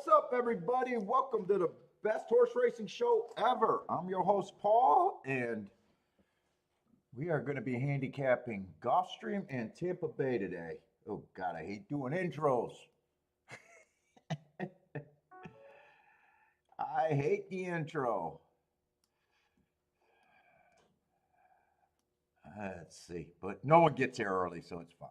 What's up, everybody? Welcome to the best horse racing show ever. I'm your host, Paul, and we are going to be handicapping Gulfstream and TampaBay today. Oh, God, I hate doing intros. I hate the intro. Let's see, but no one gets here early, so it's fine.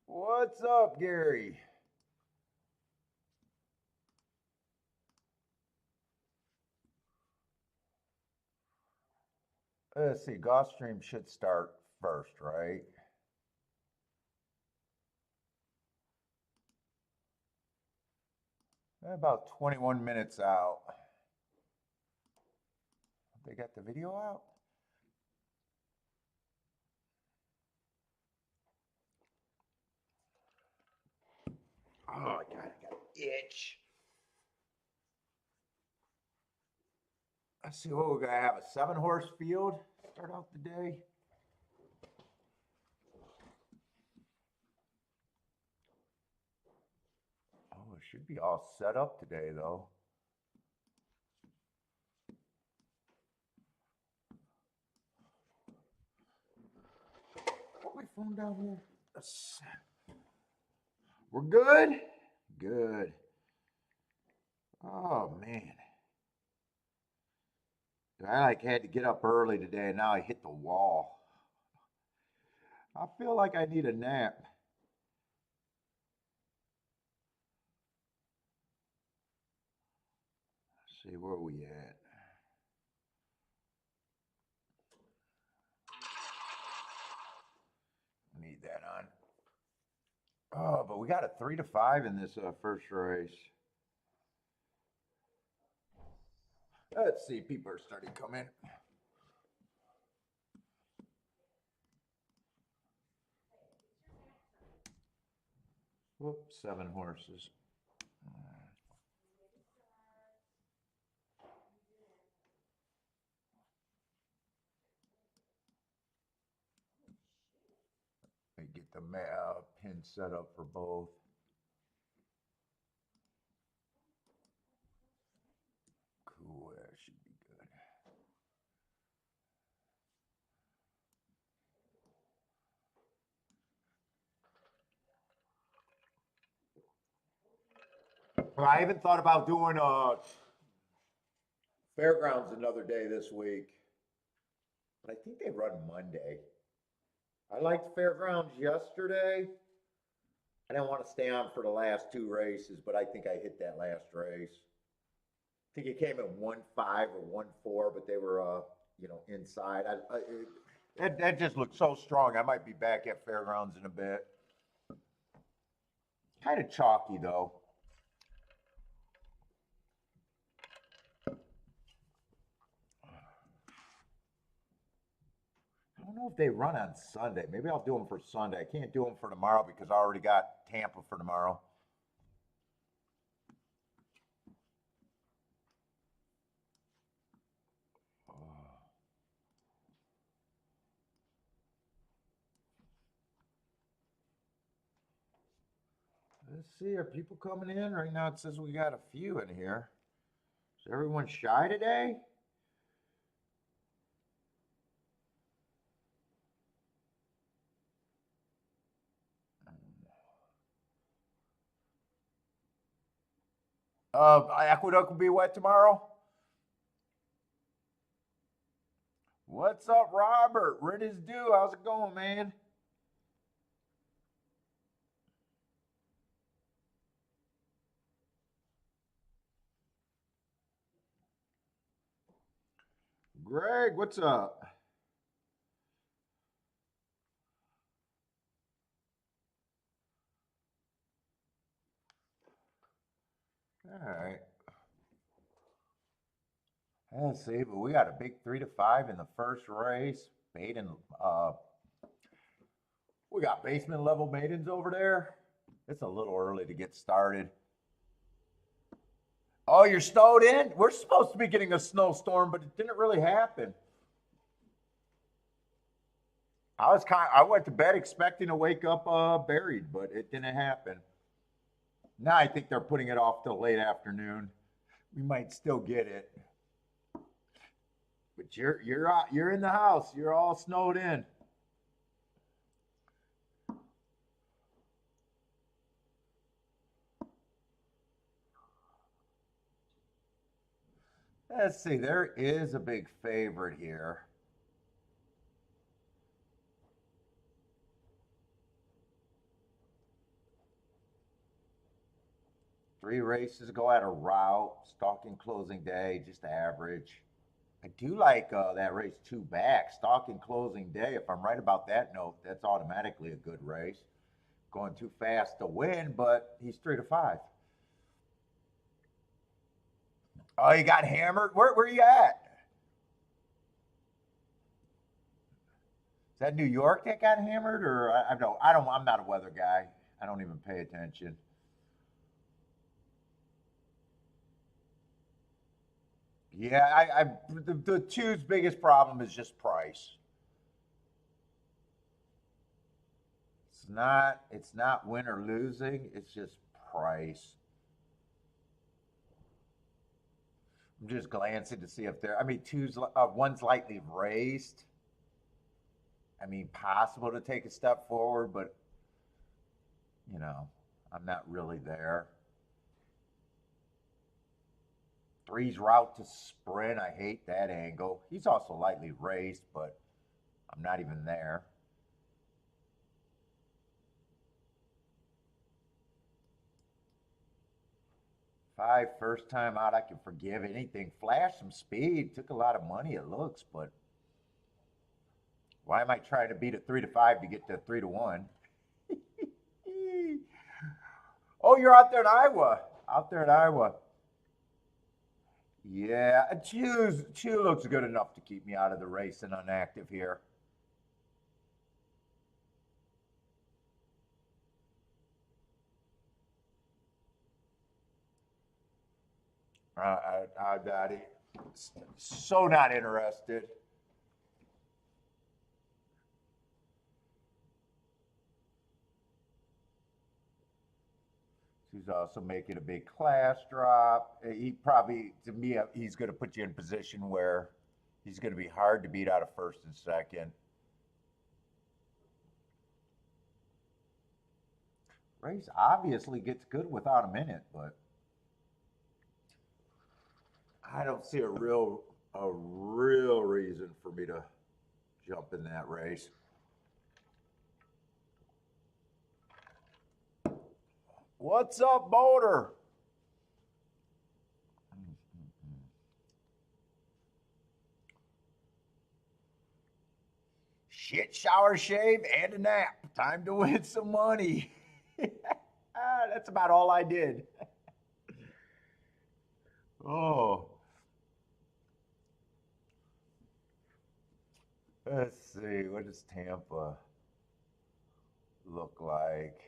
What's up, Gary? Let's see, Gulfstream should start first, right? About 21 minutes out. They got the video out? Oh, God, I got an itch. Let's see what we're going to have. A 7-horse field start out the day. Oh, it should be all set up today, though. Put my phone down here. We're good? Good. Oh, man. I had to get up early today, and now I hit the wall. I feel like I need a nap. Let's see, where are we at? Need that on. Oh, but we got a 3 to 5 in this first race. Let's see, people are starting to come in. Whoops, 7 horses. Let me get the pin set up for both. Cool, that should be good. Well, I even thought about doing fairgrounds another day this week, but I think they run Monday. I liked fairgrounds yesterday. I didn't want to stay on for the last 2 races, but I think I hit that last race. I think it came at 1-5 or 1-4, but they were, inside. That just looked so strong. I might be back at fairgrounds in a bit. Kind of chalky, though. I don't know if they run on Sunday. Maybe I'll do them for Sunday. I can't do them for tomorrow because I already got Tampa for tomorrow. Let's see, are people coming in? Right now it says we got a few in here. Is everyone shy today? Aqueduct will be wet tomorrow. What's up, Robert? Rid is due. How's it going, man? Greg, what's up? All right. Let's see, but we got a big 3 to 5 in the first race. Maiden, we got basement level maidens over there. It's a little early to get started. Oh, you're snowed in? We're supposed to be getting a snowstorm, but it didn't really happen. I went to bed expecting to wake up buried, but it didn't happen. Now I think they're putting it off till late afternoon. We might still get it. But you're in the house. You're all snowed in. Let's see. There is a big favorite here. Three races go at a route. Stalking closing day, just average. I do like that race two back. Stalking closing day. If I'm right about that note, that's automatically a good race. Going too fast to win, but he's 3-5. Oh, you got hammered? Where you at? Is that New York that got hammered, or I don't. I'm not a weather guy. I don't even pay attention. Yeah, the two's biggest problem is just price. It's not win or losing. It's just price. I'm just glancing to see if there. I mean, one's lightly raised. I mean, possible to take a step forward, but you know, I'm not really there. Three's route to sprint. I hate that angle. He's also lightly raised, but I'm not even there. Five, first time out, I can forgive anything. Flash some speed. Took a lot of money, it looks, but why am I trying to beat a 3-5 to get to 3-1? Oh, you're out there in Iowa. Out there in Iowa. Yeah, Chew looks good enough to keep me out of the race and unactive here. I so not interested. He's also making a big class drop. He probably, to me, he's going to put you in a position where he's going to be hard to beat out of first and second. Race obviously gets good without him in it, but I don't see a real reason for me to jump in that race. What's up, Boulder? Shit, shower, shave, and a nap. Time to win some money. That's about all I did. Oh, let's see. What does Tampa look like?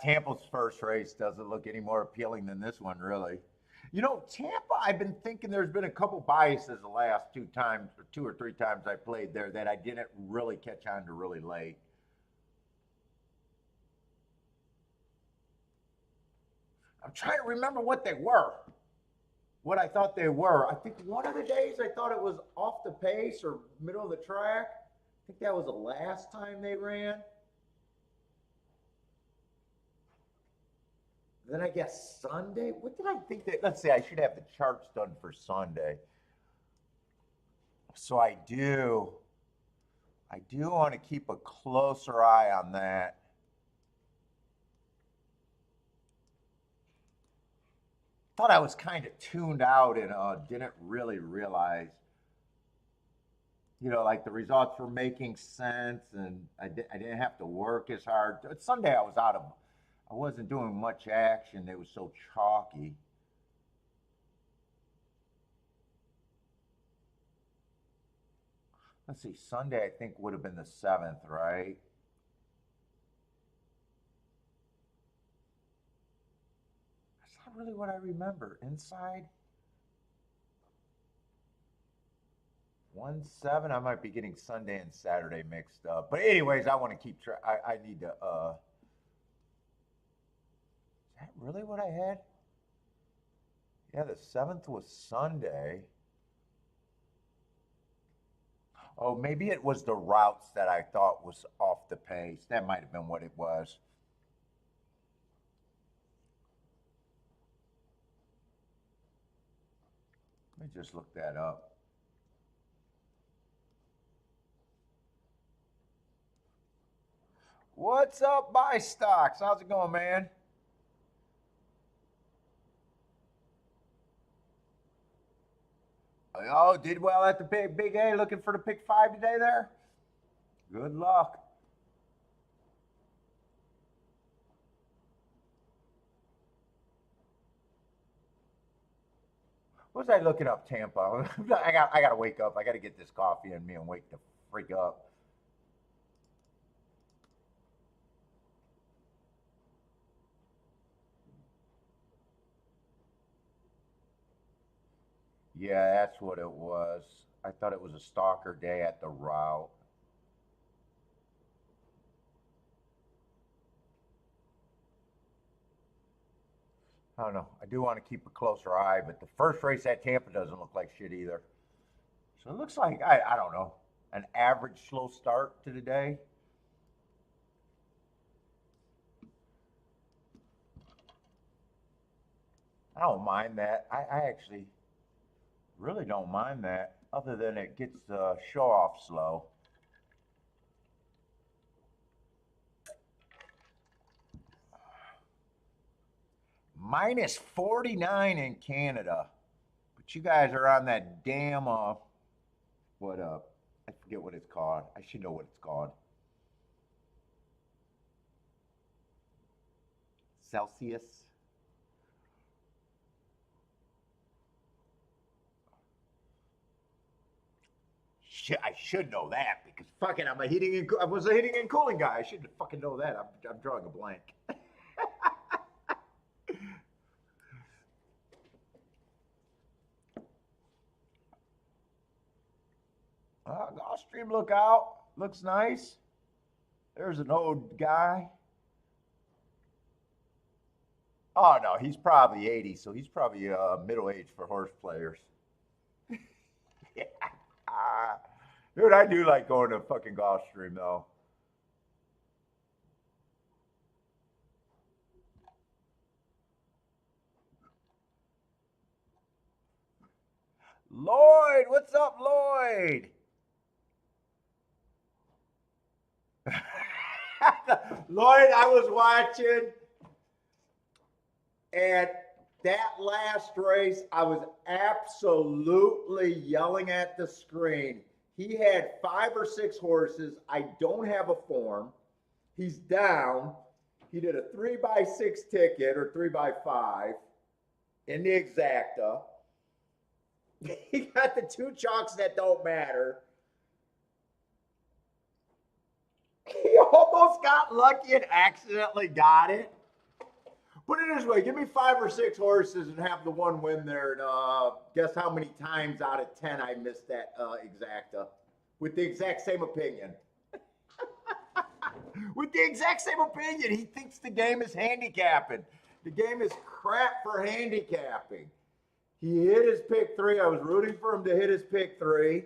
Tampa's first race doesn't look any more appealing than this one, really. You know, Tampa, I've been thinking there's been a couple biases the last two times, or two or three times I played there that I didn't really catch on to really late. I'm trying to remember what they were, what I thought they were. I think one of the days I thought it was off the pace or middle of the track. I think that was the last time they ran. Then I guess Sunday. What did I think that? Let's see. I should have the charts done for Sunday. So I do want to keep a closer eye on that. Thought I was kind of tuned out and didn't really realize, like the results were making sense and I didn't have to work as hard. Sunday I wasn't doing much action. It was so chalky. Let's see, Sunday I think would have been the 7th, right? really what I remember? Inside? 1-7. I might be getting Sunday and Saturday mixed up. But anyways, I want to keep track. I need to, is that really what I had? Yeah, the 7th was Sunday. Oh, maybe it was the routes that I thought was off the pace. That might have been what it was. Let me just look that up. What's up, Buy Stocks? How's it going, man? Oh, did well at the big A, looking for the pick 5 today there? Good luck. What was I looking up, Tampa? I got to wake up. I got to get this coffee in me and wake the freak up. Yeah, that's what it was. I thought it was a stalker day at the route. I don't know. I do want to keep a closer eye, but the first race at Tampa doesn't look like shit either. So it looks like, I don't know, an average slow start to the day. I don't mind that. I actually really don't mind that, other than it gets the show off slow. Minus 49 in Canada. But you guys are on that damn, what, I forget what it's called. I should know what it's called. Celsius. I should know that because fucking I was a heating and cooling guy. I should fucking know that. I'm drawing a blank. Gulfstream look out. Looks nice. There's an old guy. Oh no, he's probably 80, so he's probably middle age for horse players. Yeah. Dude, I do like going to fucking Gulfstream though. Lloyd, what's up, Lloyd? Lloyd, I was watching, and that last race, I was absolutely yelling at the screen. He had 5 or 6 horses. I don't have a form. He's down. He did a 3x6 ticket or 3x5 in the exacta. He got the 2 chalks that don't matter. He almost got lucky and accidentally got it. Put it this way, give me 5 or 6 horses and have the one win there. And guess how many times out of 10 I missed that exacta with the exact same opinion. With the exact same opinion. He thinks the game is handicapping. The game is crap for handicapping. He hit his pick 3. I was rooting for him to hit his pick 3.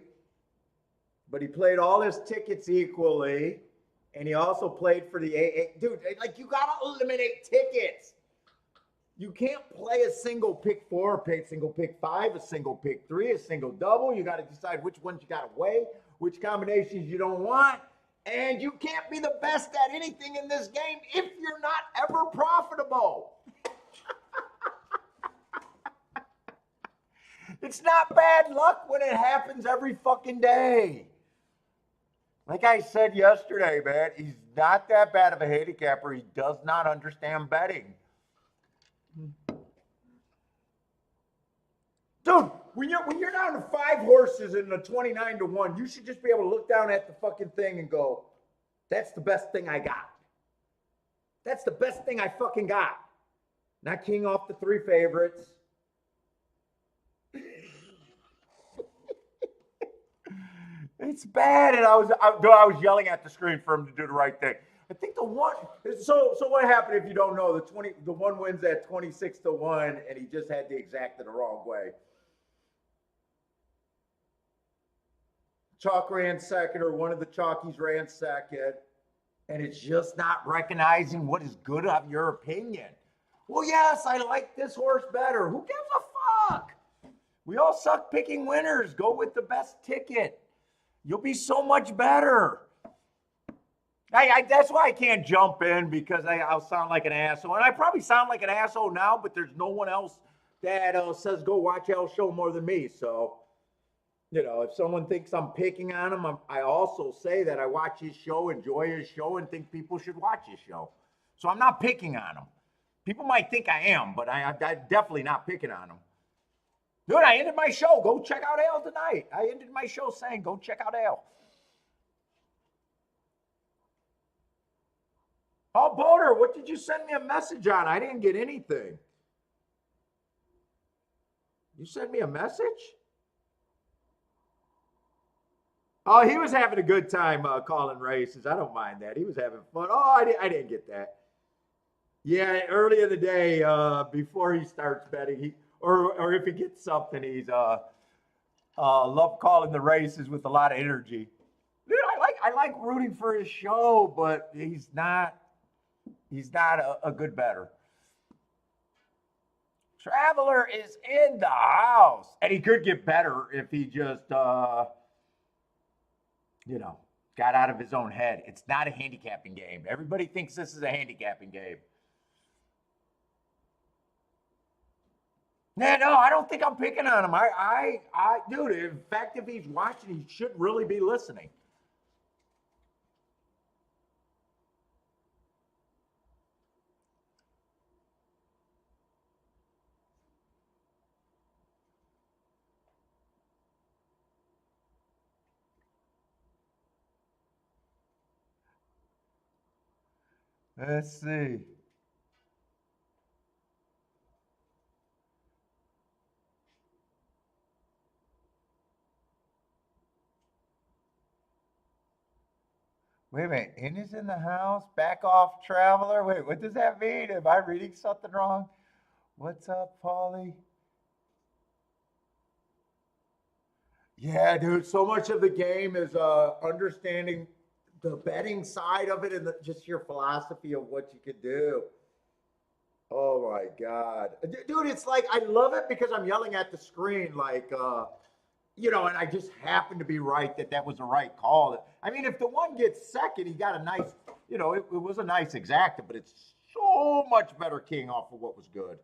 But he played all his tickets equally. And he also played for the AA. Dude, like, you got to eliminate tickets. You can't play a single pick 4, a single pick 5, a single pick 3, a single double. You got to decide which ones you got to weigh, which combinations you don't want. And you can't be the best at anything in this game if you're not ever profitable. It's not bad luck when it happens every fucking day. Like I said yesterday, man, he's not that bad of a handicapper. He does not understand betting. Dude, when you're down to 5 horses in the 29-1, you should just be able to look down at the fucking thing and go, that's the best thing I got. That's the best thing I fucking got. Not king off the 3 favorites. It's bad, and I was yelling at the screen for him to do the right thing. I think the one. So what happened if you don't know? The one wins at 26-1, and he just had the exacta the wrong way. Chalk ran second, or one of the chalkies ran second, and it's just not recognizing what is good of your opinion. Well, yes, I like this horse better. Who gives a fuck? We all suck picking winners. Go with the best ticket. You'll be so much better. That's why I can't jump in, because I'll sound like an asshole. And I probably sound like an asshole now, but there's no one else that says go watch Al's show more than me. So, you know, if someone thinks I'm picking on him, I also say that I watch his show, enjoy his show, and think people should watch his show. So I'm not picking on him. People might think I am, but I'm definitely not picking on him. Dude, I ended my show. Go check out Al tonight. I ended my show saying, go check out Al. Oh, Boner, what did you send me a message on? I didn't get anything. You sent me a message? Oh, he was having a good time calling races. I don't mind that. He was having fun. Oh, I didn't get that. Yeah, early in the day, before he starts betting, or if he gets something, he's love calling the races with a lot of energy. Dude, I like rooting for his show, but he's not a good bettor. Traveler is in the house, and he could get better if he just got out of his own head. It's not a handicapping game. Everybody thinks this is a handicapping game. Yeah, no, I don't think I'm picking on him. Dude, in fact, if he's watching, he should really be listening. Let's see. Wait a minute. Indy's in the house. Back off, Traveler. Wait, what does that mean? Am I reading something wrong? What's up, Paulie? Yeah, dude. So much of the game is understanding the betting side of it and just your philosophy of what you could do. Oh my God. Dude, it's like I love it because I'm yelling at the screen like and I just happen to be right that was the right call. I mean, if the one gets second, he got a nice, it was a nice exacta, but it's so much better king off of what was good.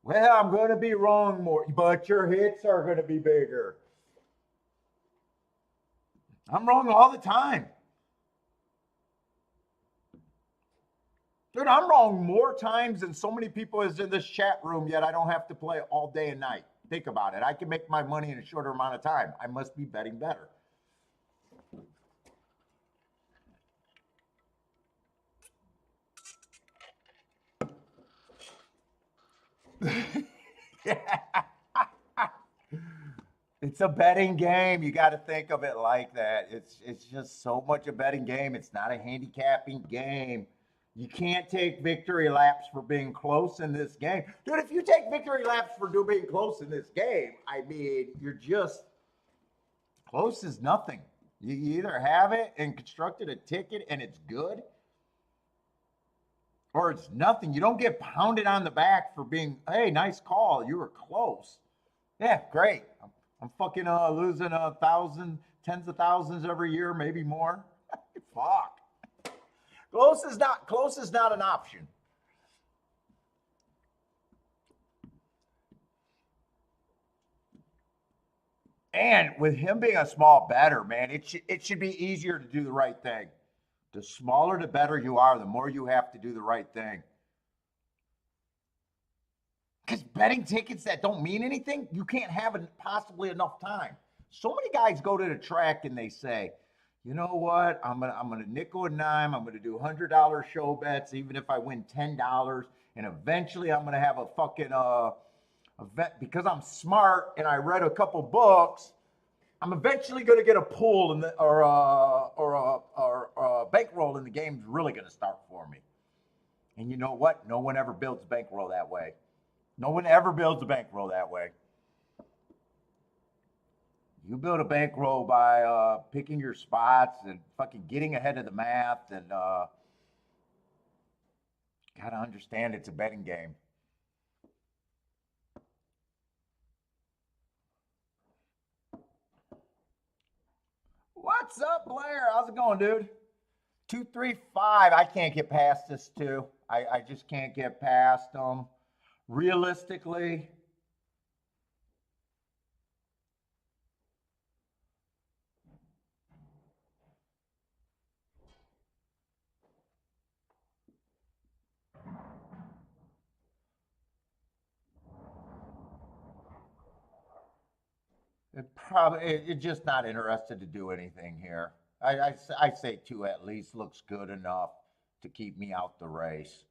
Well, I'm going to be wrong more, but your hits are going to be bigger. I'm wrong all the time. Dude, I'm wrong more times than so many people is in this chat room, yet I don't have to play all day and night. Think about it. I can make my money in a shorter amount of time. I must be betting better. It's a betting game. You got to think of it like that. It's just so much a betting game. It's not a handicapping game. You can't take victory laps for being close in this game. Dude, if you take victory laps for being close in this game, I mean, you're just close as nothing. You either have it and constructed a ticket and it's good, or it's nothing. You don't get pounded on the back for being, hey, nice call. You were close. Yeah, great. I'm fucking losing 1,000, tens of thousands every year, maybe more. Fuck. Close is not an option. And with him being a small bettor, man, it should be easier to do the right thing. The smaller the better you are, the more you have to do the right thing. Because betting tickets that don't mean anything, you can't have possibly enough time. So many guys go to the track and they say, you know what? I'm gonna nickel and dime. I'm gonna do $100 show bets, even if I win $10, and eventually I'm gonna have a fucking event because I'm smart and I read a couple books. I'm eventually gonna get a pool in the or a bankroll, and the game's really gonna start for me. And you know what? No one ever builds a bankroll that way. No one ever builds a bankroll that way. You build a bankroll by picking your spots and fucking getting ahead of the math, and gotta understand it's a betting game. What's up, Blair? How's it going, dude? 235. I can't get past this two. I just can't get past them. Realistically, it's just not interested to do anything here. I say two at least looks good enough to keep me out the race.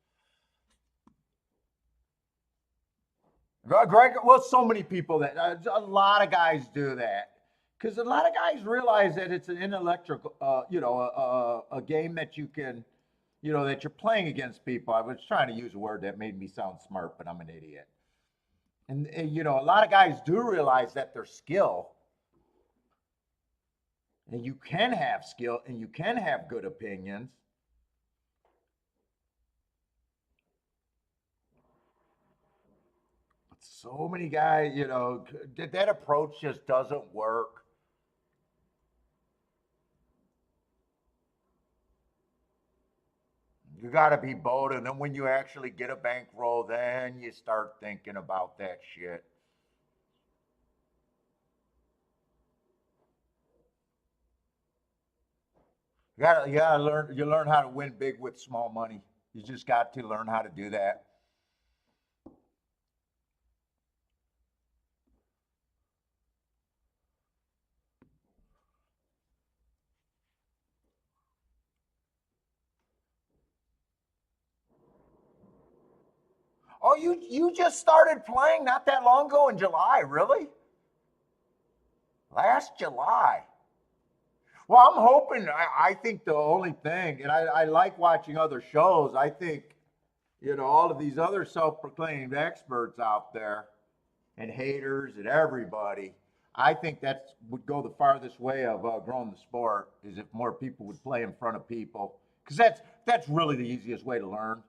Greg, well, so many people that a lot of guys do that because a lot of guys realize that it's an intellectual, a game that you can, that you're playing against people. I was trying to use a word that made me sound smart, but I'm an idiot. And a lot of guys do realize that their skill, and you can have skill and you can have good opinions. But so many guys, that approach just doesn't work. You got to be bold, and then when you actually get a bankroll, then you start thinking about that shit. You gotta learn. You learn how to win big with small money. You just got to learn how to do that. Oh, you just started playing not that long ago in July, really? Last July. Well, I'm hoping. I think the only thing, and I like watching other shows. I think all of these other self-proclaimed experts out there and haters and everybody. I think that would go the farthest way of growing the sport is if more people would play in front of people, because that's really the easiest way to learn.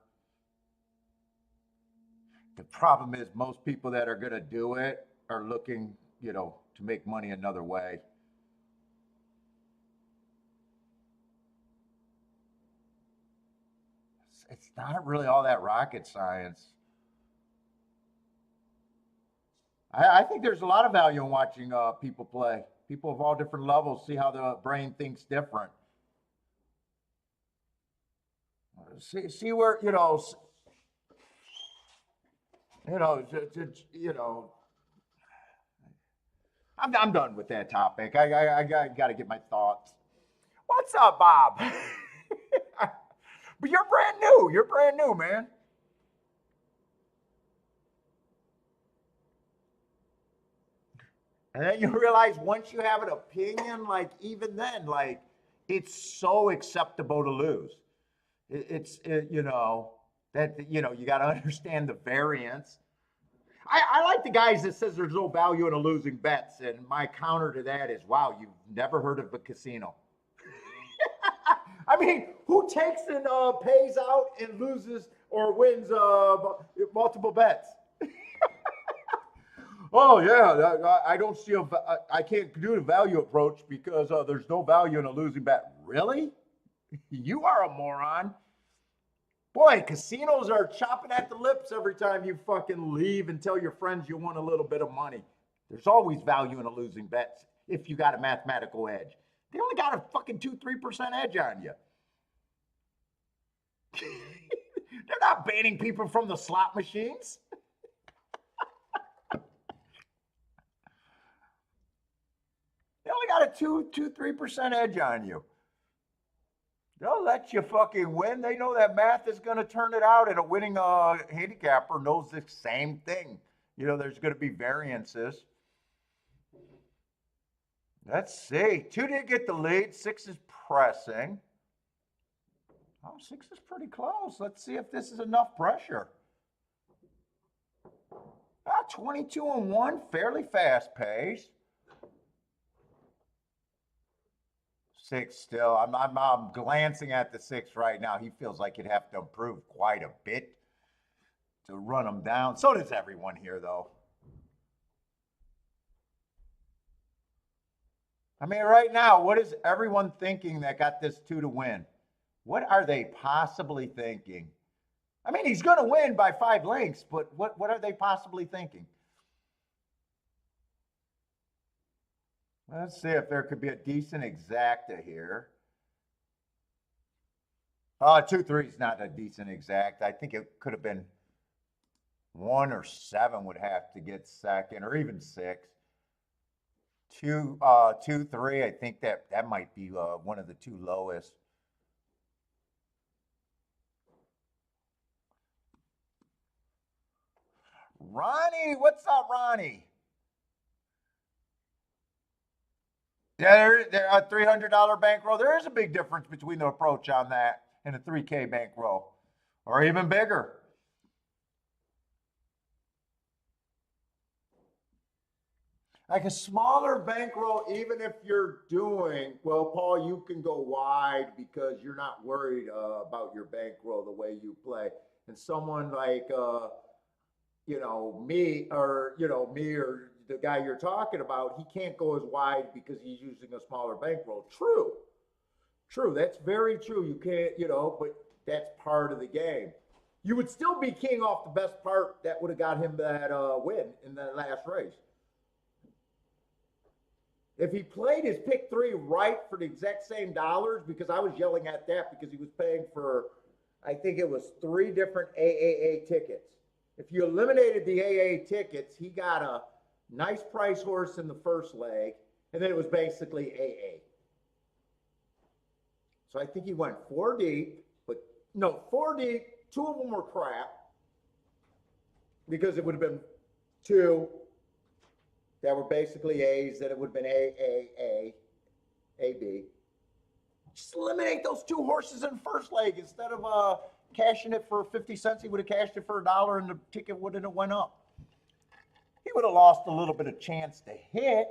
The problem is most people that are going to do it are looking, to make money another way. It's not really all that rocket science. I think there's a lot of value in watching people play. People of all different levels see how the brain thinks different. See where you know, you know. I'm done with that topic. I got to get my thoughts. What's up, Bob? But you're brand new. You're brand new, man. And then you realize once you have an opinion, like even then, like it's so acceptable to lose. That you got to understand the variance. I like the guys that says there's no value in a losing bets, and my counter to that is, wow, you've never heard of a casino. I mean, who takes and pays out and loses or wins multiple bets? Oh yeah, I don't see I can't do the value approach because there's no value in a losing bet. Really? You are a moron. Boy, casinos are chopping at the lips every time you fucking leave and tell your friends you want a little bit of money. There's always value in a losing bet if you got a mathematical edge. They only got a fucking 2-3% edge on you. They're not banning people from the slot machines. They only got a 3% edge on you. They'll let you fucking win. They know that math is going to turn it out, and a winning handicapper knows the same thing. You know, there's going to be variances. Let's see. Two did get the lead. Six is pressing. Oh, six is pretty close. Let's see if this is enough pressure. 22 and 1, fairly fast pace. Six still. I'm glancing at the six right now. He feels like he'd have to improve quite a bit to run him down. So does everyone here, though. I mean, right now, what is everyone thinking that got this two to win? What are they possibly thinking? I mean, he's going to win by 5 lengths, but what are they possibly thinking? Let's see if there could be a decent exacta here. 2-3 is not a decent exact. I think it could have been 1 or 7 would have to get second, or even 6. 2-3. I think that might be one of the 2 lowest. Ronnie, what's up, Ronnie? Yeah, there a $300 bankroll. There is a big difference between the approach on that and a 3K bankroll, or even bigger. Like a smaller bankroll, even if you're doing well, Paul, you can go wide because you're not worried about your bankroll the way you play. And someone like me, or me, or the guy you're talking about, he can't go as wide because he's using a smaller bankroll. True, that's very true. You can't, but that's part of the game. You would still be king off the best part that would have got him that win in that last race. If he played his pick 3 right for the exact same dollars, because I was yelling at that because he was paying for, I think it was 3 different AAA tickets. If you eliminated the AA tickets, he got a nice price horse in the first leg, and then it was basically AA. So I think he went 4 deep, but no, 4 deep, 2 of them were crap, because it would have been 2 that were basically A's, that it would have been A, B. Just eliminate those 2 horses in the first leg. Instead of cashing it for 50 cents, he would have cashed it for $1 and the ticket wouldn't have went up. He would have lost a little bit of chance to hit,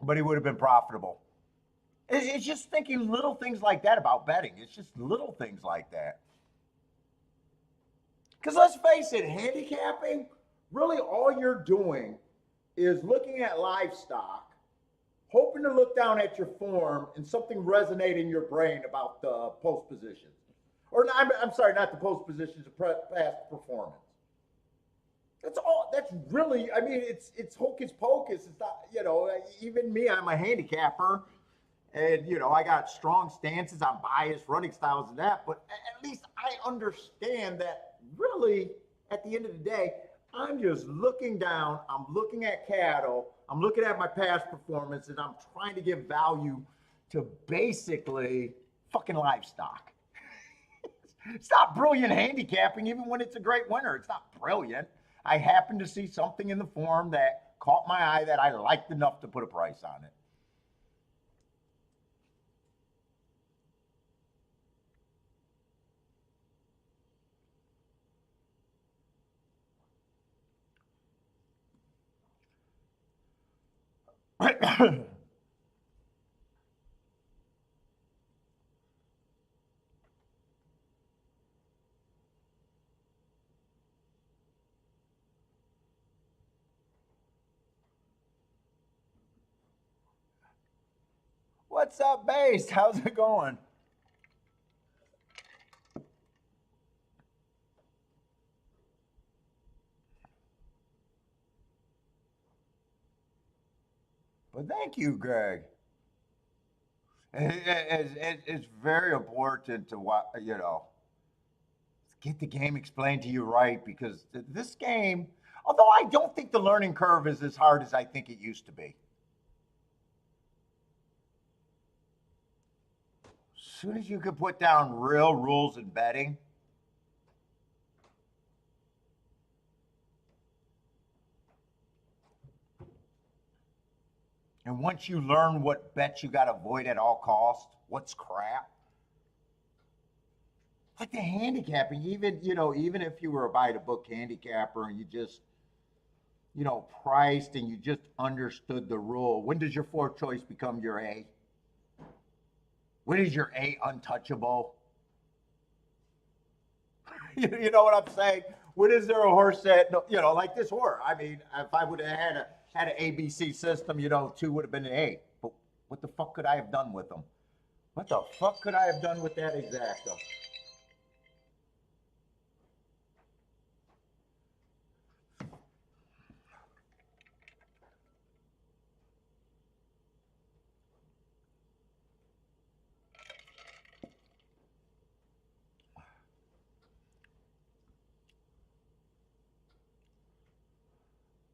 but he would have been profitable. It's just thinking little things like that about betting. It's just little things like that. Because let's face it, handicapping, really all you're doing is looking at livestock, hoping to look down at your form and something resonate in your brain about the post positions. Or I'm sorry, not the post positions, the past performance. That's all. That's really, I mean, it's hocus pocus. It's not, even me, I'm a handicapper. And, I got strong stances, I'm biased, running styles and that. But at least I understand that really, at the end of the day, I'm just looking down, I'm looking at cattle, I'm looking at my past performance, and I'm trying to give value to basically fucking livestock. It's not brilliant handicapping, even when it's a great winner. It's not brilliant. I happened to see something in the form that caught my eye that I liked enough to put a price on it. What's up, Base? How's it going? But thank you, Greg. It's very important to get the game explained to you right, because this game, although I don't think the learning curve is as hard as I think it used to be. soon as you could put down real rules in betting, and once you learn what bets you got to avoid at all costs, what's crap, like the handicapping, even, even if you were a by the book handicapper and you just, priced and you just understood the rule, when does your fourth choice become your A? When is your A untouchable? You know what I'm saying? When is there a horse that, like this horse? I mean, if I would have had an ABC system, 2 would have been an A. But what the fuck could I have done with them? What the fuck could I have done with that exacto?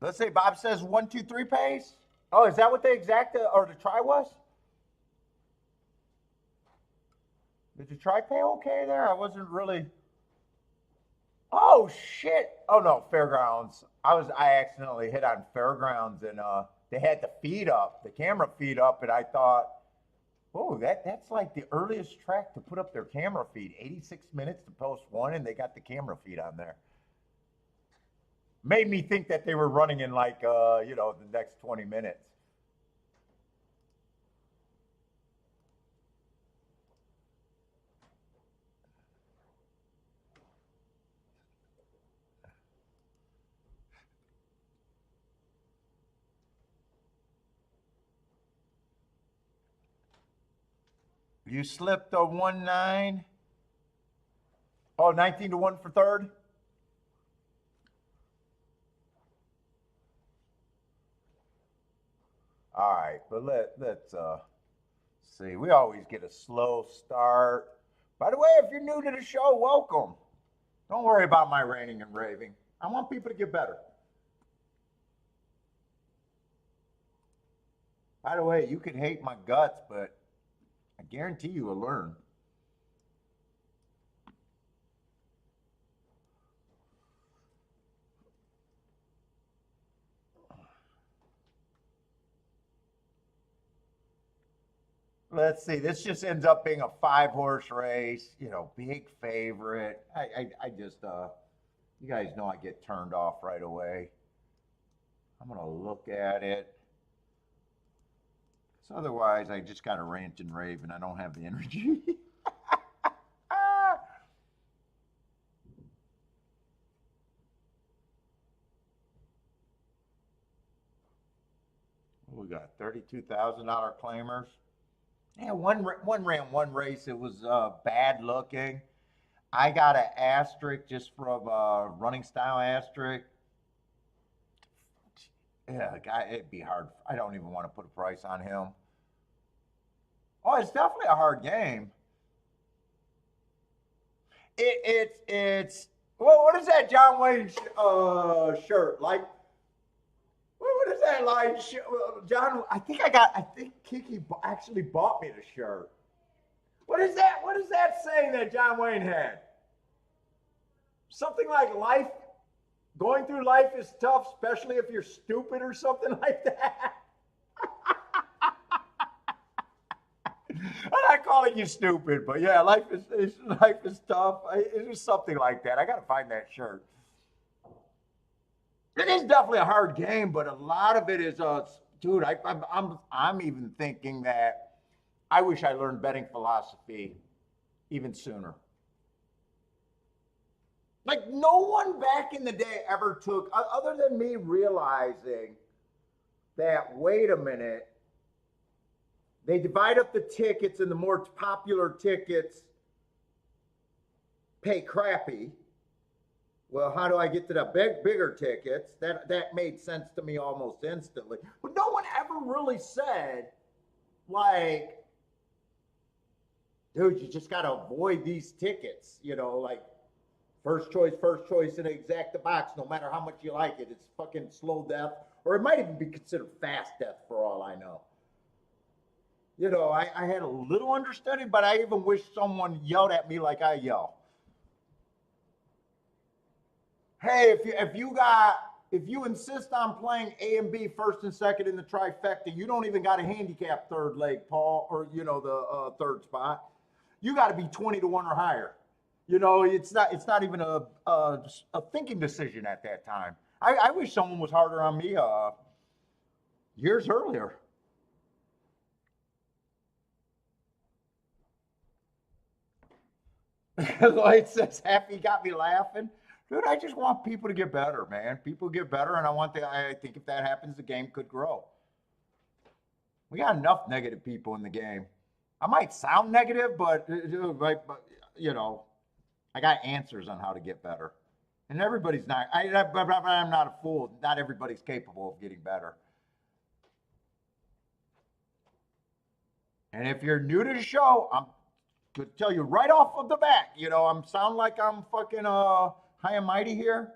Let's say Bob says 1, 2, 3 pays. Oh, is that what the exacta or the try was? Did the try pay okay there? I wasn't really. Oh shit! Oh no, Fairgrounds. I accidentally hit on Fairgrounds and they had the feed up, the camera feed up, and I thought, oh, that's like the earliest track to put up their camera feed. 86 minutes to post one, and they got the camera feed on there. Made me think that they were running in like the next 20 minutes. You slipped a 1-9. Oh, 19 to 1 for third. All right, but let's see. We always get a slow start. By the way, if you're new to the show, welcome. Don't worry about my ranting and raving. I want people to get better. By the way, you can hate my guts, but I guarantee you will learn. Let's see. This just ends up being a 5-horse race. Big favorite. I just you guys know I get turned off right away. I'm gonna look at it. So otherwise, I just got to rant and rave, and I don't have the energy. We got $32,000 claimers. Yeah, one ran one race. It was bad looking. I got an asterisk just from running style asterisk. Yeah, guy, it'd be hard. I don't even want to put a price on him. Oh, it's definitely a hard game. It's well, what is that John Wayne shirt like? What is that like, John? I think Kiki actually bought me the shirt. What is that? What is that saying that John Wayne had? Something like life, going through life is tough, especially if you're stupid or something like that. I'm not calling you stupid, but yeah, life is tough. It was something like that. I got to find that shirt. It is definitely a hard game, but a lot of it is, dude. I'm even thinking that I wish I learned betting philosophy even sooner. Like no one back in the day ever took, other than me realizing that, wait a minute, they divide up the tickets and the more popular tickets pay crappy. Well, how do I get to the bigger tickets? That made sense to me almost instantly. But no one ever really said, like, dude, you just got to avoid these tickets, like first choice in an exacta box, no matter how much you like it. It's fucking slow death, or it might even be considered fast death for all I know. You know, I had a little understanding, but I even wish someone yelled at me like I yell. Hey, if you insist on playing A and B first and second in the trifecta, you don't even got a handicap third leg, Paul, or you know the third spot. You got to be 20 to 1 or higher. You know, it's not even a thinking decision at that time. I wish someone was harder on me years earlier. Lloyd says, "Happy got me laughing." Dude, I just want people to get better, man. People get better, and I think if that happens, the game could grow. We got enough negative people in the game. I might sound negative, but you know, I got answers on how to get better. And everybody's not. I'm not a fool. Not everybody's capable of getting better. And if you're new to the show, I'm going to tell you right off of the bat. You know, I'm sound like I'm fucking high and mighty here.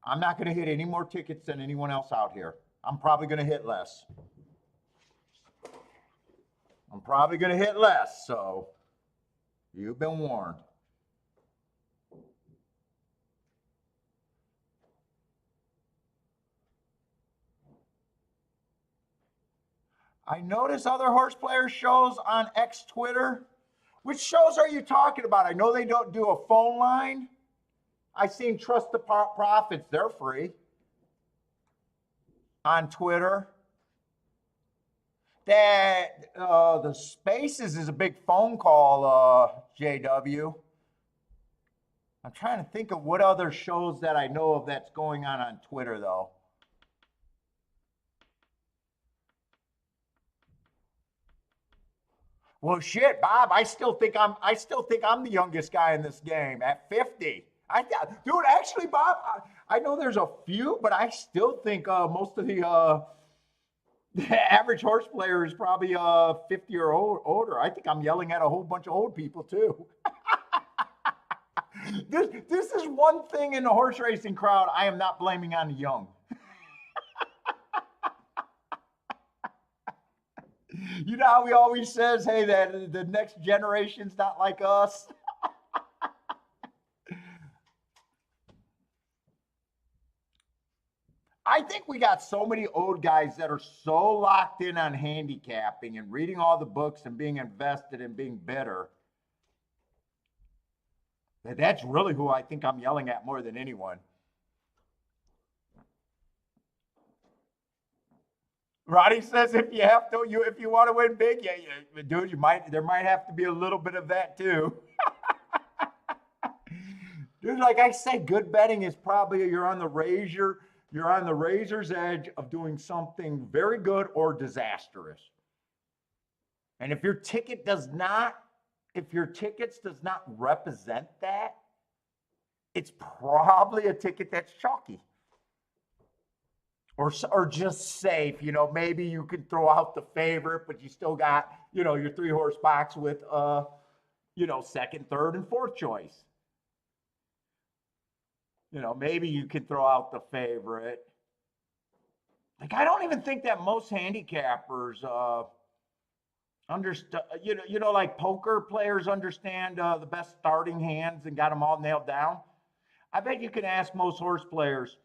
I'm not going to hit any more tickets than anyone else out here. I'm probably going to hit less. I'm probably going to hit less. So you've been warned. I notice other horse player shows on X Twitter. Which shows are you talking about? I know they don't do a phone line. I seen Trust the Profits. They're free on Twitter. That the Spaces is a big phone call, JW. I'm trying to think of what other shows that I know of that's going on Twitter though. Well, shit, Bob. I still think I'm the youngest guy in this game at 50. Dude, actually, Bob, I know there's a few, but I still think most of the average horse player is probably 50 or older. I think I'm yelling at a whole bunch of old people too. This is one thing in the horse racing crowd I am not blaming on the young. You know how he always says, hey, that the next generation's not like us? I think we got so many old guys that are so locked in on handicapping and reading all the books and being invested and being bitter. That's really who I think I'm yelling at more than anyone. Roddy says if you want to win big, yeah, dude, there might have to be a little bit of that too. Dude, like I say, good betting is probably you're on the razor's edge of doing something very good or disastrous. And if your tickets does not represent that, it's probably a ticket that's chalky. Or just safe, you know, maybe you could throw out the favorite, but you still got, you know, your 3-horse box with you know, second, third, and fourth choice. You know, maybe you could throw out the favorite. Like, I don't even think that most handicappers understand. You know, like poker players understand the best starting hands and got them all nailed down. I bet you can ask most horse players,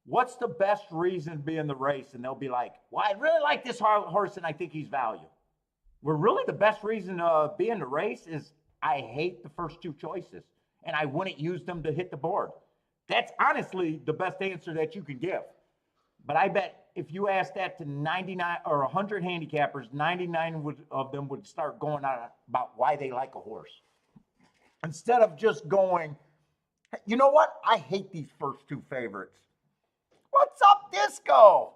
what's the best reason to be in the race? And they'll be like, well, I really like this horse and I think he's value. Well, really, the best reason to be in the race is I hate the first two choices and I wouldn't use them to hit the board. That's honestly the best answer that you can give. But I bet if you ask that to 99 or 100 handicappers, 99 of them would start going on about why they like a horse. Instead of just going, you know what? I hate these first two favorites. What's up, Disco?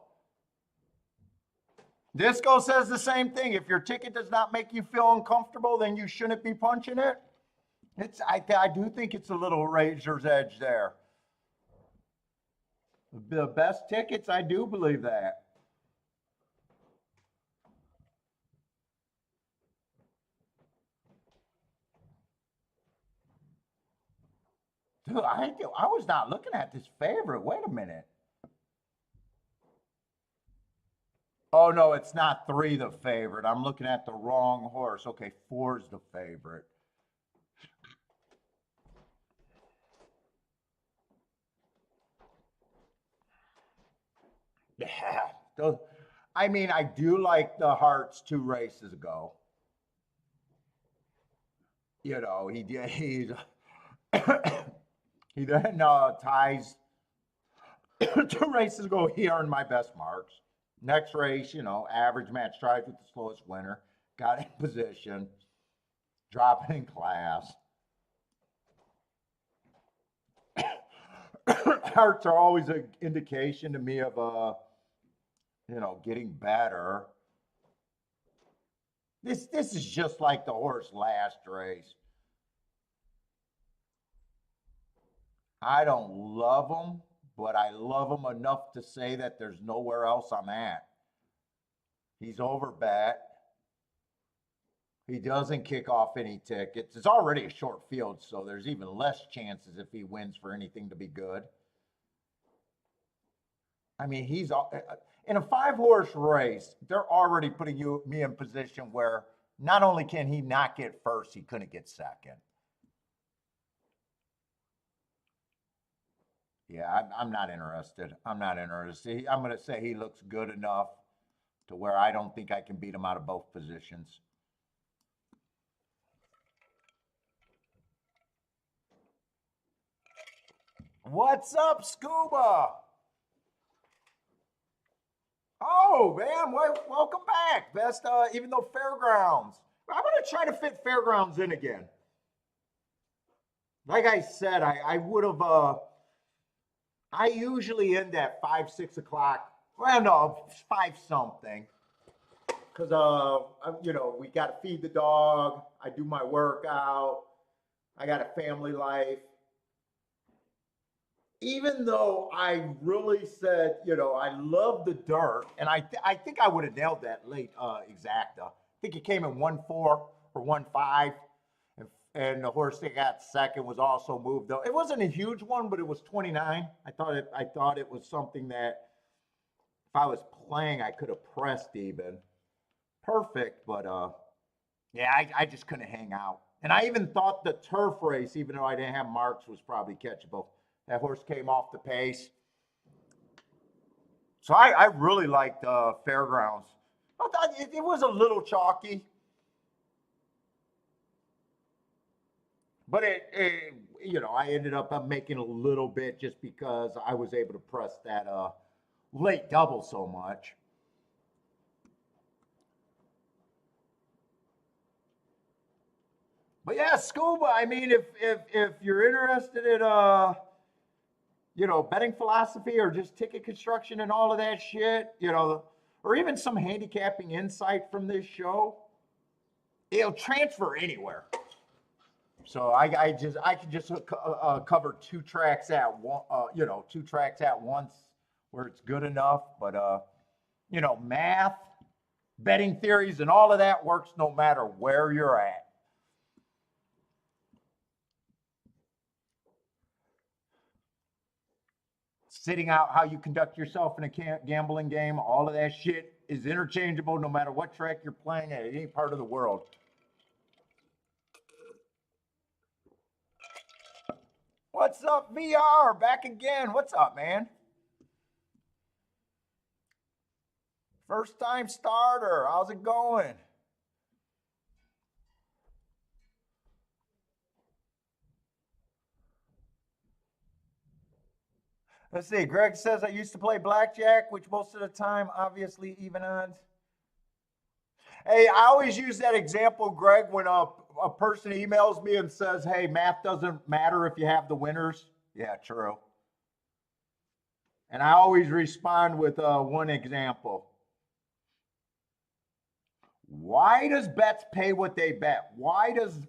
Disco says the same thing. If your ticket does not make you feel uncomfortable, then you shouldn't be punching it. I do think it's a little razor's edge there. The best tickets, I do believe that. Dude, I was not looking at this favorite. Wait a minute. Oh no, it's not 3 the favorite. I'm looking at the wrong horse. Okay, 4's the favorite. Yeah. I mean, I do like the Hearts 2 races ago. You know, he's he then ties 2 races ago. He earned my best marks. Next race, you know, average match tries with the slowest winner. Got in position, dropping in class. Hearts are always an indication to me of you know, getting better. This is just like the horse last race. I don't love him, but I love him enough to say that there's nowhere else I'm at. He's over bet. He doesn't kick off any tickets. It's already a short field, so there's even less chances if he wins for anything to be good. I mean, he's in a 5-horse race. They're already putting me in position where not only can he not get first, he couldn't get second. Yeah, I'm not interested. I'm not interested. I'm going to say he looks good enough to where I don't think I can beat him out of both positions. What's up, Scuba? Oh, man, welcome back. Best, even though Fairgrounds. I'm going to try to fit Fairgrounds in again. Like I said, I would have, I usually end at 5, 6 o'clock. Well, no, 5 something. Because, you know, we got to feed the dog. I do my workout. I got a family life. Even though I really said, you know, I love the dirt, and I think I would have nailed that late exacta. I think it came in 1-4 or 1-5, and the horse that got second was also moved though. It wasn't a huge one, but it was 29. I thought it was something that if I was playing, I could have pressed even. Perfect, but yeah, I just couldn't hang out. And I even thought the turf race, even though I didn't have marks, was probably catchable. That horse came off the pace. So I really liked Fairgrounds. I thought it was a little chalky, but you know, I ended up making a little bit just because I was able to press that late double so much. But yeah, Scuba. I mean, if you're interested in you know, betting philosophy or just ticket construction and all of that shit, you know, or even some handicapping insight from this show, it'll transfer anywhere. So I can just cover 2 tracks at one, you know, 2 tracks at once where it's good enough. But you know, math, betting theories, and all of that works no matter where you're at. Sitting out how you conduct yourself in a gambling game, all of that shit is interchangeable no matter what track you're playing at any part of the world. What's up, VR? Back again. What's up, man? First time starter. How's it going? Let's see. Greg says I used to play blackjack, which most of the time, obviously, even odds. Hey, I always use that example, Greg, when a person emails me and says, hey, math doesn't matter if you have the winners. Yeah, true. And I always respond with one example. Why does bets pay what they bet? Why does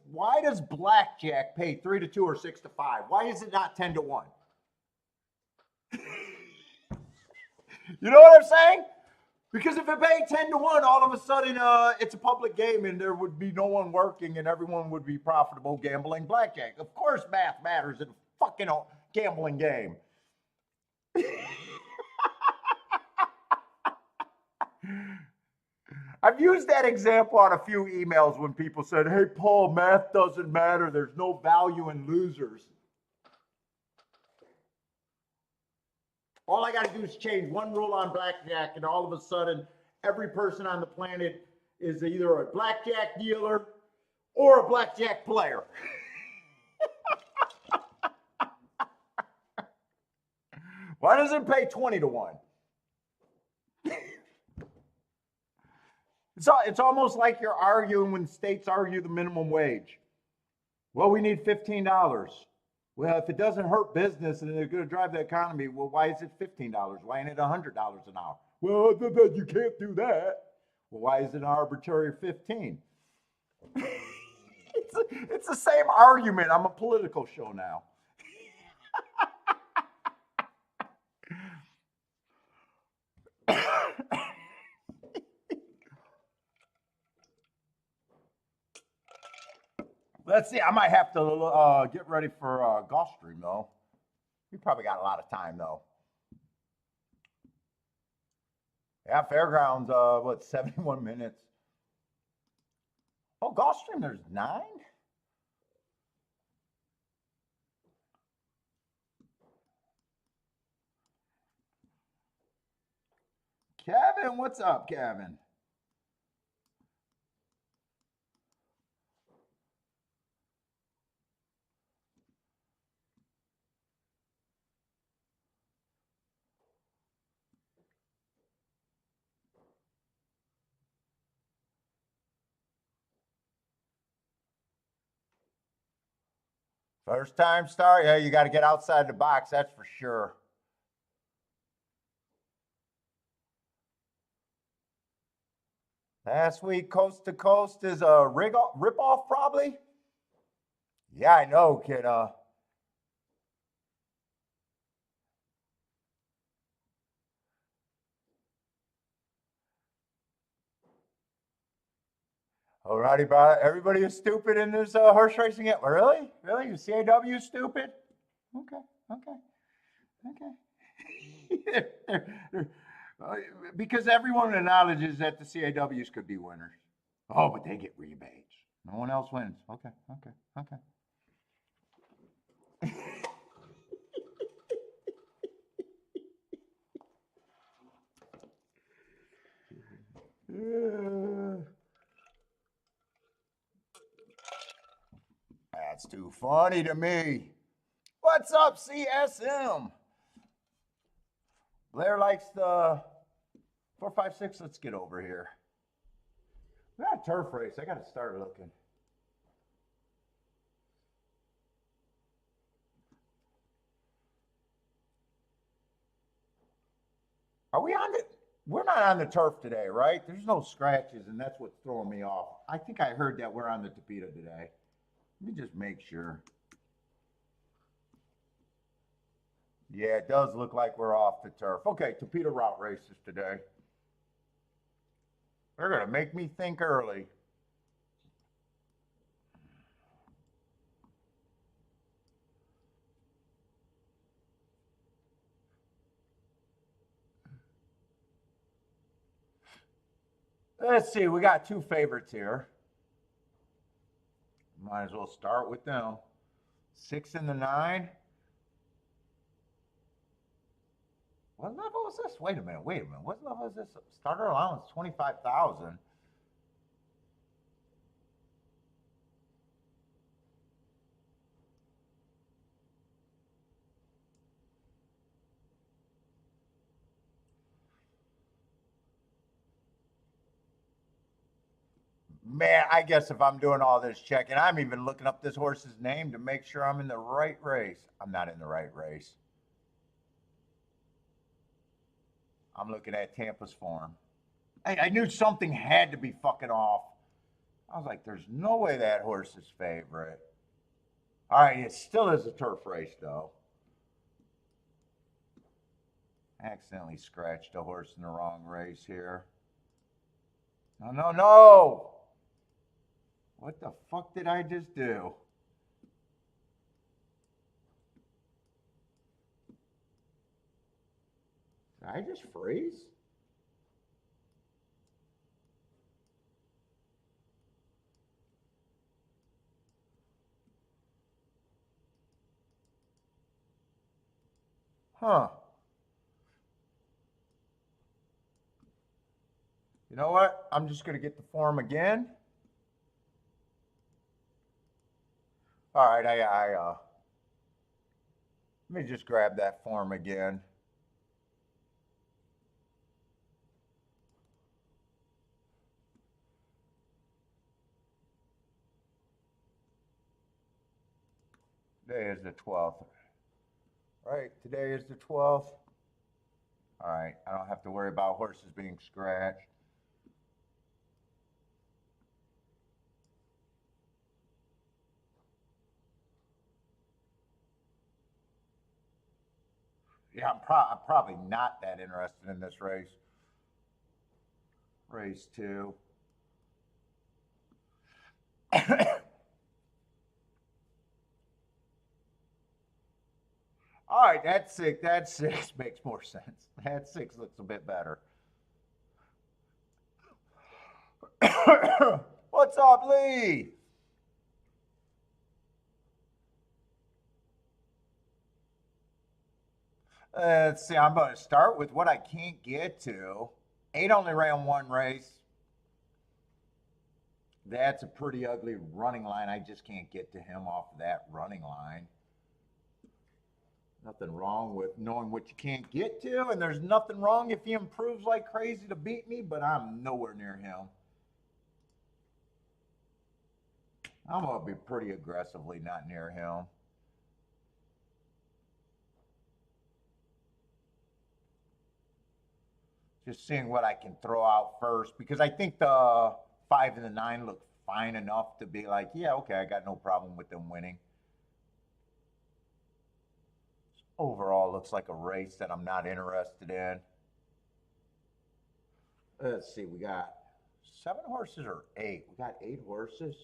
blackjack pay 3-2 or 6-5? Why is it not 10-1? You know what I'm saying? Because if it paid 10-1, all of a sudden it's a public game and there would be no one working and everyone would be profitable gambling blackjack. Of course, math matters in a fucking gambling game. I've used that example on a few emails when people said, hey, Paul, math doesn't matter. There's no value in losers. All I got to do is change one rule on blackjack, and all of a sudden, every person on the planet is either a blackjack dealer or a blackjack player. Why does it pay 20 to 1? It's almost like you're arguing when states argue the minimum wage. Well, we need $15. Well, if it doesn't hurt business and they're going to drive the economy, well, why is it $15? Why ain't it $100 an hour? Well, you can't do that. Well, why is it an arbitrary 15? It's the same argument. I'm a political show now. Let's see. I might have to get ready for Gulfstream, though. We probably got a lot of time, though. Yeah, Fairgrounds, 71 minutes. Oh, Gulfstream, there's 9? Kevin, what's up, Kevin? First time start, yeah, you got to get outside the box, that's for sure. Last week, Coast to Coast is a rip-off, probably? Yeah, I know, kid. Alrighty, bro. Everybody is stupid in this horse racing. Really? Really? You CAW stupid? Okay. Because everyone acknowledges that the CAWs could be winners. Oh, but they get rebates. No one else wins. Okay. That's too funny to me. What's up, CSM? Blair likes the 456. Let's get over here. We got a turf race. I got to start looking. Are we on it? We're not on the turf today, right? There's no scratches, and that's what's throwing me off. I think I heard that we're on the Tapeta today. Let me just make sure. Yeah, it does look like we're off the turf. Okay, Tapeta route races today. They're going to make me think early. Let's see, we got 2 favorites here. Might as well start with them. 6 and the 9. What level is this? Wait a minute. What level is this? Starter allowance 25,000. Man, I guess if I'm doing all this checking, I'm even looking up this horse's name to make sure I'm in the right race. I'm not in the right race. I'm looking at Tampa's form. I knew something had to be fucking off. I was like, there's no way that horse is favorite. All right, it still is a turf race, though. I accidentally scratched a horse in the wrong race here. No. What the fuck did I just do? Did I just freeze? Huh. You know what? I'm just going to get the form again. All right, let me just grab that form again. Today is the 12th. Right, today is the 12th. All right, I don't have to worry about horses being scratched. Yeah, I'm probably not that interested in this race. Race 2. All right, that's 6. That 6 makes more sense. That 6 looks a bit better. What's up, Lee? Let's see, I'm going to start with what I can't get to. 8 only ran one race. That's a pretty ugly running line. I just can't get to him off of that running line. Nothing wrong with knowing what you can't get to, and there's nothing wrong if he improves like crazy to beat me, but I'm nowhere near him. I'm going to be pretty aggressively not near him. Just seeing what I can throw out first, because I think the 5 and the 9 look fine enough to be like, yeah, okay, I got no problem with them winning. Overall, looks like a race that I'm not interested in. Let's see, we got 7 horses or 8? We got 8 horses.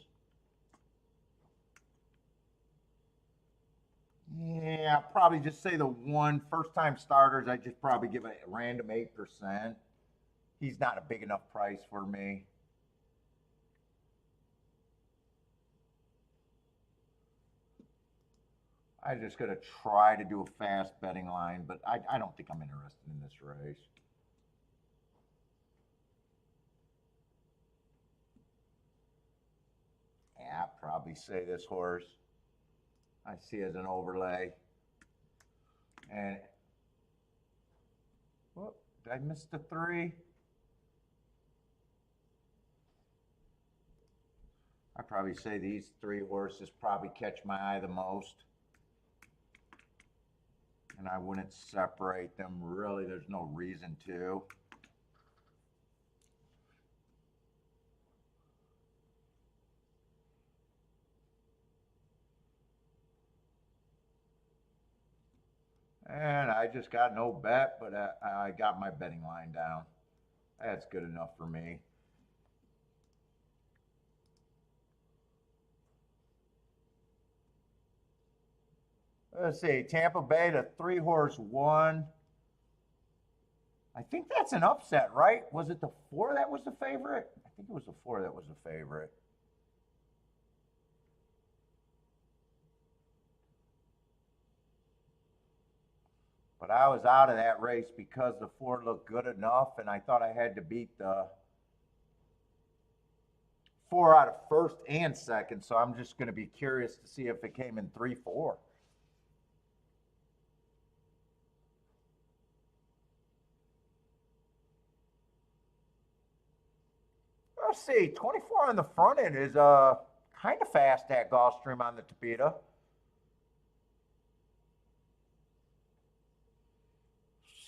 Yeah, I'll probably just say the one first time starters, I just probably give a random 8%. He's not a big enough price for me. I'm just going to try to do a fast betting line, but I don't think I'm interested in this race. Yeah, I'd probably say this horse. I see as an overlay. And, whoop, did I miss the 3? I'd probably say these 3 horses probably catch my eye the most. And I wouldn't separate them, really. There's no reason to. And I just got no bet, but I got my betting line down. That's good enough for me. Let's see, TampaBay, the 3-horse 1. I think that's an upset, right? Was it the 4 that was the favorite? I think it was the 4 that was the favorite. But I was out of that race because the 4 looked good enough, and I thought I had to beat the 4 out of first and second. So I'm just going to be curious to see if it came in 3-4. Let's see, 24 on the front end is kind of fast at Gulfstream on the Tapeta.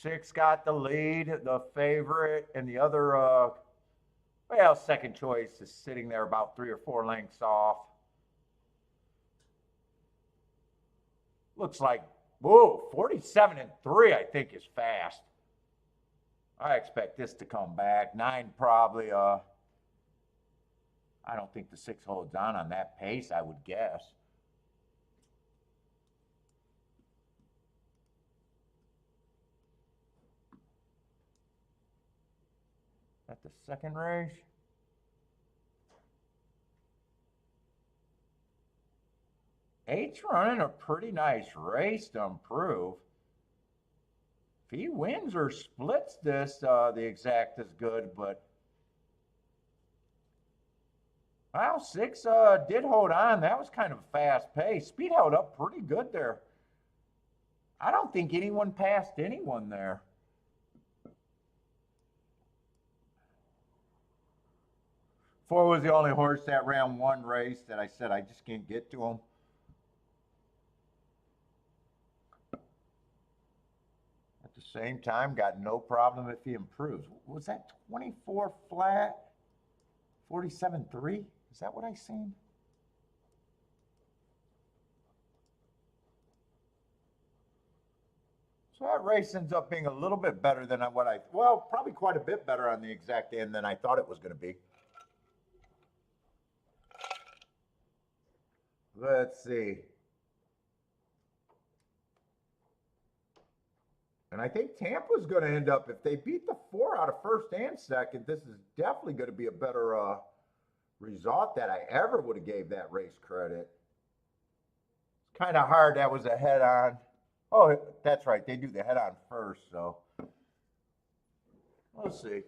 6 got the lead, the favorite, and the other, well, second choice is sitting there about 3 or 4 lengths off. Looks like, whoa, 47 and 3, I think is fast. I expect this to come back. 9 probably, I don't think the 6 holds on that pace, I would guess. At the second race. 8's running a pretty nice race to improve. If he wins or splits this, the exact is good, but wow, 6 did hold on. That was kind of a fast pace. Speed held up pretty good there. I don't think anyone passed anyone there. Four was the only horse that ran one race that I said I just can't get to him. At the same time, got no problem if he improves. Was that 24 flat? 47.3? Is that what I seen? So that race ends up being a little bit better than what well, probably quite a bit better on the exact end than I thought it was going to be. Let's see. And I think Tampa's going to end up, if they beat the 4 out of first and second, this is definitely going to be a better result that I ever would have gave that race credit. It's kind of hard. That was a head-on. Oh, that's right. They do the head-on first, so we'll see.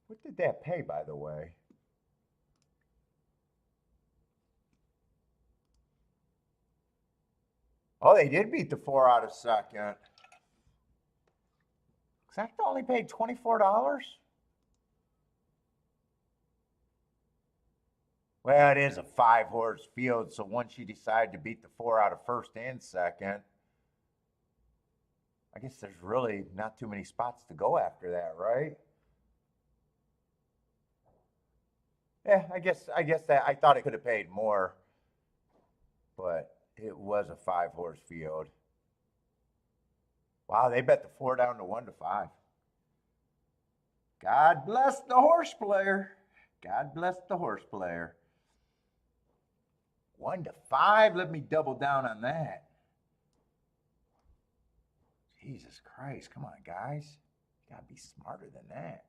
What did that pay, by the way? Oh, they did beat the 4 out of second. Exact only paid $24? Well, it is a 5-horse field, so once you decide to beat the 4 out of first and second, I guess there's really not too many spots to go after that, right? Yeah, I guess that I thought it could have paid more, but it was a 5-horse field. Wow, they bet the 4 down to 1 to 5. God bless the horse player. God bless the horse player. 1 to 5. Let me double down on that. Jesus Christ. Come on, guys. You got to be smarter than that.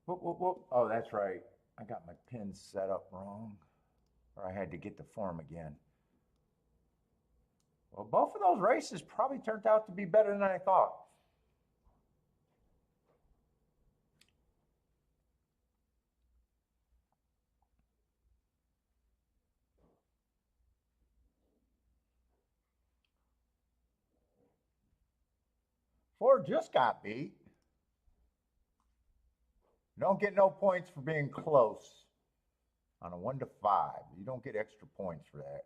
Whoop, whoop, whoop. Oh, that's right. I got my pins set up wrong. Or I had to get the form again. Well, both of those races probably turned out to be better than I thought. Ford just got beat. You don't get no points for being close on a 1 to 5. You don't get extra points for that.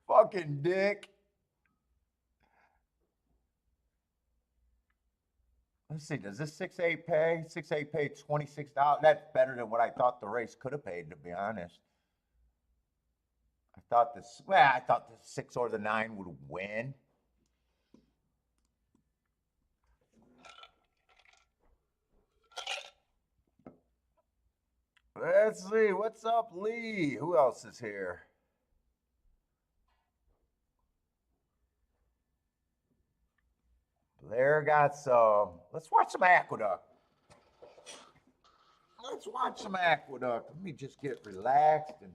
Fucking dick. Let's see, does this 6-8 pay? 6-8 paid $26. That's better than what I thought the race could have paid, to be honest. I thought the 6 or the 9 would win. Let's see, what's up, Lee? Who else is here? Blair got some. Let's watch some Aqueduct. Let's watch some Aqueduct. Let me just get relaxed and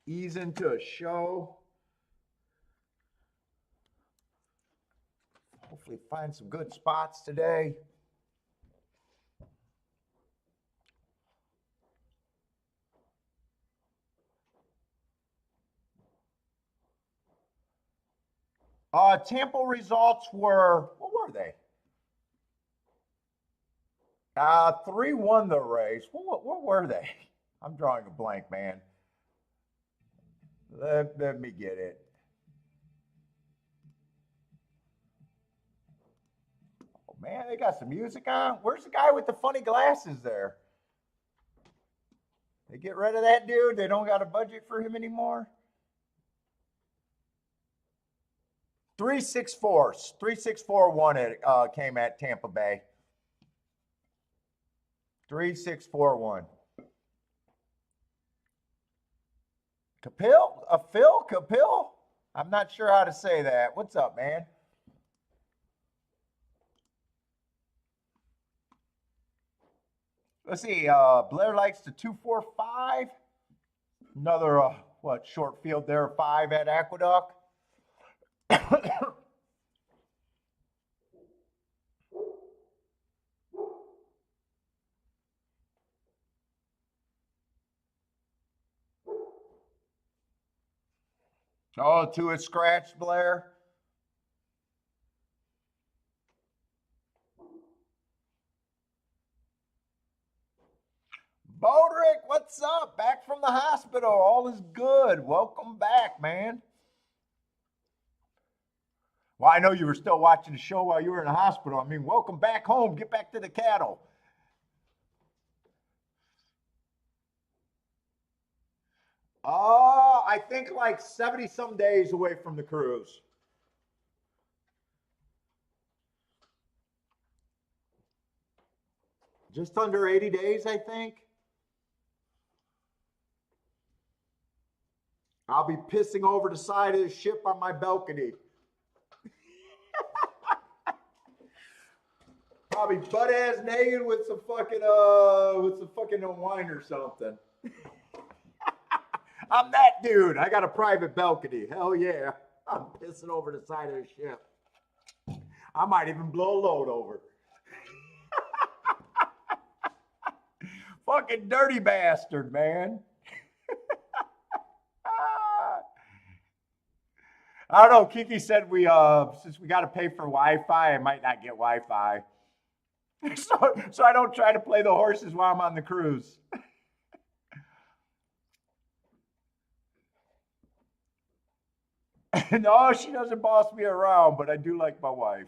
ease into a show. Hopefully find some good spots today. Tampa results were, what were they? 3 won the race. What were they? I'm drawing a blank, man. Let me get it. Oh, man, they got some music on. Where's the guy with the funny glasses there? They get rid of that dude? They don't got a budget for him anymore? 364. 3641 came at TampaBay. 3641. Phil Capil? I'm not sure how to say that. What's up, man? Let's see. Blair likes the 245. Another short field there, 5 at Aqueduct. Oh, 2 is scratched, Blair. Bodrick, what's up? Back from the hospital. All is good. Welcome back, man. Well, I know you were still watching the show while you were in the hospital. I mean, welcome back home. Get back to the cattle. I think like 70 some days away from the cruise. Just under 80 days, I think. I'll be pissing over the side of the ship on my balcony. Probably butt ass naked with some fucking wine or something. I'm that dude. I got a private balcony. Hell yeah. I'm pissing over the side of the ship. I might even blow a load over. Fucking dirty bastard, man. I don't know. Kiki said since we got to pay for Wi-Fi, I might not get Wi-Fi. So I don't try to play the horses while I'm on the cruise. No, she doesn't boss me around, but I do like my wife.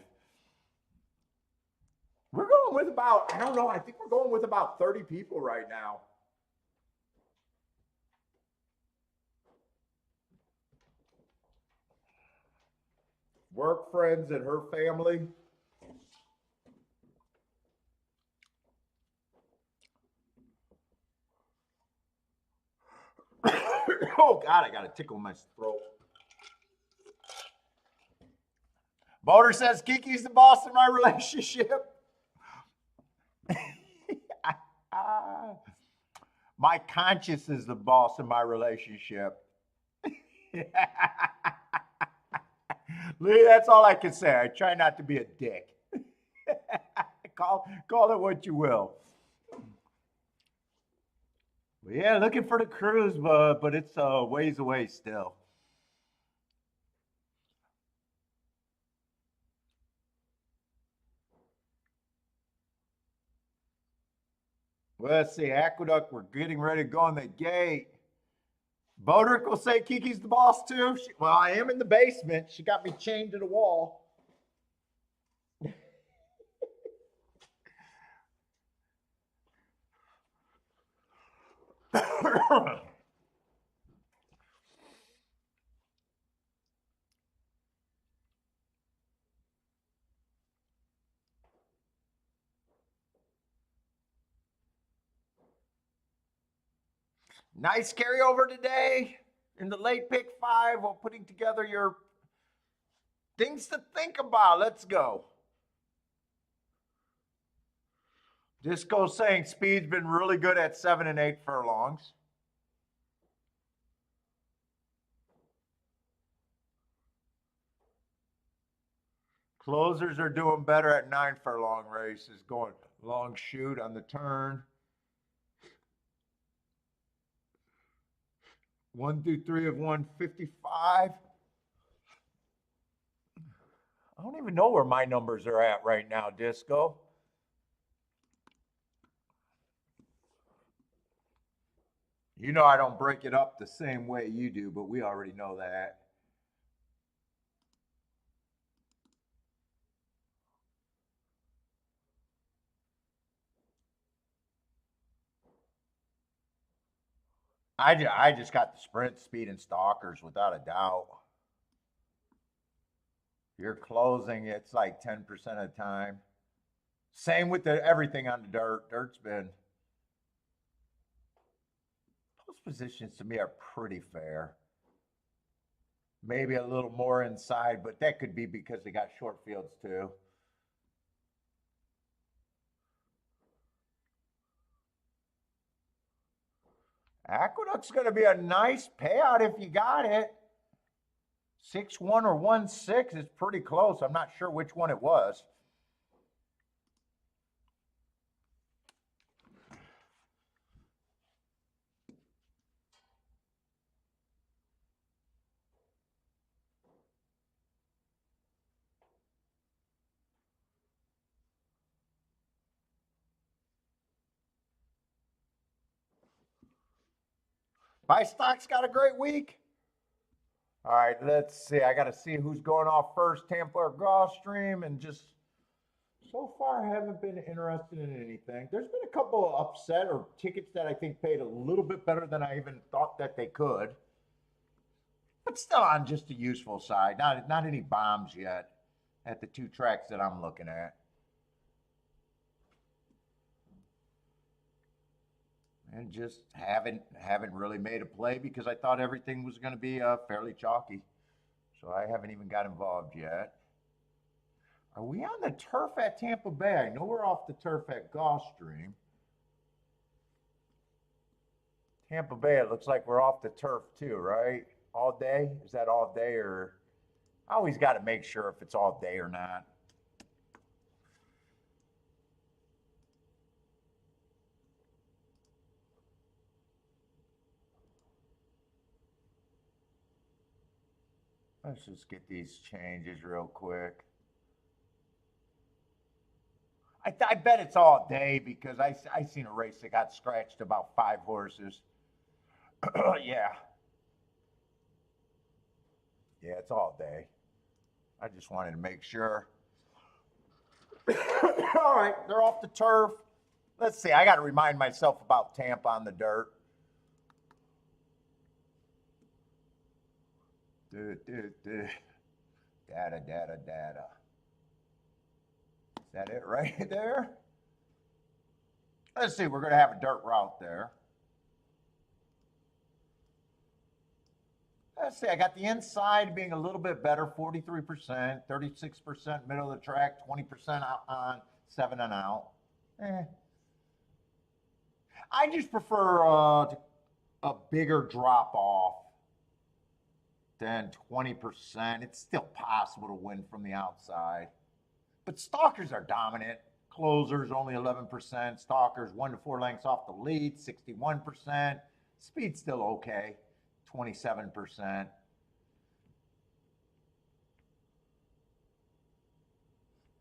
We're going with about, I don't know, I think we're going with about 30 people right now. Work friends and her family. Oh, God, I got a tickle in my throat. Boater says Kiki's the boss in my relationship. My conscience is the boss in my relationship. Lee, that's all I can say. I try not to be a dick. Call it what you will. But yeah, looking for the cruise, but it's a ways away still. Well, let's see, Aqueduct, we're getting ready to go on the gate. Bodrick will say Kiki's the boss too. Well, I am in the basement. She got me chained to the wall. Nice carryover today in the late pick 5 while putting together your things to think about. Let's go. Disco saying speed's been really good at 7 and 8 furlongs. Closers are doing better at 9 furlong races, going long shoot on the turn. 1 through 3 of 155. I don't even know where my numbers are at right now, Disco. You know I don't break it up the same way you do, but we already know that. I just got the sprint speed and stalkers without a doubt. You're closing, it's like 10% of the time. Same with everything on the dirt. Dirt's been. Those positions to me are pretty fair. Maybe a little more inside, but that could be because they got short fields too. Aqueduct's going to be a nice payout if you got it. 6-1 or 1-6 is pretty close. I'm not sure which one it was. My stock's got a great week. All right, let's see. I got to see who's going off first, Tampa or Gulfstream, and just so far I haven't been interested in anything. There's been a couple of upset or tickets that I think paid a little bit better than I even thought that they could, but still on just a useful side. Not any bombs yet at the two tracks that I'm looking at. And just haven't really made a play because I thought everything was going to be fairly chalky. So I haven't even got involved yet. Are we on the turf at Tampa Bay? I know we're off the turf at Gulfstream. Tampa Bay, it looks like we're off the turf too, right? All day? Is that all day, or I always got to make sure if it's all day or not. Let's just get these changes real quick. I bet it's all day because I seen a race that got scratched about 5 horses. Yeah. Yeah, it's all day. I just wanted to make sure. All right, they're off the turf. Let's see. I got to remind myself about Tampa on the dirt. Data. Is that it right there? Let's see. We're going to have a dirt route there. Let's see. I got the inside being a little bit better, 43%, 36% middle of the track, 20% out on 7 and out. I just prefer a bigger drop off than 20%. It's still possible to win from the outside. But stalkers are dominant. Closers only 11%. Stalkers 1 to 4 lengths off the lead, 61%. Speed's still okay, 27%.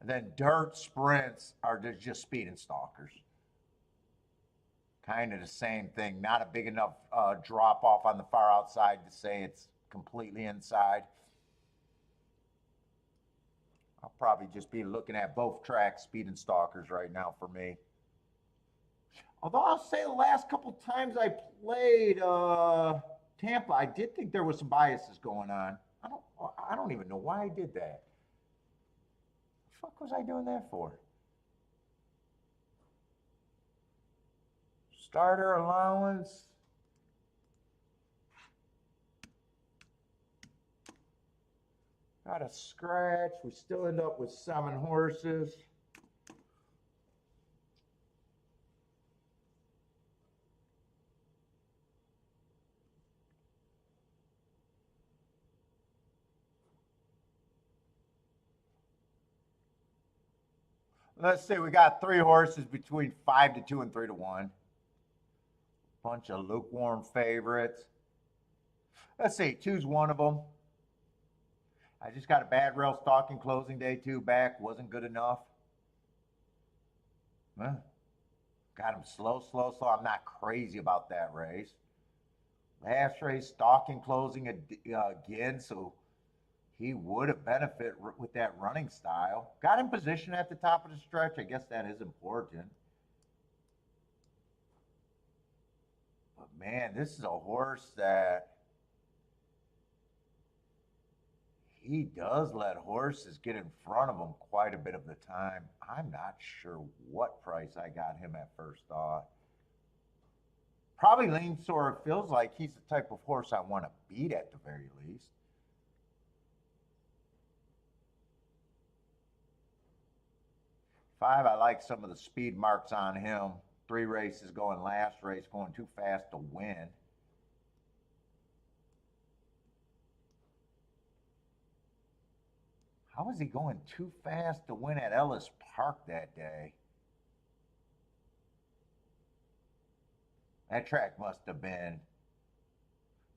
And then dirt sprints are just speed and stalkers. Kind of the same thing. Not a big enough drop off on the far outside to say it's completely inside. I'll probably just be looking at both tracks, speed and stalkers right now for me. Although I'll say the last couple times I played Tampa, I did think there was some biases going on. I don't even know why I did that. The fuck was I doing that for? Starter allowance. Got a scratch. We still end up with 7 horses. Let's see, we got 3 horses between 5 to 2 and 3 to 1. Bunch of lukewarm favorites. Let's see, 2's one of them. I just got a bad rail stalking closing day 2 back. Wasn't good enough. Got him slow. I'm not crazy about that race. Last race, stalking closing again, so he would have benefited with that running style. Got in position at the top of the stretch. I guess that is important. But man, this is a horse that he does let horses get in front of him quite a bit of the time. I'm not sure what price I got him at first thought. Probably leans sort of feels like he's the type of horse I want to beat at the very least. Five, I like some of the speed marks on him. 3 races going last race, going too fast to win. How was he going too fast to win at Ellis Park that day? That track must have been,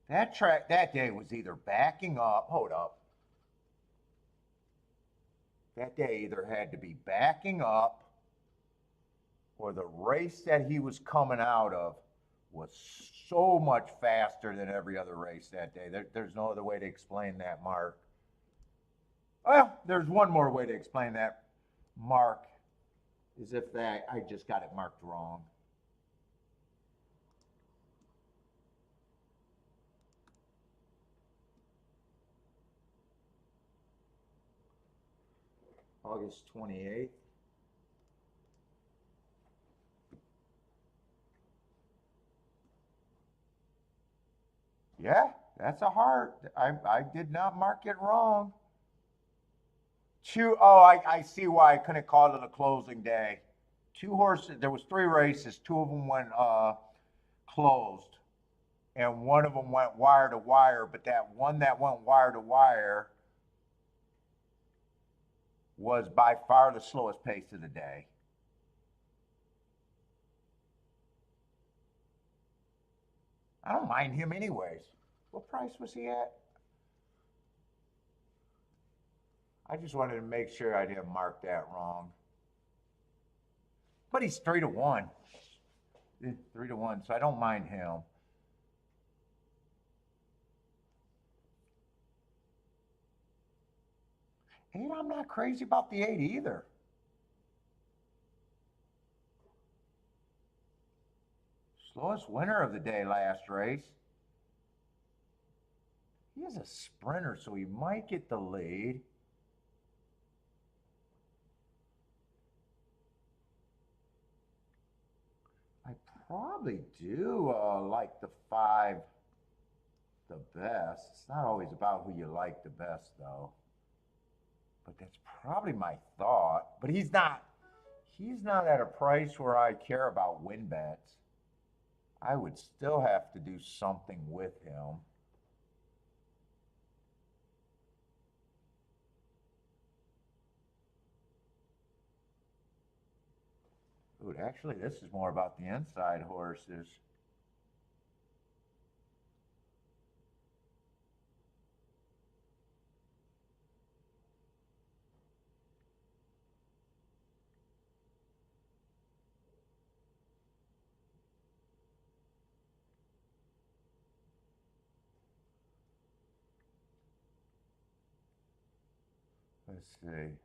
that track that day was either backing up, hold up. That day either had to be backing up or the race that he was coming out of was so much faster than every other race that day. There's no other way to explain that, Mark. Well, there's one more way to explain that, Mark, is if that I just got it marked wrong. August 28th. Yeah, that's a heart. I did not mark it wrong. I see why I couldn't call it a closing day. 2 horses, there was 3 races, 2 of them went closed. And one of them went wire to wire, but that one that went wire to wire was by far the slowest pace of the day. I don't mind him anyways. What price was he at? I just wanted to make sure I didn't mark that wrong. But he's 3 to 1. 3 to 1, so I don't mind him. And I'm not crazy about the 8 either. Slowest winner of the day last race. He is a sprinter, so he might get the lead. I probably do like the 5 the best. It's not always about who you like the best, though. But that's probably my thought. But he's not at a price where I care about win bets. I would still have to do something with him. Dude, actually, this is more about the inside horses. Let's see.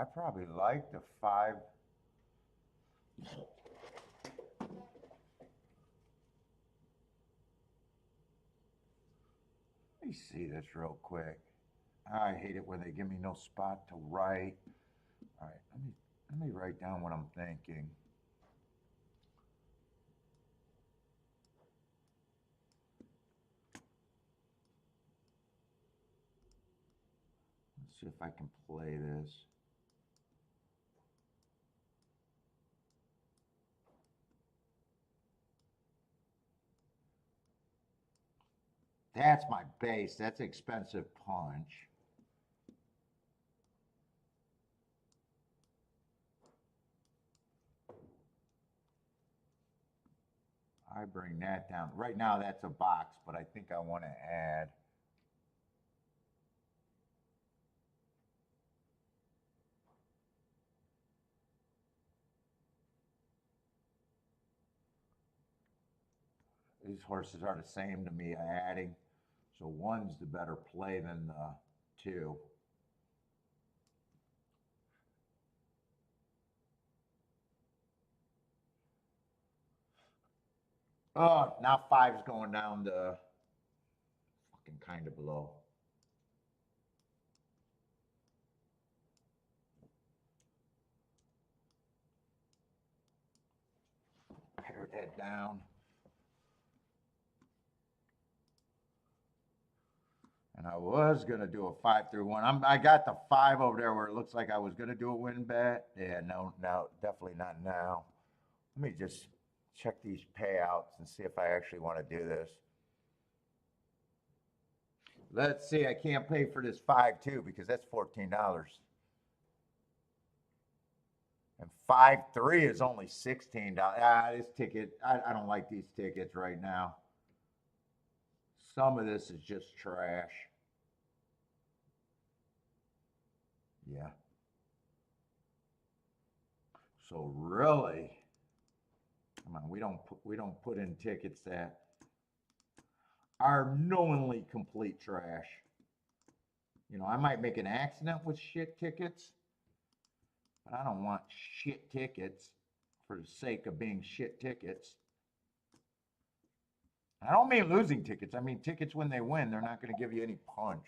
I probably like the 5. Let me see this real quick. I hate it when they give me no spot to write. All right, let me write down what I'm thinking. Let's see if I can play this. That's my base. That's expensive punch. I bring that down. Right now that's a box, but I think I want to add. These horses are the same to me, adding. So 1's the better play than the 2. Oh, now 5's going down to fucking kind of below. Pare that down. And I was gonna do a 5-3-1. I got the 5 over there where it looks like I was gonna do a win bet. Yeah, no, definitely not now. Let me just check these payouts and see if I actually want to do this. Let's see. I can't pay for this 5-2 because that's $14. And 5-3 is only $16. This ticket, I don't like these tickets right now. Some of this is just trash. Yeah. So really, come on, we don't put in tickets that are knowingly complete trash. You know, I might make an accident with shit tickets, but I don't want shit tickets for the sake of being shit tickets. I don't mean losing tickets. I mean tickets when they win, they're not going to give you any punch.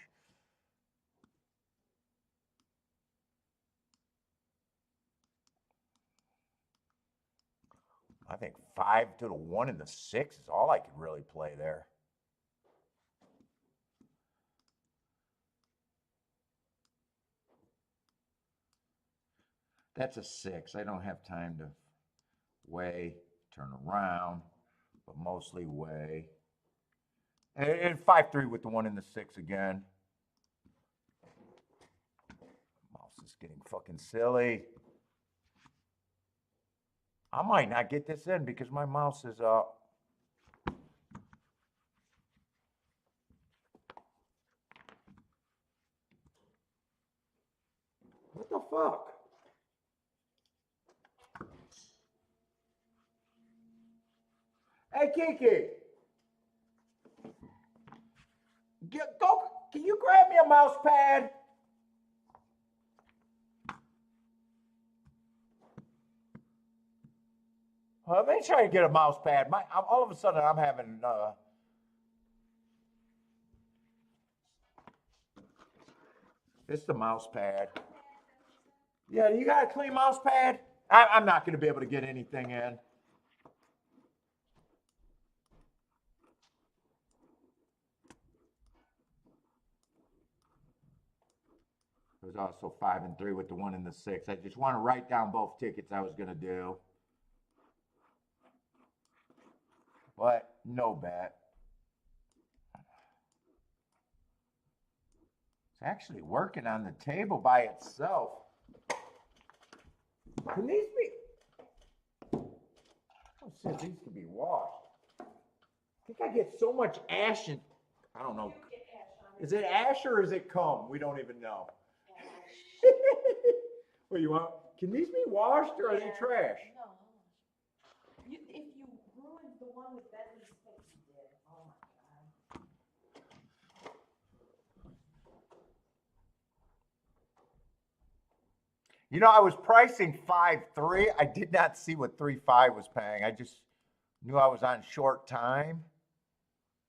I think 5 to the 1 and the 6 is all I could really play there. That's a 6. I don't have time to weigh, turn around, but mostly weigh. And 5-3 with the 1 and the 6 again. Mouse is getting fucking silly. I might not get this in because my mouse is up. What the fuck? Hey, Kiki. Go, can you grab me a mouse pad? Let me try to get a mouse pad. All of a sudden, I'm having... It's the mouse pad. Yeah, you got a clean mouse pad? I'm not going to be able to get anything in. It was also 5-3 with the 1 and the 6. I just want to write down both tickets I was going to do. But no bet. It's actually working on the table by itself. Can these be... Oh shit, these could be washed. I think I get so much ash in... I don't know. Is it ash or is it cum? We don't even know. What you want? Can these be washed or are they trash? No. If you ruined the one with Bentley's face, you did. Oh my God. You know, I was pricing 5-3. I did not see what 3-5 was paying. I just knew I was on short time.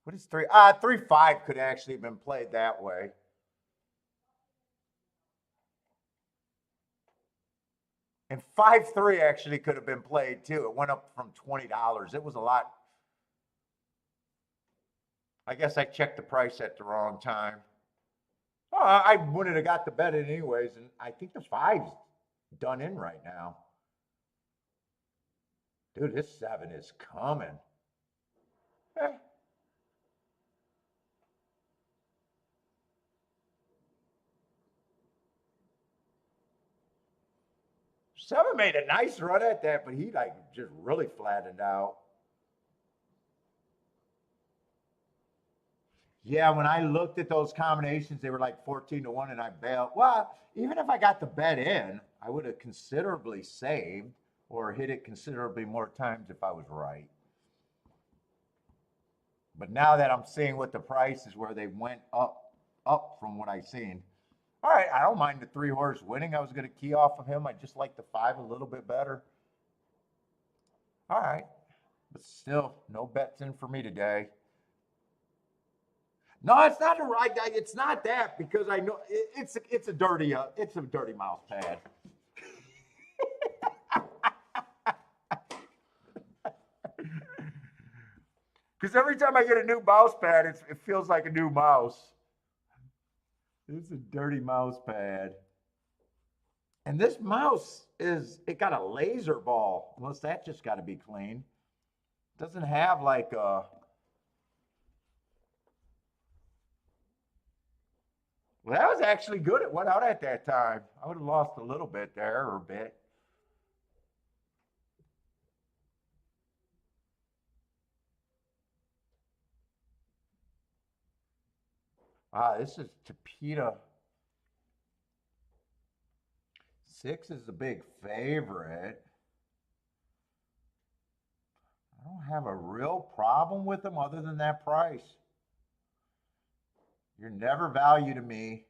What is 3? 3-5 could actually have been played that way. And 5-3 actually could have been played too. It went up from $20. It was a lot. I guess I checked the price at the wrong time. Oh, I wouldn't have got the bet in anyways. And I think the 5's done in right now. Dude, this 7 is coming. Eh. Seven made a nice run at that, but he like just really flattened out. Yeah, when I looked at those combinations, they were like 14 to 1 and I bailed. Well, even if I got the bet in, I would have considerably saved or hit it considerably more times if I was right. But now that I'm seeing what the price is where they went up from what I've seen. All right, I don't mind the 3-horse winning. I was going to key off of him. I just like the 5 a little bit better. All right, but still, no bets in for me today. No, it's not a right guy. It's not that because I know it's a dirty mouse pad. Because every time I get a new mouse pad, it feels like a new mouse. This is a dirty mouse pad. And this mouse it got a laser ball. Unless that just got to be cleaned. Doesn't have like a. Well, that was actually good. It went out at that time. I would have lost a little bit there or a bit. This is Tapita. 6 is the big favorite. I don't have a real problem with them other than that price. You're never value to me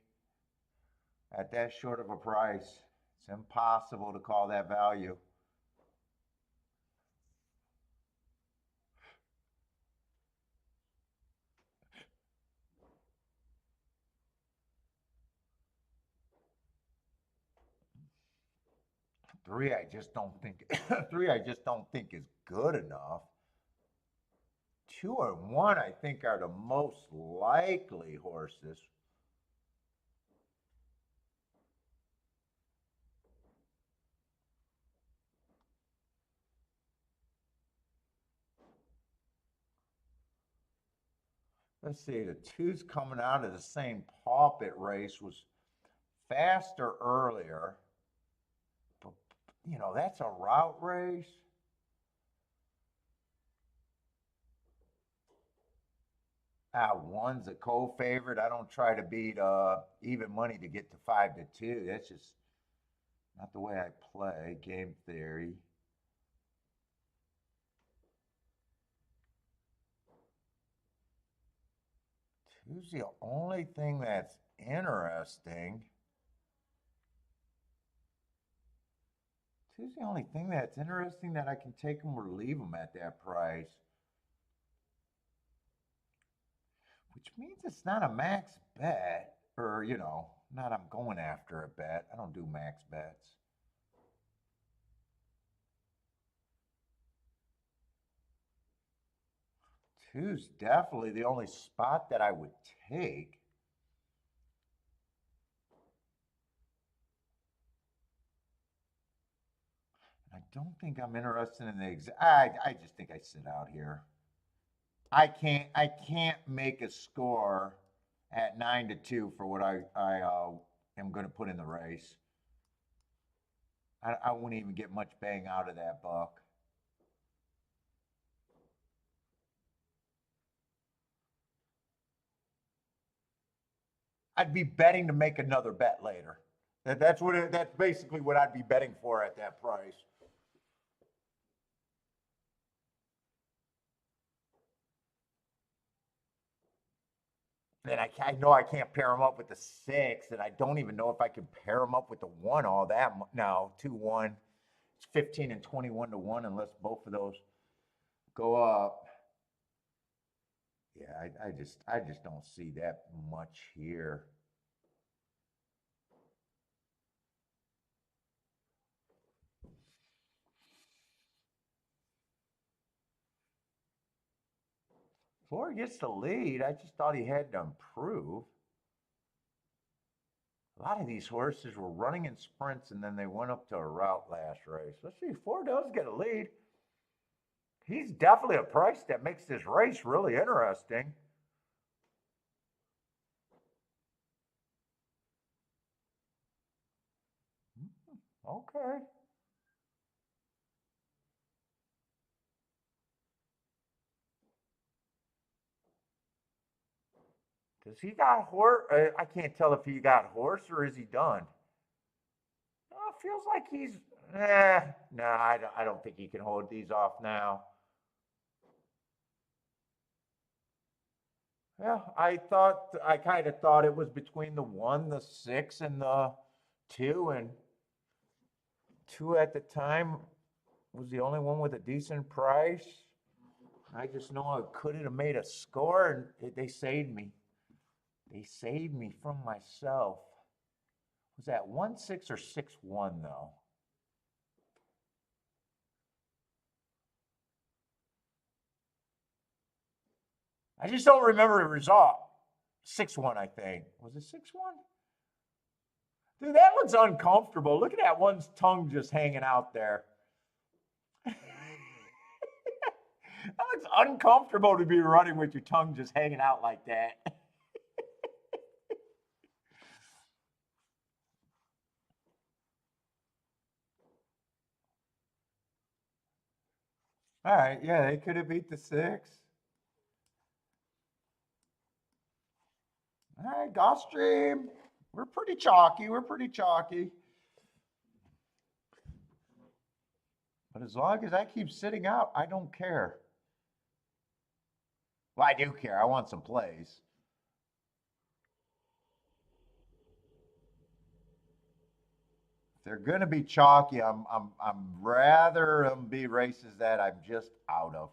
at that short of a price. It's impossible to call that value. Three, I just don't think is good enough. 2 and 1, I think, are the most likely horses. Let's see, the 2's coming out of the same pulpit race, was faster earlier. But, you know, that's a route race. One's a co-favorite. I don't try to beat even money to get to 5-2. That's just not the way I play game theory. Two's the only thing that's interesting. Two's the only thing that's interesting that I can take them or leave them at that price. Which means it's not a max bet, or, you know, not I'm going after a bet. I don't do max bets. Two's definitely the only spot that I would take. I don't think I'm interested in the I just think I sit out here. I can't make a score at 9-2 for what I am going to put in the race. I wouldn't even get much bang out of that buck. I'd be betting to make another bet later. That's basically what I'd be betting for at that price. And I know I can't pair them up with the 6, and I don't even know if I can pair them up with the 1 all that. No, 2-1. It's 15 and 21 to 1 unless both of those go up. Yeah, I just don't see that much here. Before he gets the lead, I just thought he had to improve. A lot of these horses were running in sprints and then they went up to a route last race. Let's see, Ford does get a lead. He's definitely a price that makes this race really interesting. Okay. Does he got horse? I can't tell if he got horse or is he done. Oh, it feels like he's. No, I don't think he can hold these off now. Yeah, I kind of thought it was between the 1, the 6, and the 2, and 2 at the time was the only one with a decent price. I just know I couldn't have made a score, and they saved me. They saved me from myself. Was that 1-6 or 6-1 though? I just don't remember the result. 6-1, I think. Was it 6-1? Dude, that looks uncomfortable. Look at that one's tongue just hanging out there. That looks uncomfortable to be running with your tongue just hanging out like that. All right, yeah, they could have beat the 6. All right, Gulfstream. We're pretty chalky. But as long as I keep sitting out, I don't care. Well, I do care. I want some plays. If they're gonna be chalky, I'm rather them be races that I'm just out of.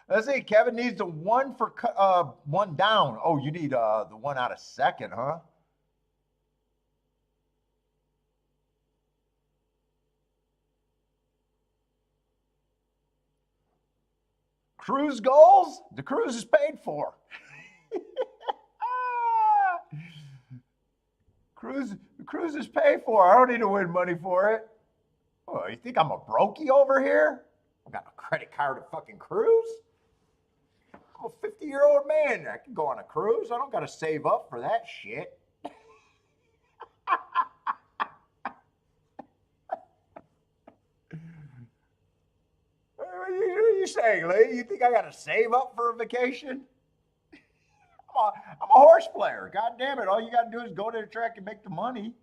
Let's see. Kevin needs the 1 for 1 down. Oh, you need the 1 out of 2nd, huh? Cruise goals? The cruise is paid for. Cruise is paid for. I don't need to win money for it. Oh, you think I'm a brokey over here? I got a credit card to fucking cruise? I'm a 50-year-old man. I can go on a cruise. I don't got to save up for that shit. What are you saying, Lee? You think I got to save up for a vacation? I'm a horse player. God damn it. All you got to do is go to the track and make the money.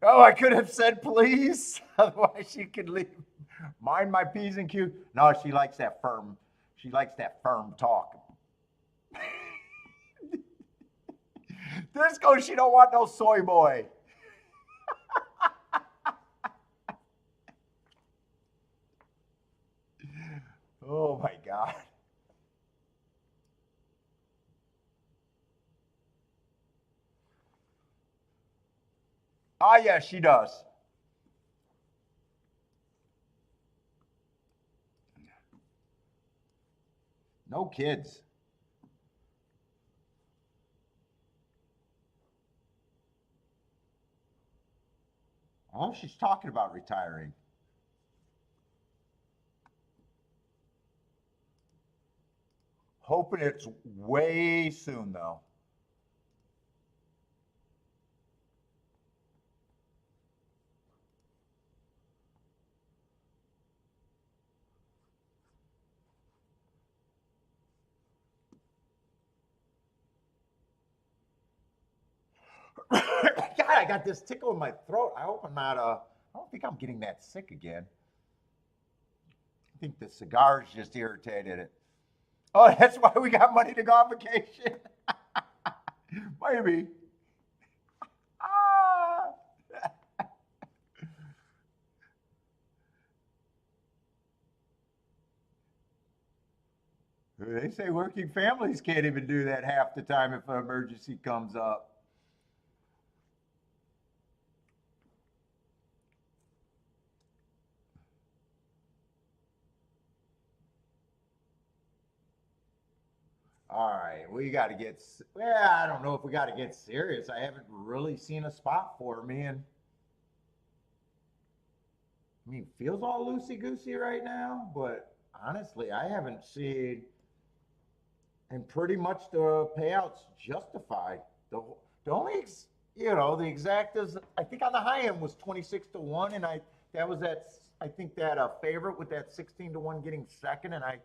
Oh, I could have said please. Otherwise, she could leave. Mind my P's and Q's. No, she likes that firm. She likes that firm talk. This goes, she don't want no soy boy. Oh my God. Ah, yes, she does. No kids. Oh, she's talking about retiring. Hoping it's way soon, though. God, I got this tickle in my throat. I hope I'm not, I don't think I'm getting that sick again. I think the cigars just irritated it. Oh, that's why we got money to go on vacation. Maybe. Ah. They say working families can't even do that half the time if an emergency comes up. All right, we got to get. Well, I don't know if we got to get serious. I haven't really seen a spot for me, and I mean, feels all loosey goosey right now. But honestly, I haven't seen, and pretty much the payouts justify the only the exact is I think on the high end was 26-1, and that was that I think that favorite with that 16-1 getting second, and I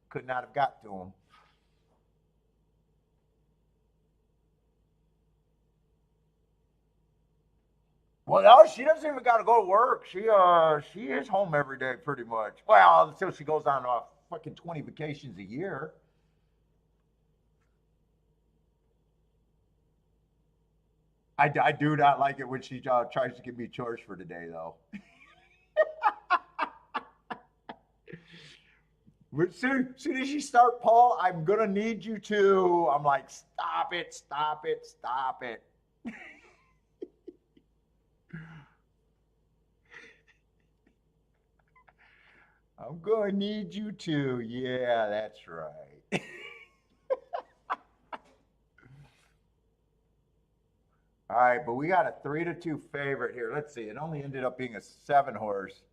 could not have got to him. Well, no, she doesn't even got to go to work. She is home every day pretty much. Well, until she goes on fucking 20 vacations a year. I do not like it when she tries to give me chores for today, though. Soon as you start, Paul, I'm gonna need you to. I'm like, stop it, stop it, stop it. I'm gonna need you to. Yeah, that's right. All right, but we got a 3-2 favorite here. Let's see. It only ended up being a 7 horse.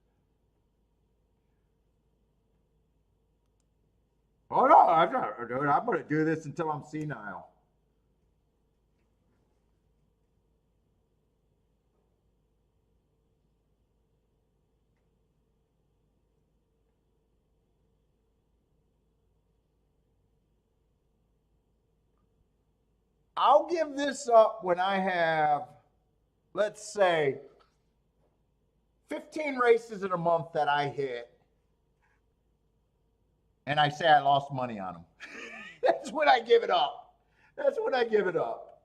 Oh no, I'm not, dude. I'm gonna do this until I'm senile. I'll give this up when I have, let's say, 15 races in a month that I hit, and I say I lost money on them. That's when I give it up. That's when I give it up.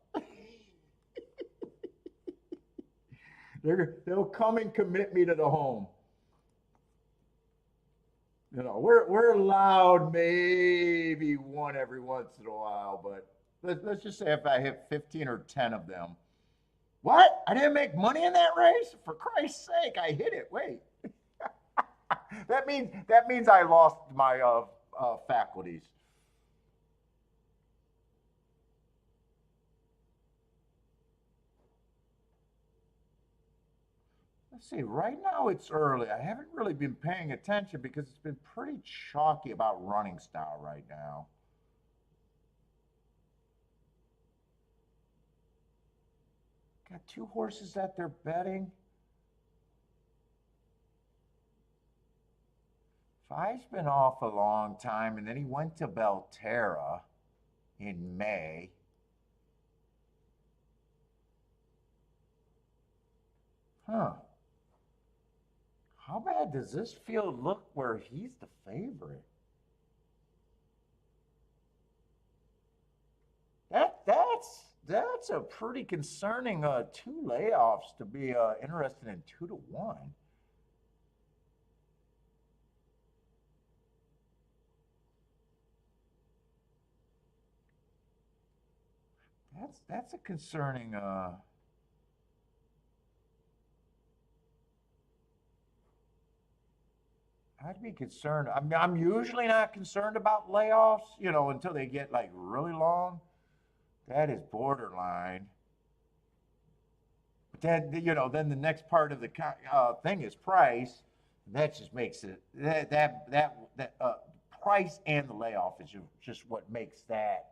They'll come and commit me to the home. You know, we're allowed maybe one every once in a while, but let's just say if I hit 15 or 10 of them. What? I didn't make money in that race? For Christ's sake, I hit it. Wait. that means I lost my faculties. Let's see, right now it's early. I haven't really been paying attention because it's been pretty chalky about running style right now. Got 2 horses that they're betting. Five's been off a long time, and then he went to Belterra in May. Huh. How bad does this field look where he's the favorite? That's a pretty concerning 2 layoffs to be interested in 2-1. That's a concerning. I'd be concerned. I'm usually not concerned about layoffs, until they get like really long. That is borderline. But then the next part of the thing is price. That just makes it that price and the layoff is just what makes that.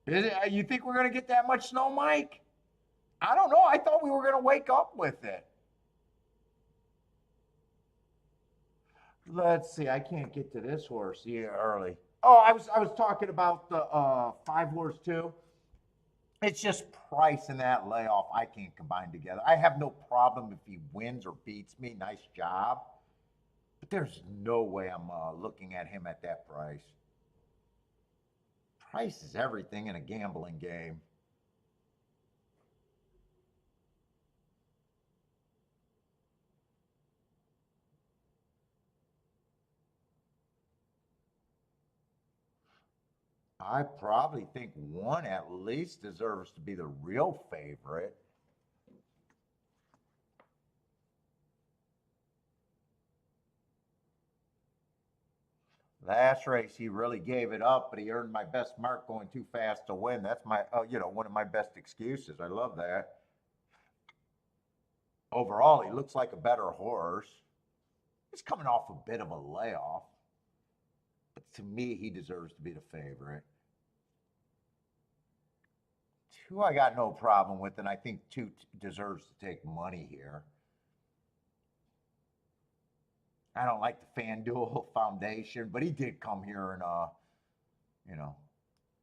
You think we're gonna get that much snow, Mike? I don't know. I thought we were gonna wake up with it. Let's see. I can't get to this horse here early. Oh, I was talking about the 5 horse too. It's just price and that layoff I can't combine together. I have no problem if he wins or beats me. Nice job. But there's no way I'm looking at him at that price. Price is everything in a gambling game. I probably think one at least deserves to be the real favorite. Last race, he really gave it up, but he earned my best mark going too fast to win. That's my, one of my best excuses. I love that. Overall, he looks like a better horse. He's coming off a bit of a layoff, but to me, he deserves to be the favorite. 2, I got no problem with, and I think 2 deserves to take money here. I don't like the FanDuel Foundation, but he did come here and,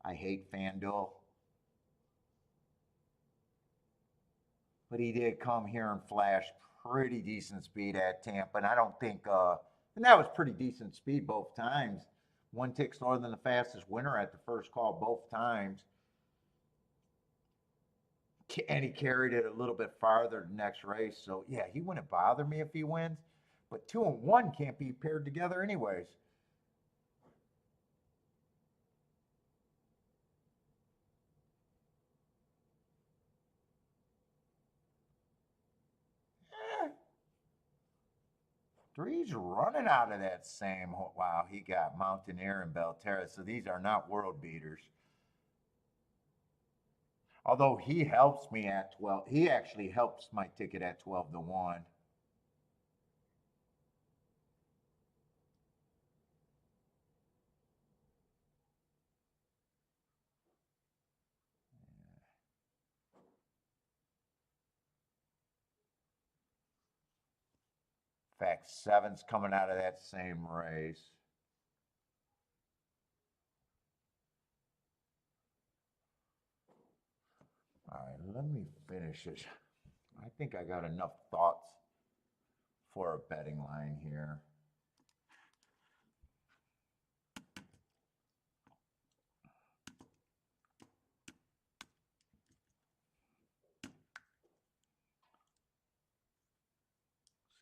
I hate FanDuel. But he did come here and flash pretty decent speed at Tampa, and I don't think, and that was pretty decent speed both times. 1 tick slower than the fastest winner at the first call both times. And he carried it a little bit farther the next race. So yeah, he wouldn't bother me if he wins. But 2 and 1 can't be paired together anyways. Eh, Three's running out of that same. Wow, he got Mountaineer and Belterra. So these are not world beaters. Although he helps me at 12. He actually helps my ticket at 12 to 1. In fact, 7's coming out of that same race. All right, let me finish it. I think I got enough thoughts for a betting line here.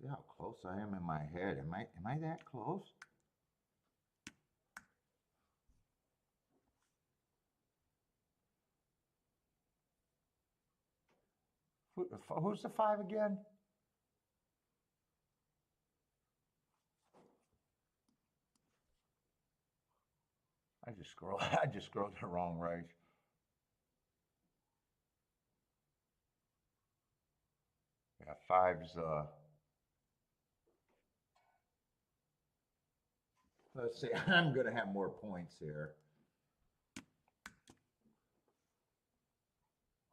See how close I am in my head. Am I that close? Who's the 5 again? I just scrolled. I just scrolled the wrong race. Yeah, 5's. Let's see. I'm gonna have more points here.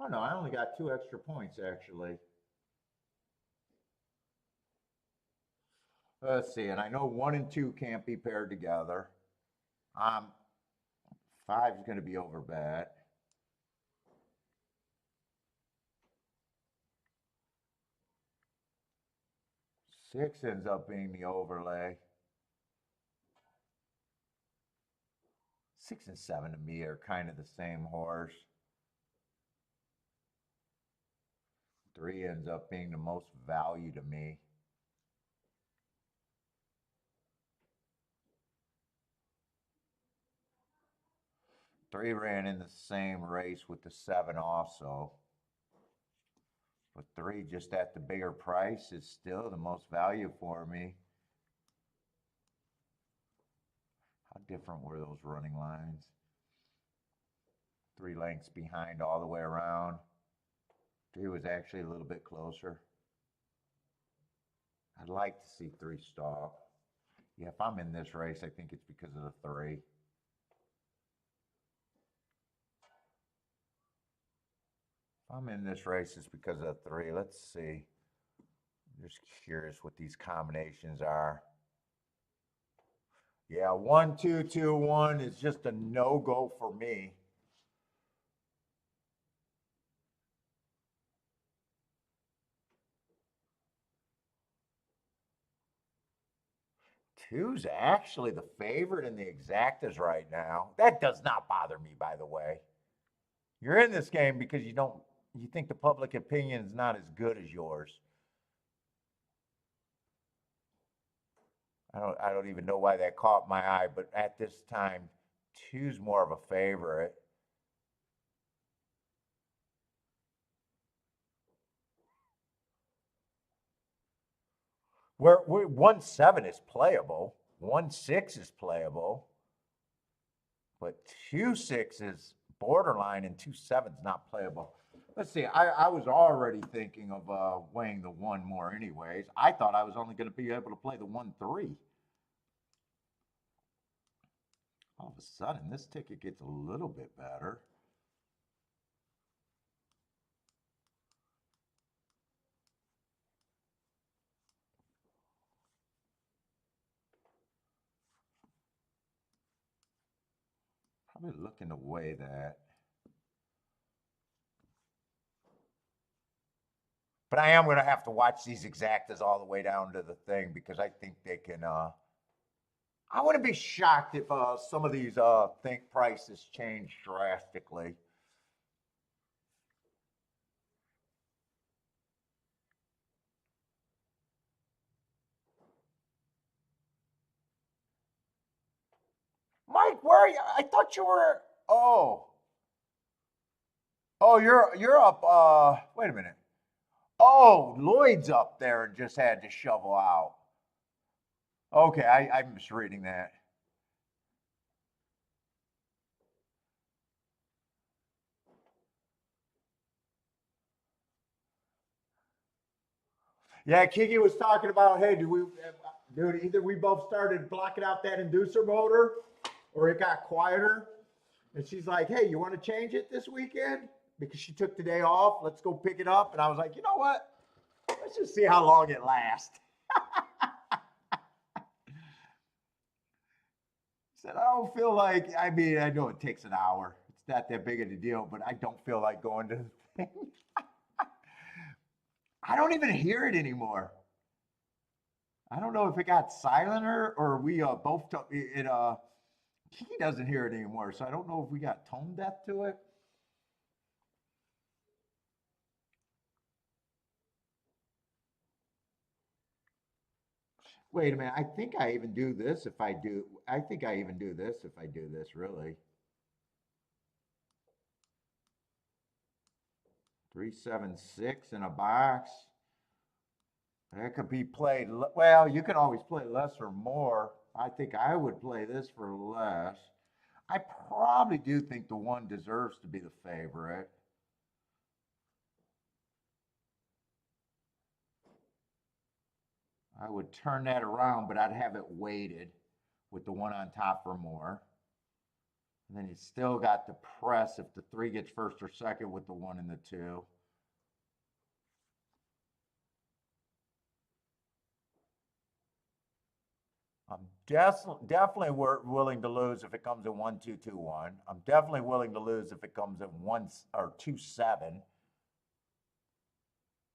Oh no, I only got 2 extra points actually. Let's see, and I know 1 and 2 can't be paired together. 5's going to be over bet. 6 ends up being the overlay. 6 and 7 to me are kind of the same horse. 3 ends up being the most value to me. Three ran in the same race with the 7 also. But 3 just at the bigger price is still the most value for me. How different were those running lines? 3 lengths behind all the way around. 3 was actually a little bit closer. I'd like to see 3 stop. Yeah, if I'm in this race, I think it's because of the 3. If I'm in this race, it's because of the 3. Let's see. I'm just curious what these combinations are. Yeah, 1, 2, 2, 1 is just a no-go for me. Two's actually the favorite in the exactas right now. That does not bother me, by the way. You're in this game because you think the public opinion is not as good as yours. I don't even know why that caught my eye, but at this time, two's more of a favorite. Where 1-7 is playable, 1-6 is playable, but 2-6 is borderline and 2-7 is not playable. Let's see. I was already thinking of weighing the 1 more, anyways. I thought I was only going to be able to play the 1-3. All of a sudden, this ticket gets a little bit better. Probably looking to weigh that. But I am going to have to watch these exactas all the way down to the thing because I think they can. I wouldn't be shocked if some of these think prices change drastically. Mike, where are you? I thought you were. Oh, oh, you're up. Wait a minute. Oh, Lloyd's up there and just had to shovel out. Okay, I'm misreading that. Yeah, Kiki was talking about, hey, dude, either we both started blocking out that inducer motor or it got quieter. And she's like, hey, you want to change it this weekend? Because she took the day off. Let's go pick it up. And I was like, you know what? Let's just see how long it lasts. Said, I don't feel like, I mean, I know it takes an hour. It's not that big of a deal, but I don't feel like going to the thing. I don't even hear it anymore. I don't know if it got silenter or we both, Kiki doesn't hear it anymore. So I don't know if we got tone deaf to it. Wait a minute. I think I even do this if I do. I think I even do this if I do this, really. 376 in a box. That could be played. Well, you can always play less or more. I think I would play this for less. I probably do think the one deserves to be the favorite. I would turn that around, but I'd have it weighted with the one on top for more. And then you still got the press if the three gets first or second with the one and the two. I'm definitely willing to lose if it comes in 1-2-2-1. I'm definitely willing to lose if it comes in 1 or 2-7.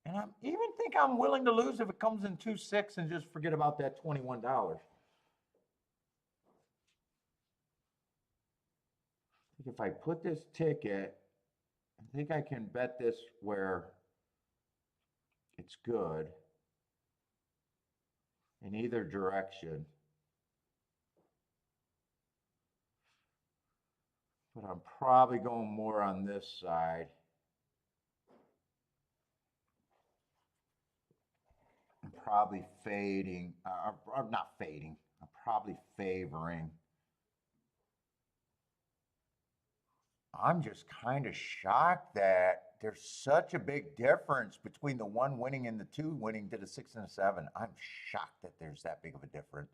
And I even think I'm willing to lose if it comes in 2-6 and just forget about that $21. I think if I put this ticket, I think I can bet this where it's good in either direction. But I'm probably going more on this side. I'm probably fading, or not fading. I'm probably favoring. I'm just kind of shocked that there's such a big difference between the one winning and the two winning to the 6 and the 7. I'm shocked that there's that big of a difference.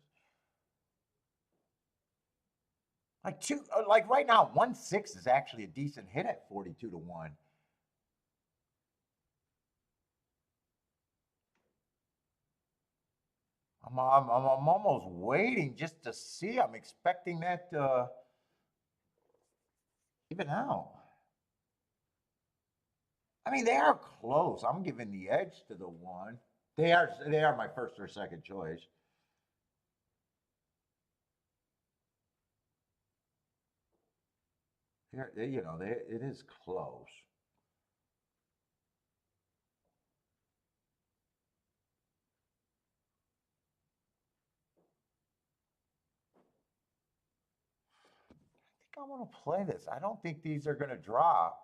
Like right now, 1-6 is actually a decent hit at 42-1. I'm almost waiting just to see. I'm expecting that to even out. I mean, they are close. I'm giving the edge to the one. They are my first or second choice. It is close. I think I want to play this. I don't think these are going to drop.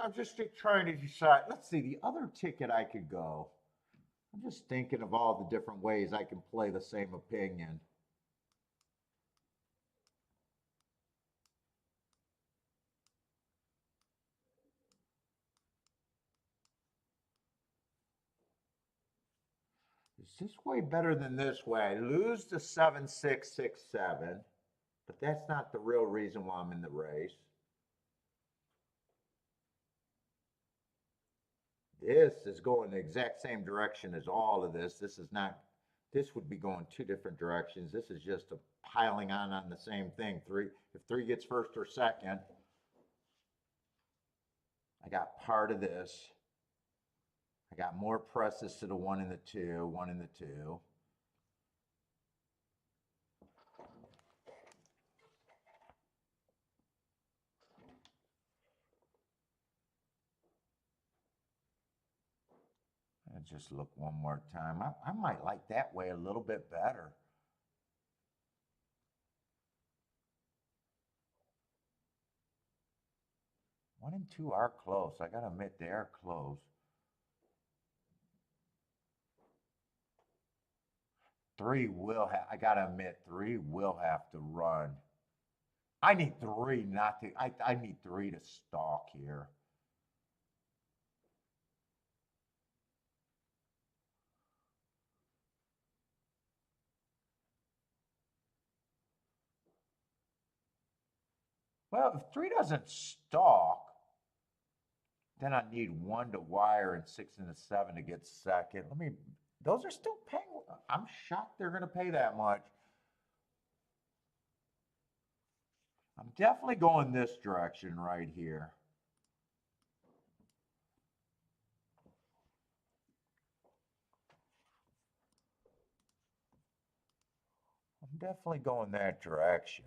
I'm just trying to decide. Let's see, the other ticket I could go. I'm just thinking of all the different ways I can play the same opinion. Is this way better than this way? I lose the 7-6-6-7, but that's not the real reason why I'm in the race. This is going the exact same direction as all of this. This is not, this would be going two different directions. This is just a piling on the same thing. If three gets first or second, I got part of this. I got more presses to the 1 and the 2, 1 and the 2. Let's just look one more time. I might like that way a little bit better. One and two are close. I gotta admit they are close. Three will have, I gotta admit, three will have to run. I need three not to, I need three to stalk here. Well, if three doesn't stalk, then I need one to wire and six and a seven to get second. Those are still paying. I'm shocked they're going to pay that much. I'm definitely going this direction right here. I'm definitely going that direction.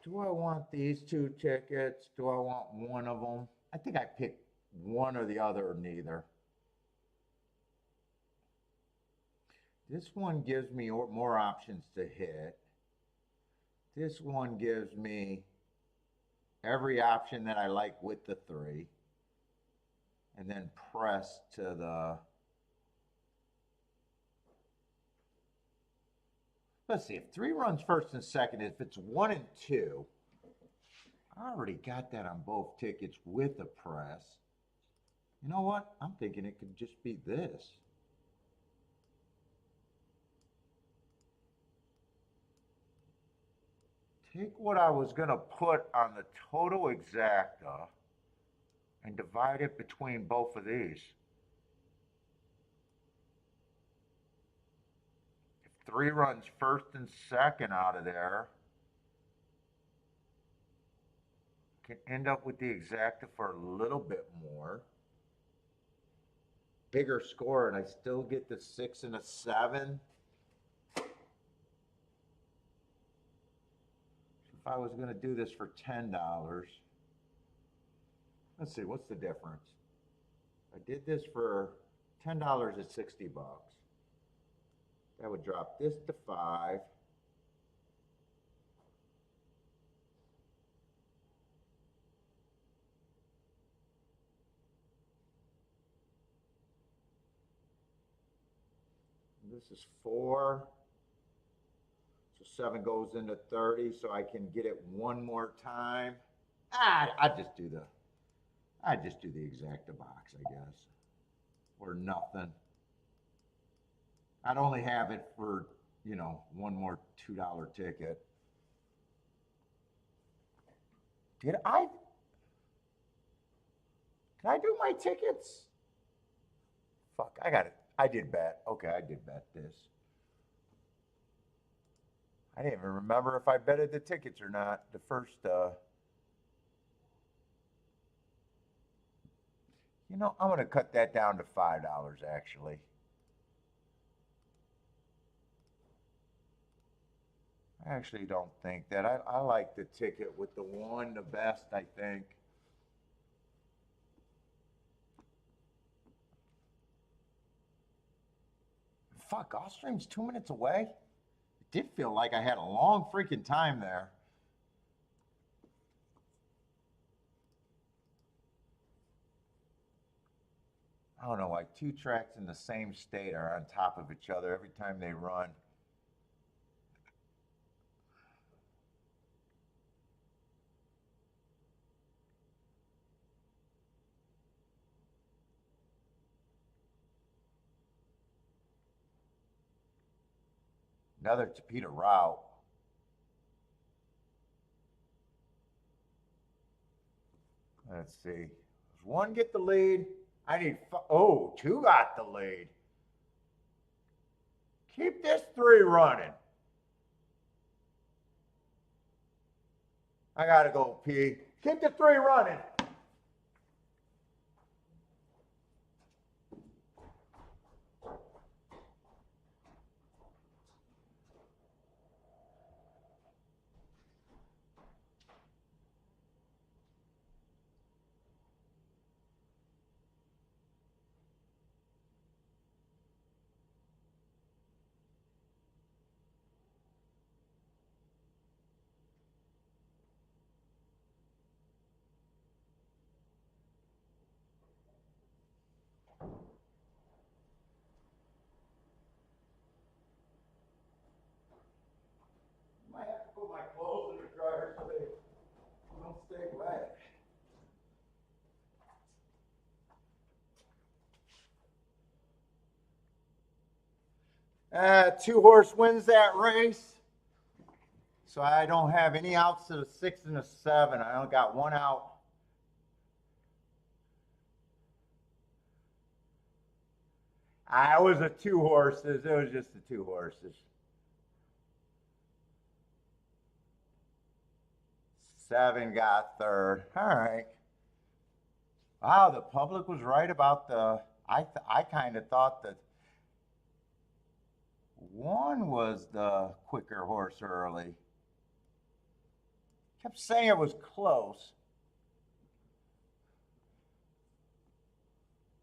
Do I want these two tickets? Do I want one of them? I think I picked one or the other or neither. This one gives me more options to hit. This one gives me every option that I like with the three. And then press to the... Let's see, if three runs first and second, if it's one and two, I already got that on both tickets with a press. You know what? I'm thinking it could just be this. Take what I was going to put on the total exacta and divide it between both of these. If three runs first and second out of there, can end up with the exacta for a little bit more. Bigger score, and I still get the 6 and a 7. If I was going to do this for $10, let's see, what's the difference? I did this for $10 at 60 bucks. That would drop this to 5. This is 4. So 7 goes into 30, so I can get it one more time. I just do the exacta box, I guess. Or nothing. I'd only have it for, you know, one more $2 ticket. Did I do my tickets? Fuck, I got it. I did bet. Okay, I did bet this. I didn't even remember if I betted the tickets or not. The first, you know, I'm going to cut that down to $5 actually. I actually don't think that. I like the ticket with the one the best, I think. Fuck, Gulfstream's 2 minutes away. It did feel like I had a long freaking time there. I don't know why 2 tracks in the same state are on top of each other every time they run. Another Tapeta route. Let's see. Does one get the lead? I need, oh, 2 got the lead. Keep this 3 running. I gotta go pee. Keep the 3 running. 2 horse wins that race. So I don't have any outs to the 6 and the 7. I only got 1 out. I was the 2 horses. It was just the 2 horses. 7 got 3rd. All right. Wow, the public was right about the. I kind of thought that 1 was the quicker horse early. Kept saying it was close.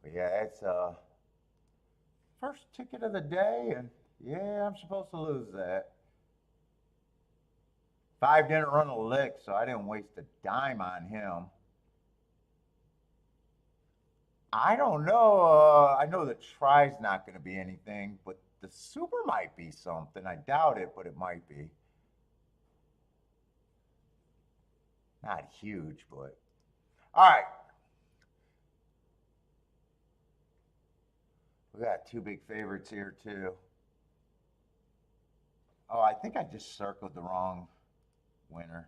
But yeah, it's first ticket of the day, and yeah, I'm supposed to lose that. 5 didn't run a lick, so I didn't waste a dime on him. I don't know. I know the try's not going to be anything, but the super might be something. I doubt it, but it might be. Not huge, but all right. We got 2 big favorites here too. Oh, I think I just circled the wrong winner.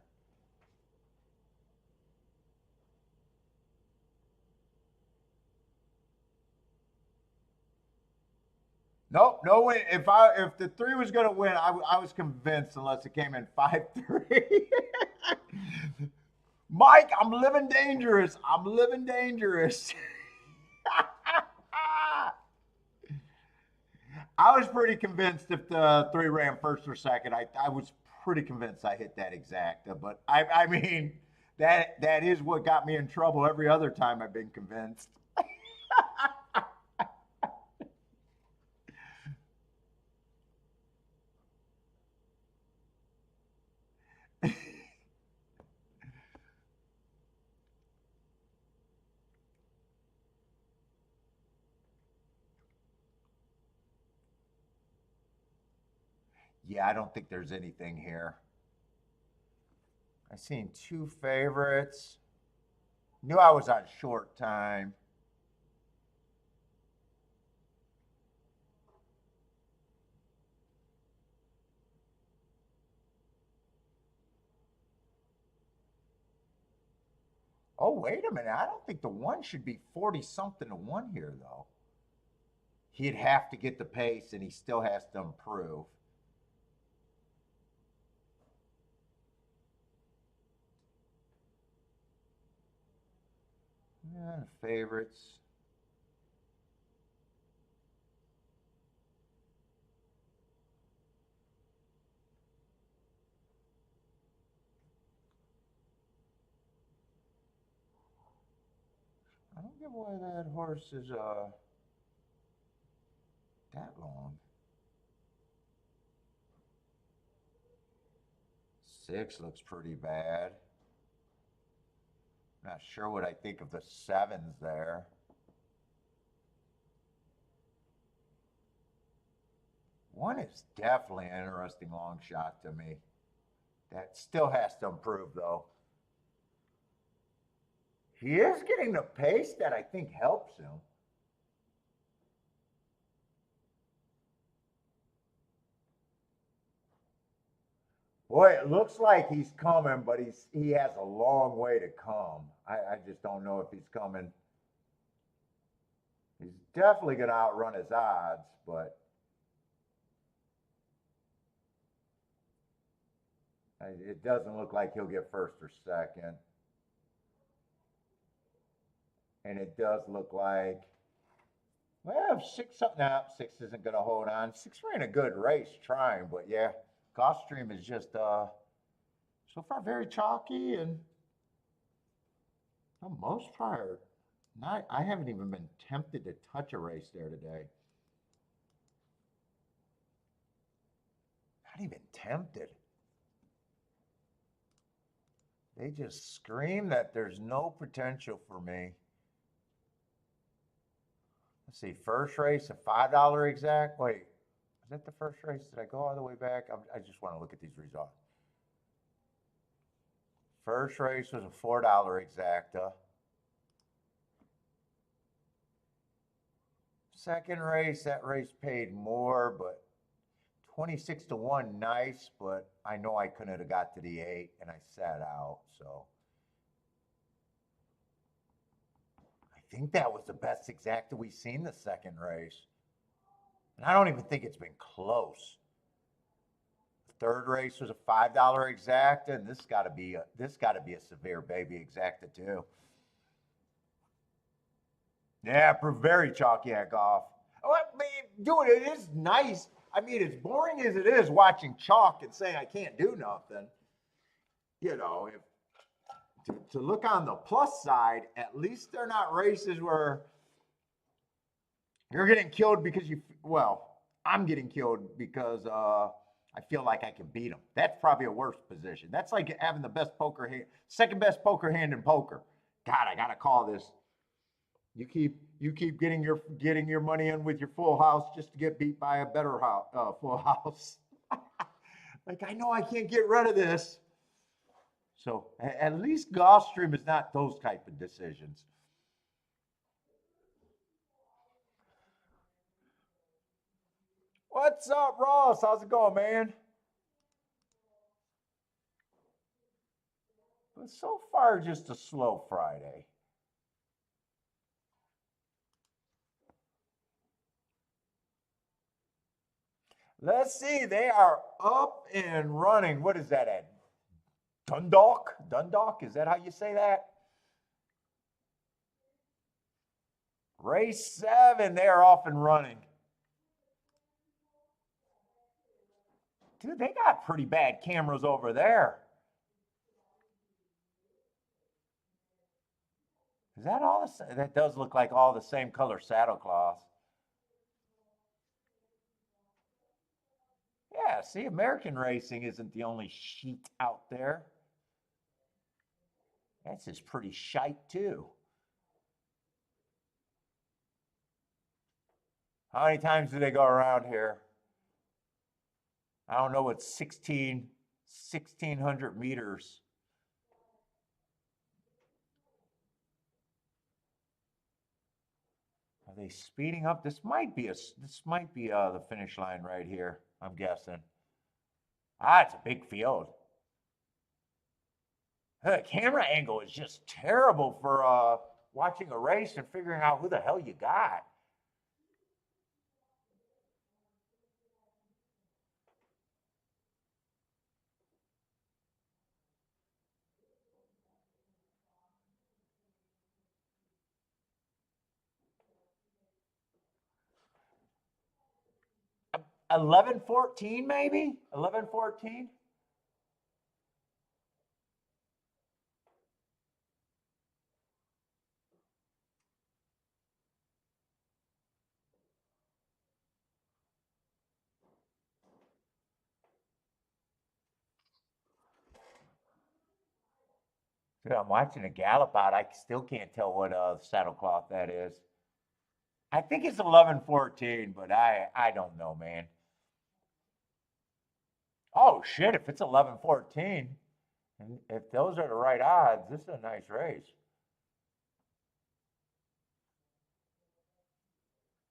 Nope, no win. If the 3 was going to win, I was convinced unless it came in 5-3. Mike, I'm living dangerous. I'm living dangerous. I was pretty convinced if the 3 ran first or second. I was pretty convinced I hit that exacta. But I mean, that is what got me in trouble every other time I've been convinced. Yeah, I don't think there's anything here. I seen 2 favorites. Knew I was on short time. Oh, wait a minute. I don't think the 1 should be 40 something to 1 here, though. He'd have to get the pace, and he still has to improve. Yeah, favorites. I don't get why that horse is that long. 6 looks pretty bad. Not sure what I think of the 7s there. One is definitely an interesting long shot to me. That still has to improve, though. He is getting the pace that I think helps him. Boy, it looks like he's coming, but he has a long way to come. I just don't know if he's coming. He's definitely going to outrun his odds, but it doesn't look like he'll get first or second. And it does look like, well, 6 up now. 6 isn't going to hold on. 6 ran a good race trying, but yeah, Gulfstream is just so far very chalky, and for the most part, I haven't even been tempted to touch a race there today. Not even tempted. They just scream that there's no potential for me. Let's see, first race, a $5 exact. Wait, is that the first race? Did I go all the way back? I just want to look at these results. First race was a $4 exacta. Second race, that race paid more, but 26 to 1, nice, but I know I couldn't have got to the 8 and I sat out, so. I think that was the best exacta we've seen the second race. And I don't even think it's been close. The third race was a $5 exacta, and this gotta be a severe baby exacta too. Yeah, very chalky at golf. Oh, I mean, dude, it is nice. I mean, as boring as it is watching chalk and saying I can't do nothing, you know, to look on the plus side, at least they're not races where you're getting killed because I'm getting killed because I feel like I can beat them. That's probably a worse position. That's like having the best poker hand, second best poker hand in poker. God, I gotta call this. You keep getting your money in with your full house just to get beat by a better full house. Like, I know I can't get rid of this. So at least Gulfstream is not those type of decisions. What's up, Ross? How's it going, man? But so far, just a slow Friday. Let's see. They are up and running. What is that at? Dundalk? Dundalk? Is that how you say that? Race 7. They are off and running. Dude, they got pretty bad cameras over there. Is that all the same? That does look like all the same color saddlecloths. Yeah, see, American racing isn't the only sheet out there. That's just pretty shite, too. How many times do they go around here? I don't know what 1,600 meters. Are they speeding up? This might be the finish line right here, I'm guessing. Ah, it's a big field. The camera angle is just terrible for watching a race and figuring out who the hell you got. Um, 11:14 maybe? 11:14? Dude, I'm watching a gallop out. I still can't tell what saddlecloth that is. I think it's 11:14, but I don't know, man. Oh shit! If it's 11:14, and if those are the right odds, this is a nice race.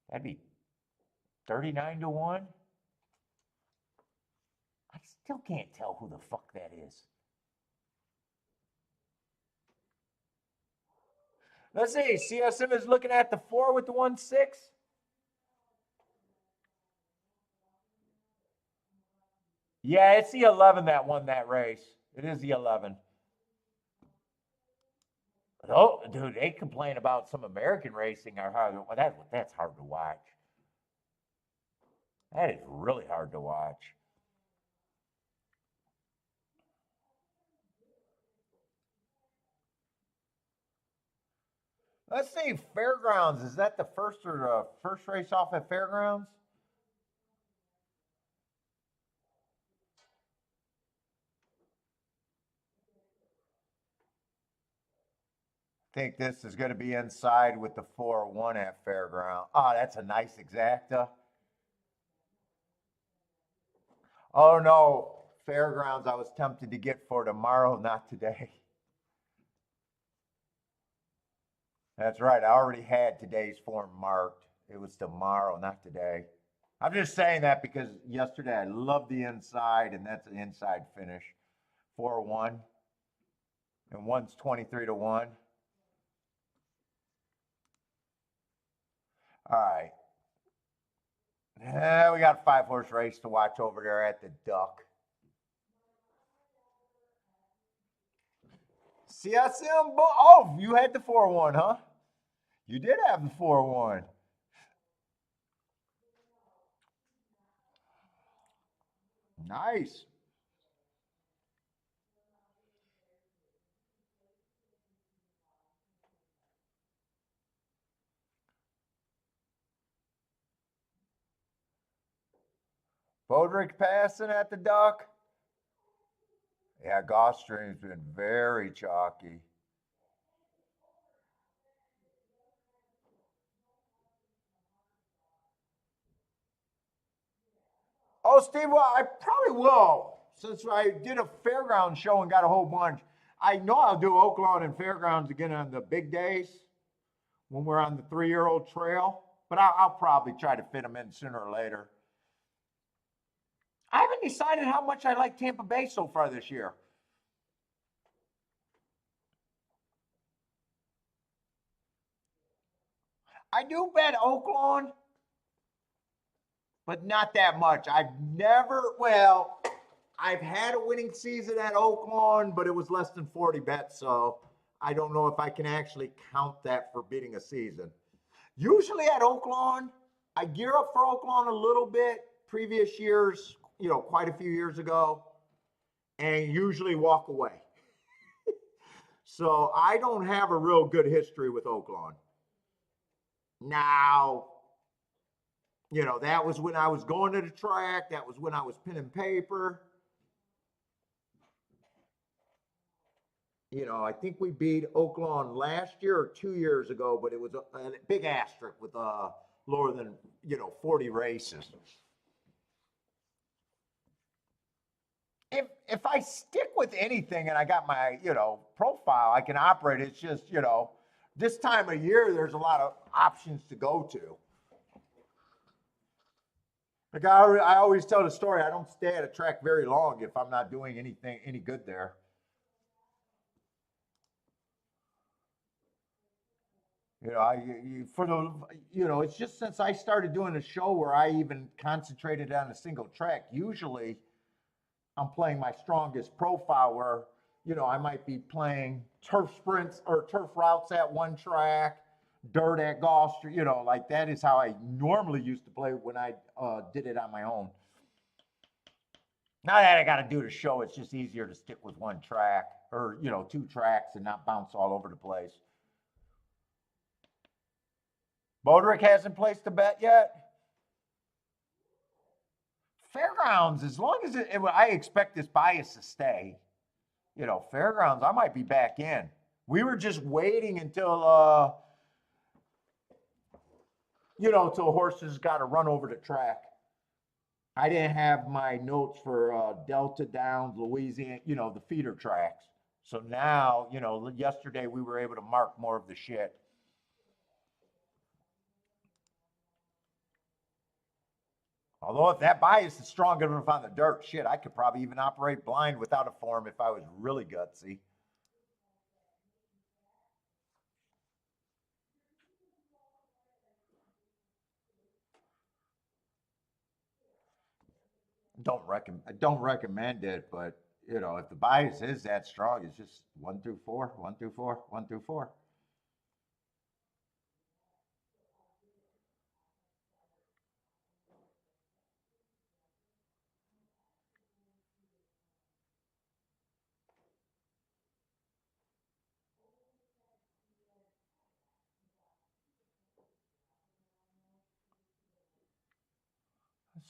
That'd be 39 to 1. I still can't tell who the fuck that is. Let's see. CSM is looking at the 4 with the 1-6. Yeah, it's the 11 that won that race. It is the 11. Oh, dude, they complain about some American racing are hard. Well, that's hard to watch. That is really hard to watch. Let's see, Fairgrounds. Is that the first race off at Fairgrounds? I think this is going to be inside with the 4-1 at Fairground. Oh, that's a nice exacta. Oh no, Fairgrounds. I was tempted to get for tomorrow, not today. That's right. I already had today's form marked. It was tomorrow, not today. I'm just saying that because yesterday I loved the inside, and that's an inside finish. 4-1, and one's 23-1. All right. Yeah, we got a 5-horse race to watch over there at the Duck. CSM, oh, you had the 4-1, huh? You did have the 4-1. Nice. Bodrick passing at the Duck. Yeah, Gulfstream's been very chalky. Oh, Steve, well, I probably will. Since I did a fairground show and got a whole bunch, I know I'll do Oaklawn and fairgrounds again on the big days when we're on the 3-year-old trail. But I'll probably try to fit them in sooner or later. I haven't decided how much I like Tampa Bay so far this year. I do bet Oaklawn, but not that much. I've had a winning season at Oaklawn, but it was less than 40 bets, so I don't know if I can actually count that for beating a season. Usually at Oaklawn, I gear up for Oaklawn a little bit previous years, quite a few years ago, and usually walk away. So I don't have a real good history with Oaklawn. Now, that was when I was going to the track. That was when I was pen and paper. I think we beat Oaklawn last year or 2 years ago, but it was a big asterisk with lower than 40 races. If I stick with anything and I got my profile, I can operate. It's just this time of year there's a lot of options to go to. Like I always tell the story, I don't stay at a track very long if I'm not doing any good there. It's just since I started doing a show where I even concentrated on a single track. Usually, I'm playing my strongest profile where I might be playing turf sprints or turf routes at one track, dirt at Gulfstream. Like that is how I normally used to play when I did it on my own. Now that I got to do the show, it's just easier to stick with one track or 2 tracks and not bounce all over the place. Bodrick hasn't placed a bet yet. Fairgrounds, as long as I expect this bias to stay. Fairgrounds, I might be back in. We were just waiting until till horses got to run over the track. I didn't have my notes for Delta Downs, Louisiana, the feeder tracks. So now, yesterday we were able to mark more of the shit. Although if that bias is strong enough on the dirt, shit, I could probably even operate blind without a form if I was really gutsy. I don't recommend it, but if the bias is that strong, it's just 1 through 4, 1 through 4, 1 through 4.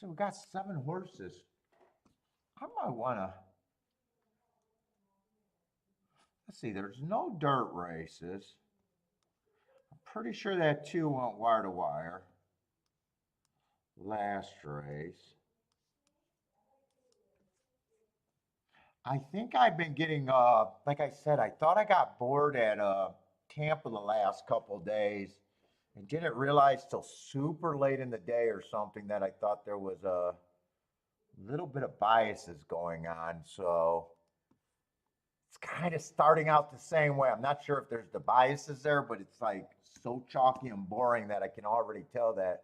So we got 7 horses. I might wanna. Let's see. There's no dirt races. I'm pretty sure that 2 went wire to wire. Last race. I think I've been getting, like I said, I thought I got bored at Tampa the last couple days I didn't realize till super late in the day or something that I thought there was a little bit of biases going on. So it's kind of starting out the same way. I'm not sure if there's the biases there, but it's like so chalky and boring that I can already tell that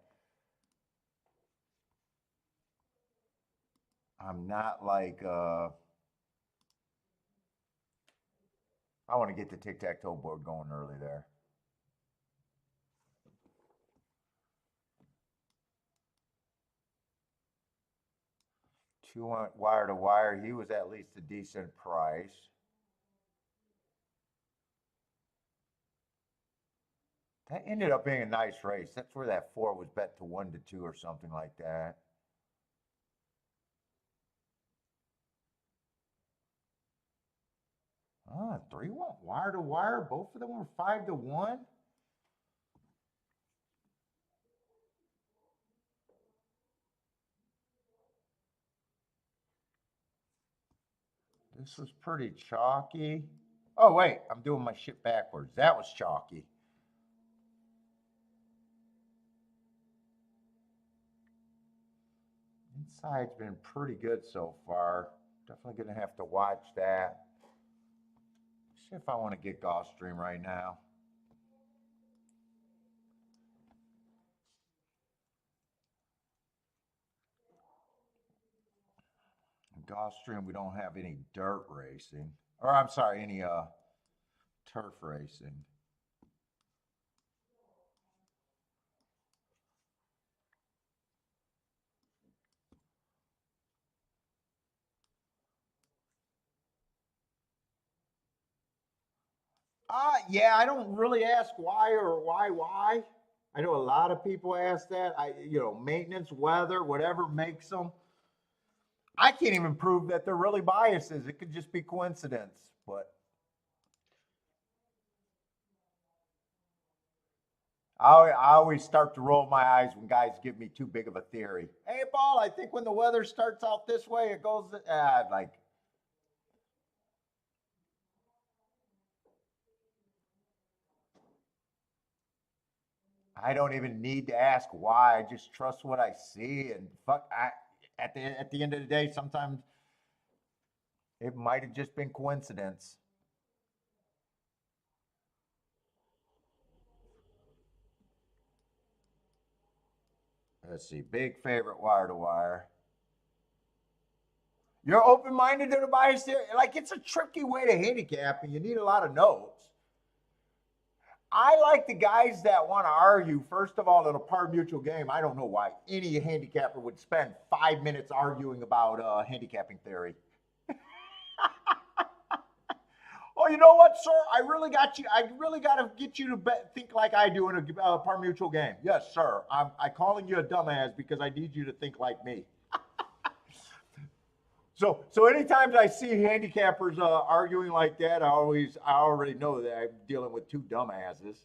I'm not like, I want to get the tic-tac-toe board going early there. Two went wire to wire. He was at least a decent price. That ended up being a nice race. That's where that 4 was bet to 1-2 or something like that. Ah, 3 went wire to wire. Both of them were 5-1. This was pretty chalky. Oh, wait, I'm doing my shit backwards. That was chalky. Inside's been pretty good so far. Definitely going to have to watch that. See if I want to get Gulfstream right now. Gulfstream, we don't have any dirt racing. Or I'm sorry, any turf racing. Yeah, I don't really ask why or why. I know a lot of people ask that. Maintenance, weather, whatever makes them. I can't even prove that they're really biases. It could just be coincidence. But I always start to roll my eyes when guys give me too big of a theory. Hey, Paul, I think when the weather starts out this way, it goes like. I don't even need to ask why. I just trust what I see, and fuck. At the end of the day, sometimes it might have just been coincidence. Let's see. Big favorite wire to wire. You're open minded to the bias there. Like it's a tricky way to handicap, and you need a lot of notes. I like the guys that want to argue. First of all, in a par mutual game, I don't know why any handicapper would spend 5 minutes arguing about handicapping theory. Oh, you know what, sir? I really got you. I really got to get you to think like I do in a par mutual game. Yes, sir. I'm calling you a dumbass because I need you to think like me. So anytime I see handicappers arguing like that, I already know that I'm dealing with two dumbasses.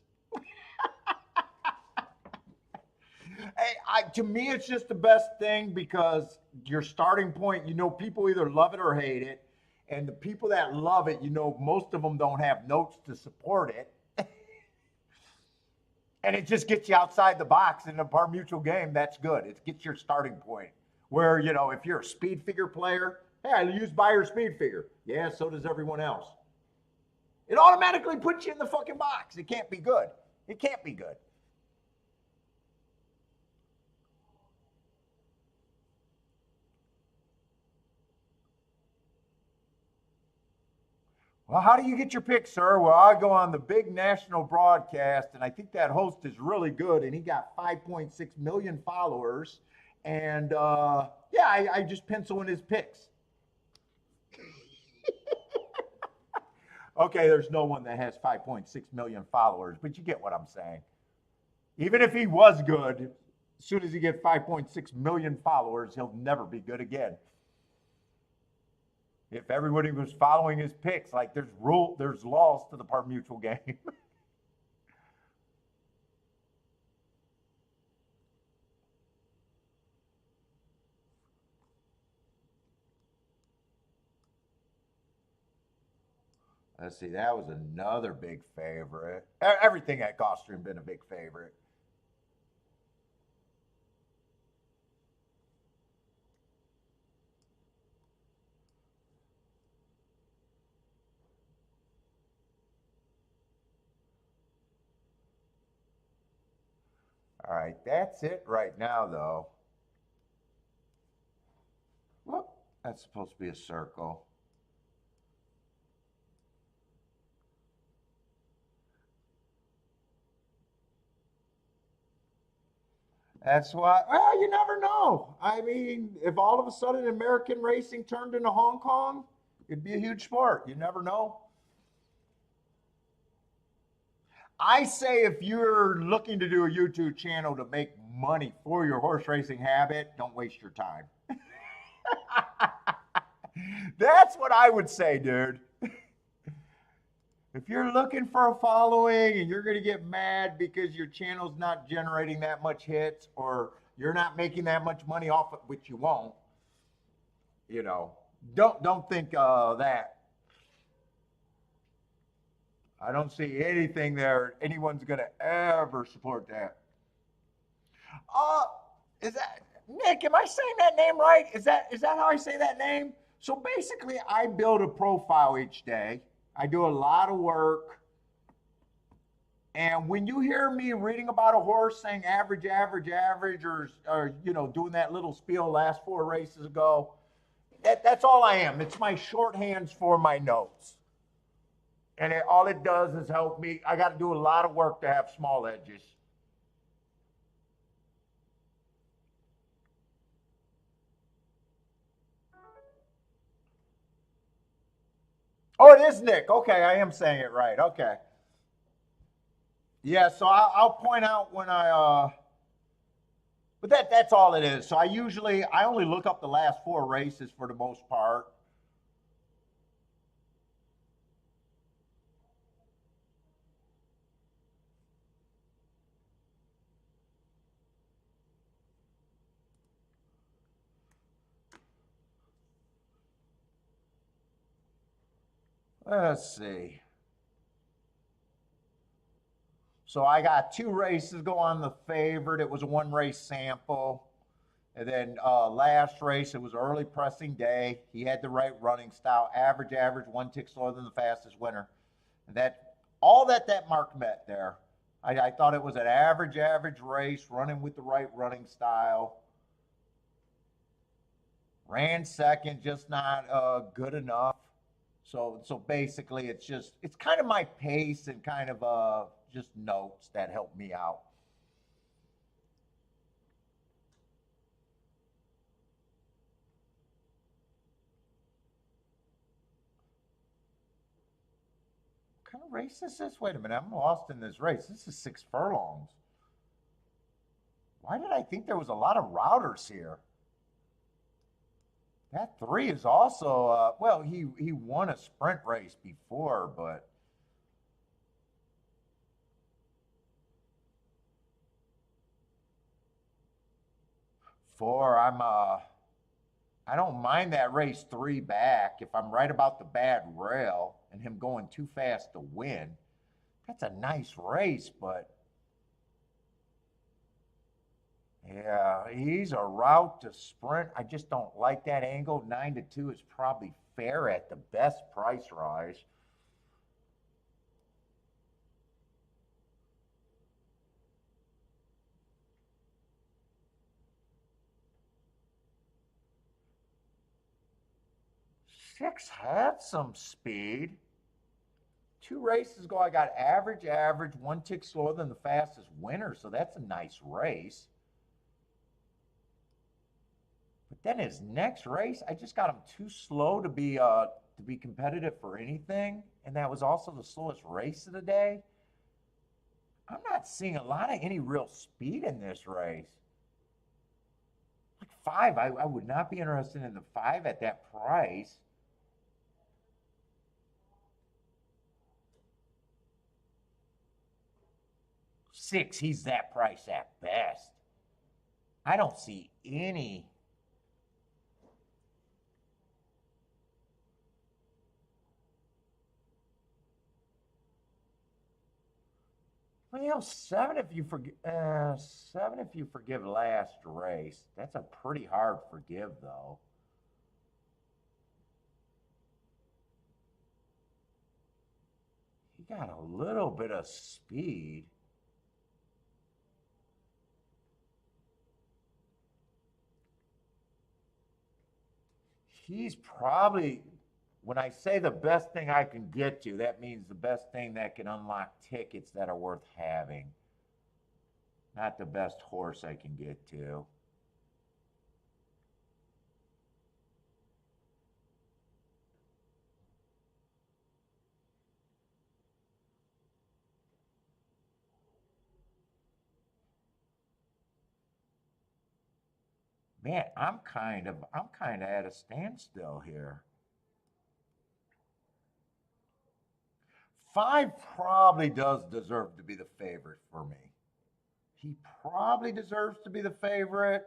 To me, it's just the best thing because your starting point, people either love it or hate it. And the people that love it, most of them don't have notes to support it. And it just gets you outside the box in a par mutual game. That's good. It gets your starting point. Where, if you're a speed figure player, hey, I use buyer speed figure. Yeah, so does everyone else. It automatically puts you in the fucking box. It can't be good. It can't be good. Well, how do you get your picks, sir? Well, I go on the big national broadcast, and I think that host is really good, and he got 5.6 million followers. And yeah, I just pencil in his picks. Okay, there's no one that has 5.6 million followers, but you get what I'm saying. Even if he was good, as soon as he gets 5.6 million followers, he'll never be good again. If everybody was following his picks, like there's laws to the par mutual game. Let's see, that was another big favorite. Everything at Gulfstream been a big favorite. All right, that's it right now, though. Whoop, that's supposed to be a circle. That's why, well, you never know. I mean, if all of a sudden American racing turned into Hong Kong, it'd be a huge sport. You never know. I say if you're looking to do a YouTube channel to make money for your horse racing habit, don't waste your time. That's what I would say, dude. If you're looking for a following and you're going to get mad because your channel's not generating that much hits or you're not making that much money off it, which you won't, you know, don't think that. I don't see anything there. Anyone's going to ever support that. Uh, is that Nick? Am I saying that name right? Is that how I say that name? So basically, I build a profile each day. I do a lot of work. And when you hear me reading about a horse saying average, average, average, or you know, doing that little spiel last 4 races ago, that's all I am. It's my shorthands for my notes. And all it does is help me. I got to do a lot of work to have small edges. Oh, it is Nick. Okay, I am saying it right. Okay. Yeah, so I'll point out when but that's all it is. So I only look up the last 4 races for the most part. Let's see. So I got 2 races go on the favorite. It was a 1 race sample. And then last race, it was early pressing day. He had the right running style. Average, average, 1 tick slower than the fastest winner. And that all that mark met there. I thought it was an average, average race, running with the right running style. Ran second, just not good enough. So basically, it's kind of my pace and kind of just notes that help me out. What kind of race is this? Wait a minute, I'm lost in this race. This is 6 furlongs. Why did I think there was a lot of routers here? That 3 is also well, he won a sprint race before, but 4, I don't mind that race 3 back if I'm right about the bad rail and him going too fast to win. That's a nice race, but yeah, he's a route to sprint. I just don't like that angle. 9-2 is probably fair at the best price rise. Six had some speed. 2 races ago, I got average, average, 1 tick slower than the fastest winner, so that's a nice race. But then his next race, I just got him too slow to be competitive for anything, and that was also the slowest race of the day. I'm not seeing a lot of any real speed in this race. Like 5, I would not be interested in the 5 at that price. 6, he's that price at best. I don't see any. Well, 7 if you forgive 7 if you forgive last race. That's a pretty hard forgive though. He got a little bit of speed. He's probably, when I say the best thing I can get to, that means the best thing that can unlock tickets that are worth having. Not the best horse I can get to. Man, I'm kind of at a standstill here. 5 probably does deserve to be the favorite for me. He probably deserves to be the favorite.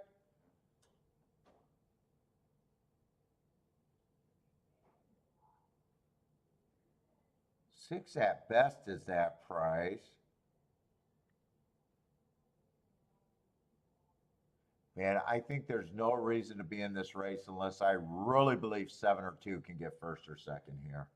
6 at best is that price. Man, I think there's no reason to be in this race unless I really believe 7 or 2 can get first or second here.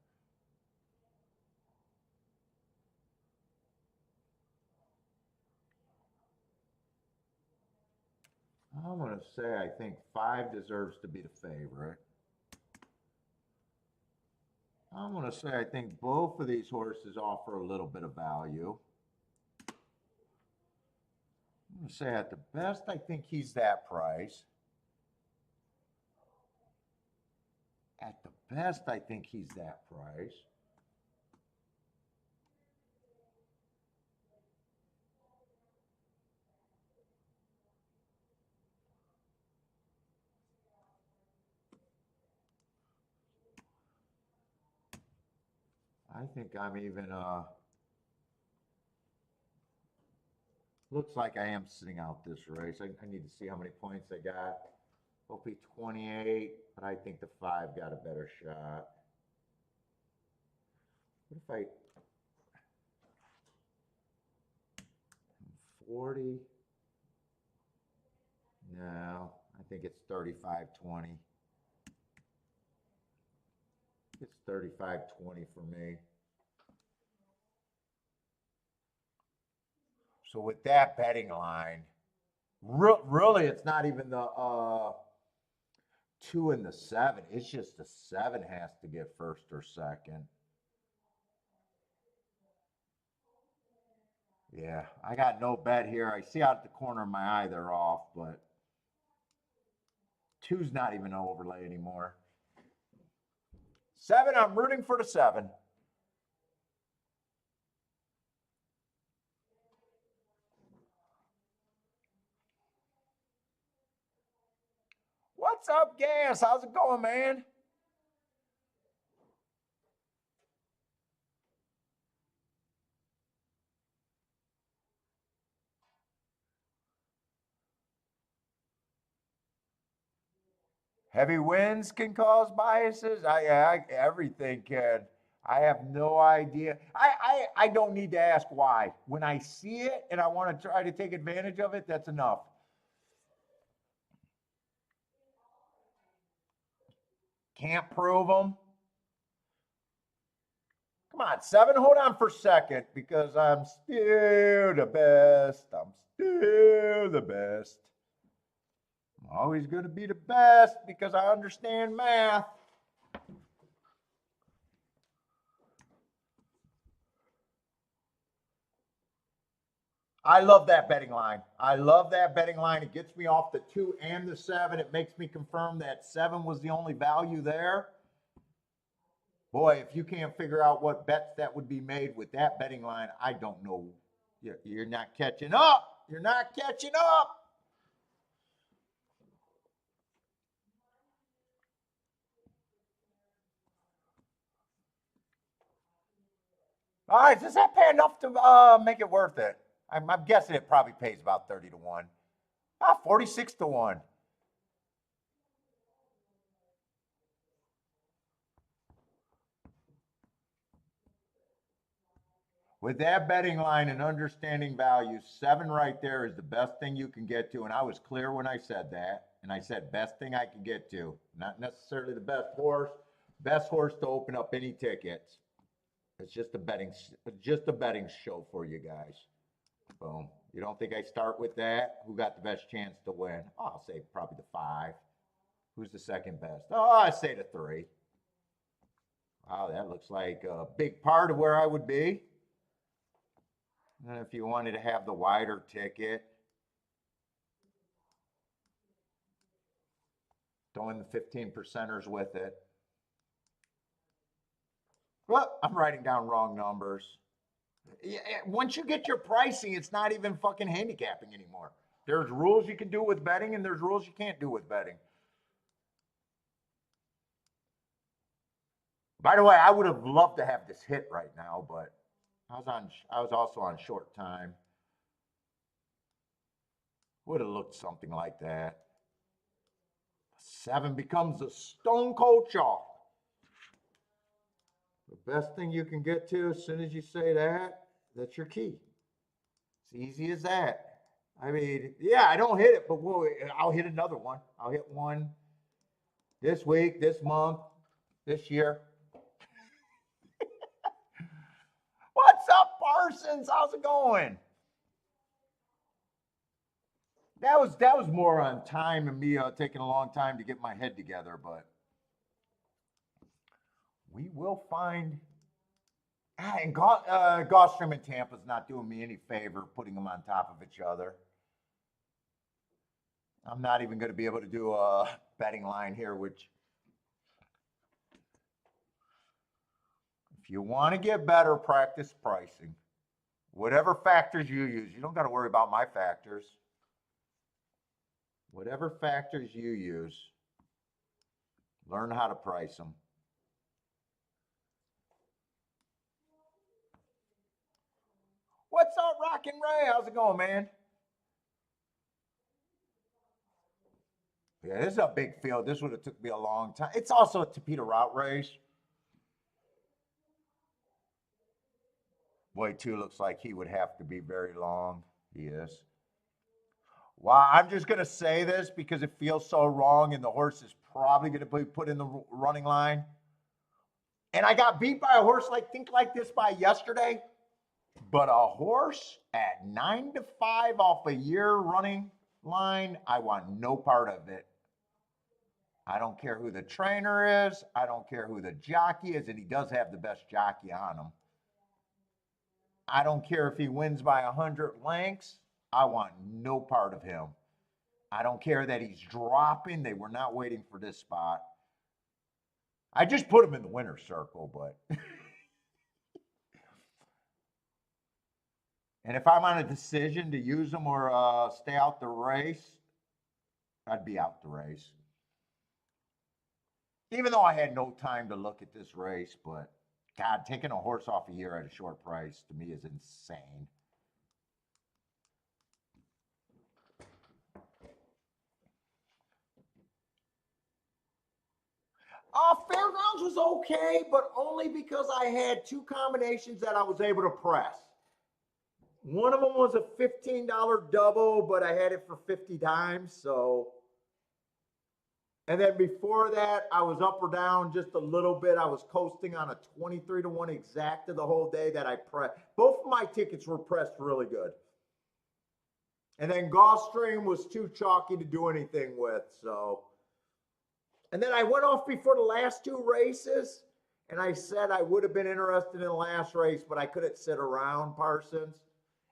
I'm going to say I think 5 deserves to be the favorite. I'm going to say I think both of these horses offer a little bit of value. I'm going to say at the best, I think he's that price. At the best, I think he's that price. I think I'm even, looks like I am sitting out this race. I need to see how many points I got. Hopefully 28, but I think the 5 got a better shot. What if I 40? No, I think it's 35-20. It's 35-20 for me. So with that betting line, really it's not even the 2 and the 7. It's just the 7 has to get first or second. Yeah, I got no bet here. I see out the corner of my eye they're off, but 2's not even an overlay anymore. 7, I'm rooting for the 7. What's up, Gas? How's it going, man? Heavy winds can cause biases. Everything can. I have no idea. I don't need to ask why. When I see it and I want to try to take advantage of it, that's enough. Can't prove them. Come on, 7, hold on for a second because I'm still the best. I'm still the best. I'm always going to be the best because I understand math. I love that betting line. I love that betting line. It gets me off the 2 and the 7. It makes me confirm that 7 was the only value there. Boy, if you can't figure out what bets that would be made with that betting line, I don't know. You're not catching up. You're not catching up. All right, does that pay enough to make it worth it? I'm guessing it probably pays about 30 to 1. 46 to 1. With that betting line and understanding value, 7 right there is the best thing you can get to. And I was clear when I said that. And I said best thing I could get to. Not necessarily the best horse to open up any tickets. It's just a betting show for you guys. Boom. You don't think I start with that? Who got the best chance to win? Oh, I'll say probably the 5. Who's the second best? Oh, I say the 3. Wow, that looks like a big part of where I would be. And if you wanted to have the wider ticket, throwing the 15%ers with it. Well, I'm writing down wrong numbers. Once you get your pricing, it's not even fucking handicapping anymore. There's rules you can do with betting, and there's rules you can't do with betting. By the way, I would have loved to have this hit right now, but I was also on short time. Would have looked something like that. 7 becomes a stone cold chalk. The best thing you can get to as soon as you say that, that's your key. It's easy as that. I mean, yeah, I don't hit it, but I'll hit another one. I'll hit one this week, this month, this year. What's up, Parsons? How's it going? That was more on time and me taking a long time to get my head together, but we will find. And Gulfstream and Tampa's not doing me any favor putting them on top of each other. I'm not even going to be able to do a betting line here, which if you want to get better, practice pricing. Whatever factors you use, you don't got to worry about my factors. Whatever factors you use, learn how to price them. What's up, Rockin' Ray? How's it going, man? Yeah, this is a big field. This would have took me a long time. It's also a Tapeta route race. Boy, 2 looks like he would have to be very long. He is. Wow, I'm just going to say this because it feels so wrong and the horse is probably going to be put in the running line. And I got beat by a horse like this by yesterday. But a horse at 9-5 off a year running line, I want no part of it. I don't care who the trainer is. I don't care who the jockey is. And he does have the best jockey on him. I don't care if he wins by 100 lengths. I want no part of him. I don't care that he's dropping. They were not waiting for this spot. I just put him in the winner's circle, but... And if I'm on a decision to use him or stay out the race, I'd be out the race. Even though I had no time to look at this race, but God, taking a horse off a year at a short price to me is insane. Fairgrounds was okay, but only because I had 2 combinations that I was able to press. One of them was a $15 double, but I had it for 50 times, so. And then before that, I was up or down just a little bit. I was coasting on a 23-1 exacta the whole day that I pressed. Both of my tickets were pressed really good. And then Gulfstream was too chalky to do anything with, so. And then I went off before the last 2 races, and I said I would have been interested in the last race, but I couldn't sit around Parsons.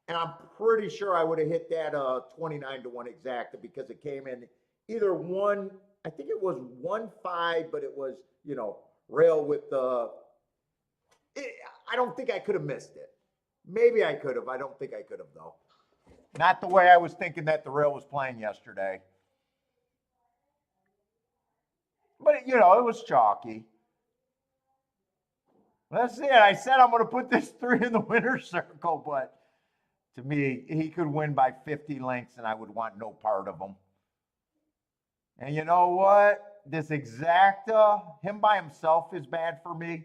And I'm pretty sure I would have hit that 29-1 exacta because it came in either one, I think it was 1-5, but it was, you know, rail with the, I don't think I could have missed it. Maybe I could have. I don't think I could have, though. Not the way I was thinking that the rail was playing yesterday. But, you know, it was chalky. That's it. I said I'm going to put this 3 in the winner's circle, but to me, he could win by 50 lengths, and I would want no part of him. And you know what? This exacta, him by himself is bad for me,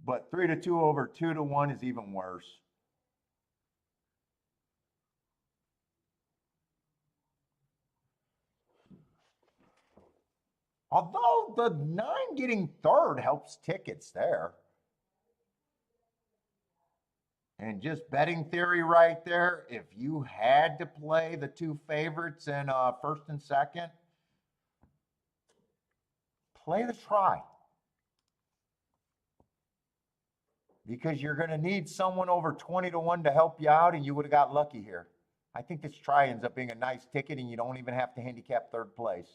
but 3-2 over 2-1 is even worse. Although the 9 getting third helps tickets there. And just betting theory right there, if you had to play the 2 favorites in first and second, play the try. Because you're going to need someone over 20-1 to help you out, and you would have got lucky here. I think this try ends up being a nice ticket, and you don't even have to handicap third place.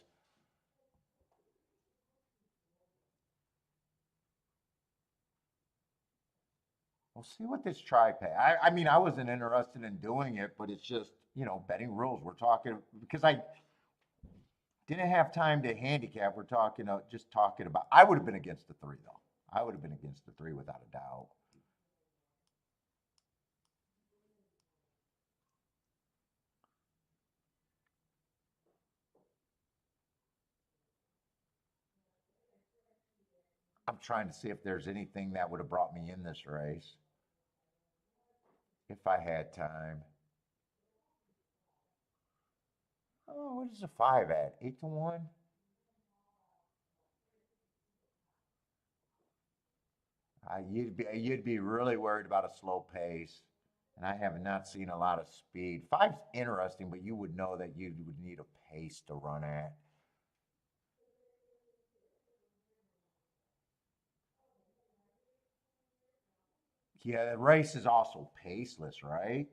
We'll see what this try pay. I mean, I wasn't interested in doing it, but it's just, you know, betting rules. We're talking, because I didn't have time to handicap. We're talking, just talking about, I would have been against the 3, though. I would have been against the 3 without a doubt. I'm trying to see if there's anything that would have brought me in this race. If I had time. Oh, what is the 5 at? 8-1? You'd be really worried about a slow pace. And I have not seen a lot of speed. 5's interesting, but you would know that you would need a pace to run at. Yeah, the race is also paceless, right?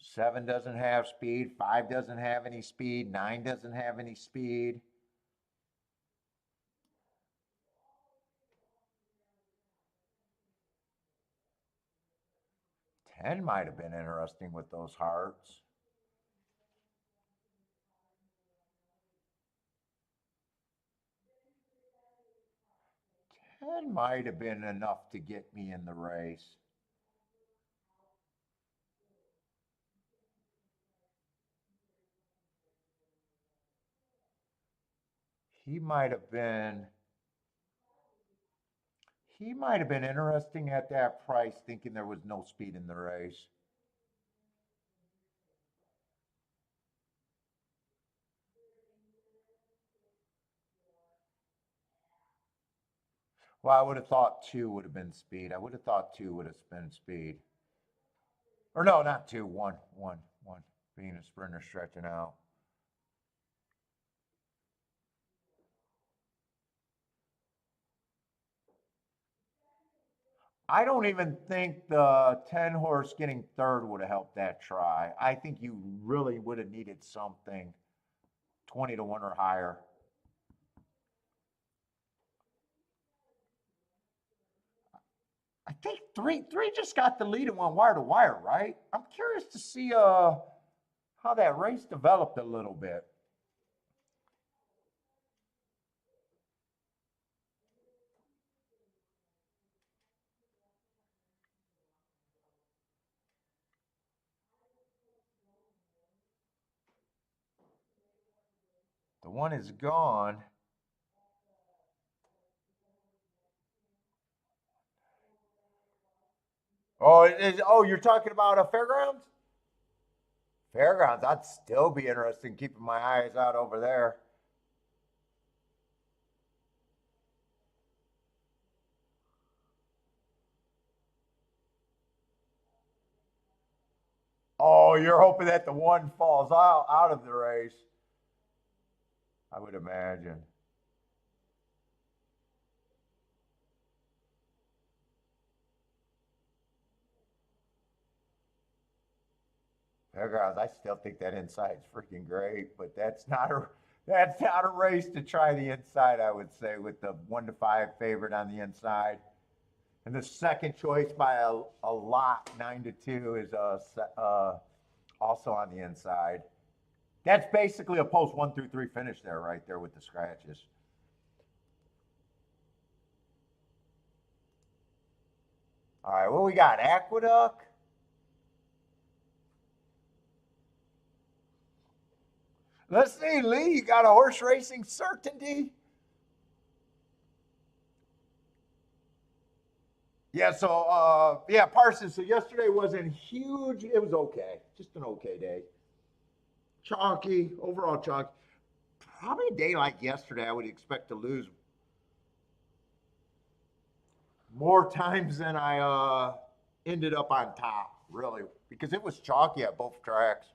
7 doesn't have speed. 5 doesn't have any speed. 9 doesn't have any speed. 10 might have been interesting with those hearts. 10 might have been enough to get me in the race. He might have been interesting at that price, thinking there was no speed in the race. Well, I would have thought 2 would have been speed. I would have thought 2 would have been speed. Or no, not 2, 1. Being a sprinter stretching out. I don't even think the 10 horse getting third would have helped that try. I think you really would have needed something 20-1 or higher. I think three just got the lead and went wire to wire, right? I'm curious to see how that race developed a little bit. The 1 is gone. Oh, you're talking about a fairgrounds? Fairgrounds, I'd still be interested in keeping my eyes out over there. Oh, you're hoping that the 1 falls out of the race. I would imagine. Fairgrounds, I still think that inside's freaking great, but that's not a race to try the inside, I would say, with the 1-5 favorite on the inside. And the second choice by a lot, 9-2, is also on the inside. That's basically a post 1 through 3 finish there, right there with the scratches. All right, what we got? Aqueduct. Let's see, Lee, you got a horse racing certainty? Yeah, so, yeah, Parsons, so yesterday wasn't huge. It was okay. Just an okay day. Chalky, overall chalky. Probably a day like yesterday, I would expect to lose more times than I ended up on top, really, because it was chalky at both tracks.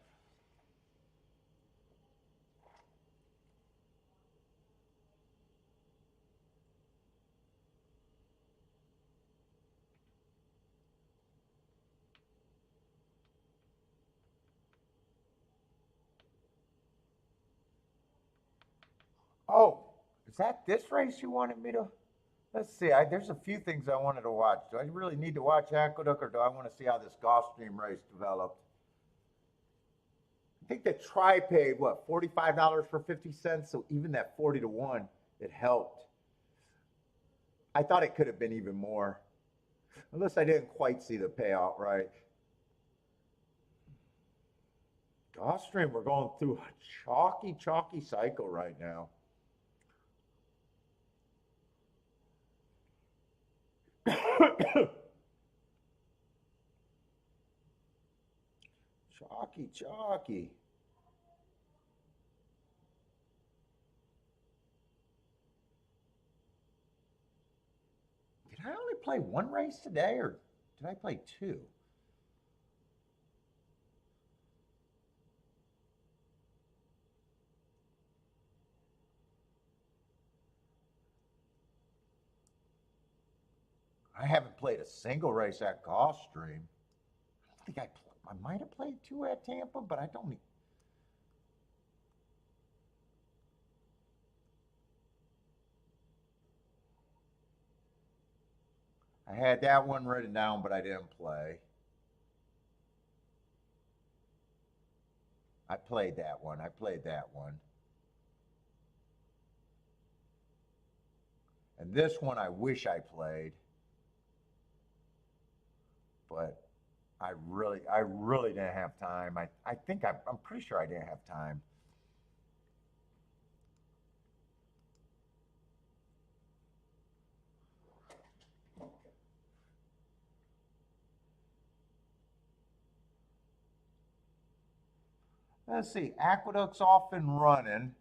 Is that this race you wanted me to? Let's see. There's a few things I wanted to watch. Do I really need to watch Aqueduct, or do I want to see how this Gulfstream race developed? I think the try paid what, $45 for 50 cents. So even that 40 to 1, it helped. I thought it could have been even more, unless I didn't quite see the payout right. Gulfstream, we're going through a chalky cycle right now. Chalky. Did I only play one race today, or did I play two? I haven't played a single race at Gulfstream. I think I might have played two at Tampa, but I don't. I had that one written down, but I didn't play. I played that one. And this one I wish I played, but I really didn't have time. I think I'm pretty sure I didn't have time. Let's see, Aqueduct's off and running.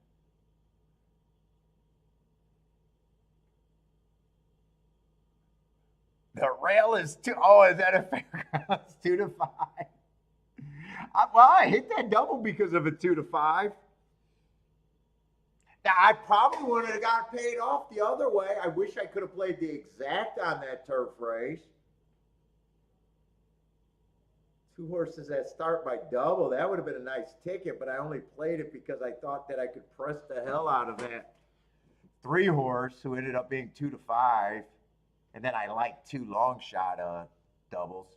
The rail is two. Oh, is that a fairgrounds 2 to 5? I hit that double because of a 2 to 5. Now I probably would have got paid off the other way. I wish I could have played the exact on that turf race. 2 horses that start by double. That would have been a nice ticket, but I only played it because I thought that I could press the hell out of that 3 horse who ended up being 2 to 5. And then I liked 2 long shot doubles.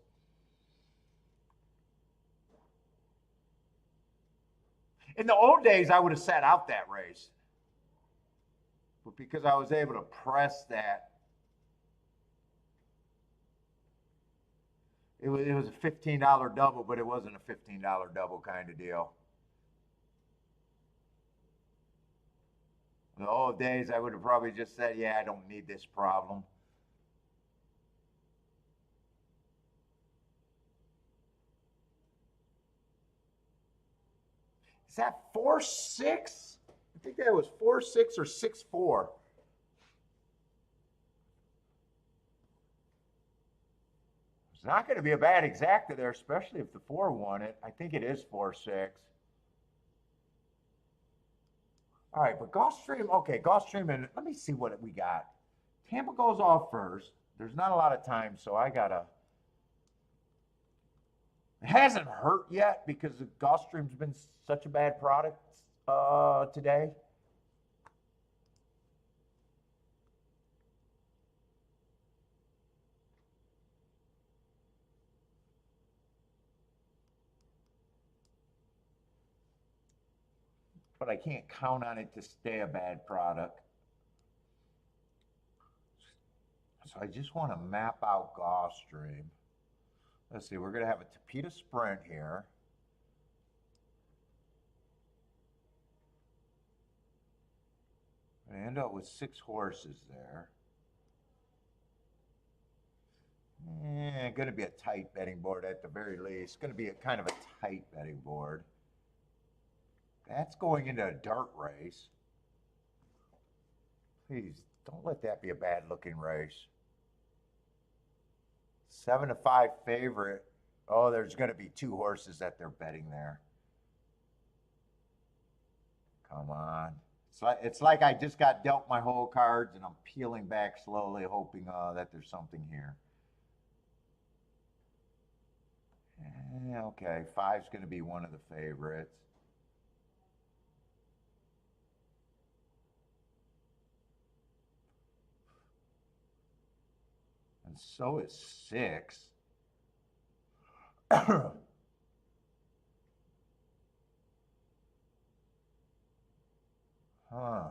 In the old days, I would have sat out that race. But because I was able to press that, it was a $15 double, but it wasn't a $15 double kind of deal. In the old days, I would have probably just said, yeah, I don't need this problem. Is that 4-6? I think that was 4-6 or 6-4. It's not going to be a bad exacta there, especially if the 4 won it. I think it is 4-6. All right, but Gulfstream, okay, Gulfstream, and let me see what we got. Tampa goes off first. There's not a lot of time, so I got to. It hasn't hurt yet because the Gulfstream's been such a bad product today. But I can't count on it to stay a bad product. So I just want to map out Gulfstream. Let's see, we're going to have a Tapeta Sprint here. I end up with 6 horses there. Going to be a tight betting board at the very least. Going to be a kind of a tight betting board. That's going into a dirt race. Please, don't let that be a bad looking race. 7 to 5 favorite. Oh, there's going to be 2 horses that they're betting there. Come on. It's like I just got dealt my whole cards and I'm peeling back slowly, hoping that there's something here. Okay, 5's going to be one of the favorites. so is 6. Huh. Huh.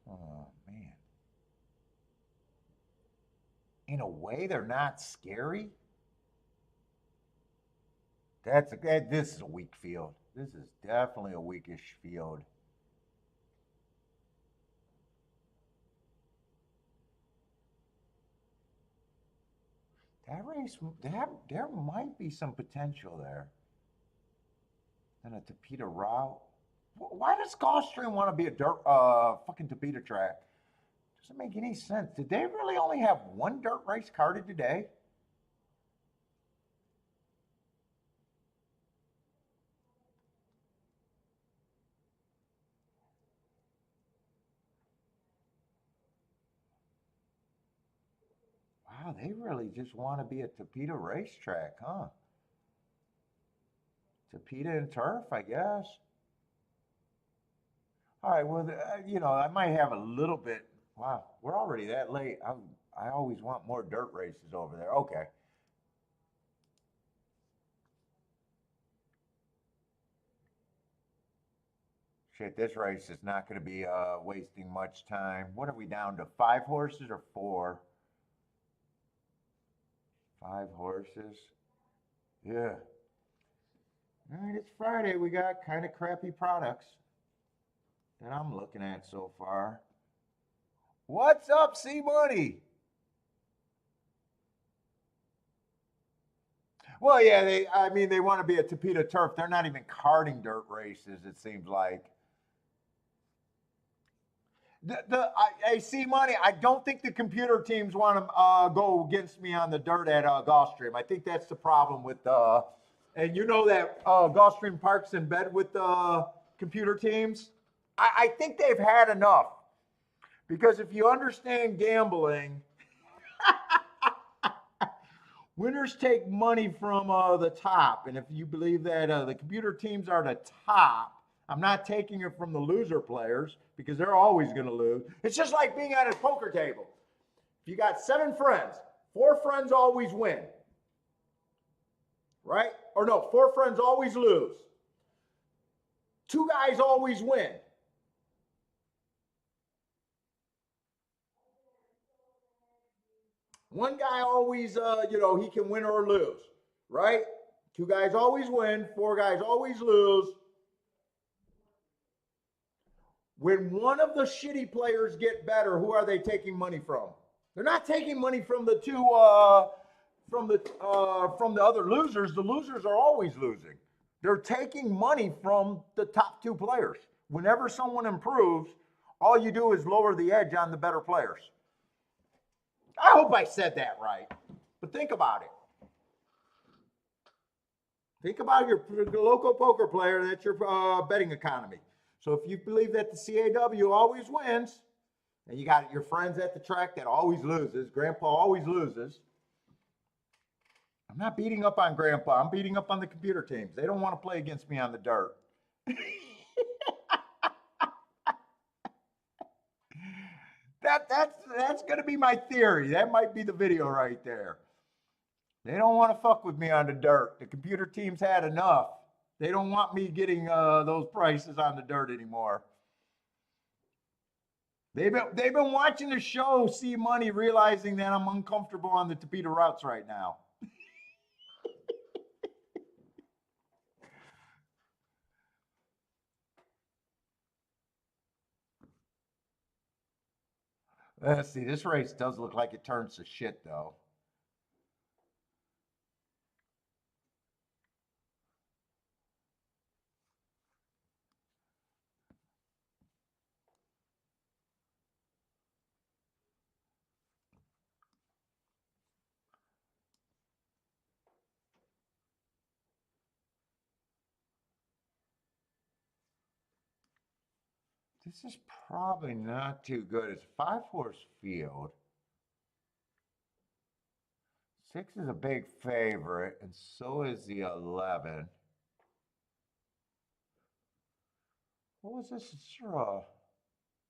Oh, man. In a way, they're not scary. This is a weak field. This is definitely a weakish field. That race, there might be some potential there. And a Tapeta route. Why does Gulfstream want to be a dirt, fucking Tapeta track? Doesn't make any sense. Did they really only have one dirt race carded today? Wow, they really just want to be a Tapeta racetrack, huh? Tapeta and turf, I guess. All right, well, I might have a little bit. Wow, we're already that late. I always want more dirt races over there. Okay. Shit, this race is not going to be wasting much time. What are we down to? 5 horses or 4? 5 horses. Yeah. All right, it's Friday. We got kind of crappy products that I'm looking at so far. What's up, C Money? Well, yeah, I mean, they want to be a Tapeta turf. They're not even carding dirt races, it seems like. I see money. I don't think the computer teams want to go against me on the dirt at Gulfstream. I think that's the problem with and you know that Gulfstream Park's in bed with the computer teams. I think they've had enough because if you understand gambling, winners take money from the top, and if you believe that the computer teams are the top, I'm not taking it from the loser players because they're always going to lose. It's just like being at a poker table. If you got 7 friends, 4 friends always win, right? Or no, 4 friends always lose. 2 guys always win. One guy always, he can win or lose, right? 2 guys always win, 4 guys always lose. When one of the shitty players get better, who are they taking money from? They're not taking money from the two from the other losers. The losers are always losing. They're taking money from the top 2 players. Whenever someone improves, all you do is lower the edge on the better players. I hope I said that right. But think about it. Think about your local poker player. That's your betting economy. So if you believe that the CAW always wins, and you got your friends at the track that always loses, Grandpa always loses. I'm not beating up on Grandpa. I'm beating up on the computer teams. They don't want to play against me on the dirt. That's going to be my theory. That might be the video right there. They don't want to fuck with me on the dirt. The computer teams had enough. They don't want me getting those prices on the dirt anymore. They've been watching the show, see money, realizing that I'm uncomfortable on the Tapeta routes right now. Let's see. This race does look like it turns to shit, though. This is probably not too good. It's a 5-horse field. 6 is a big favorite, and so is the 11. What was this?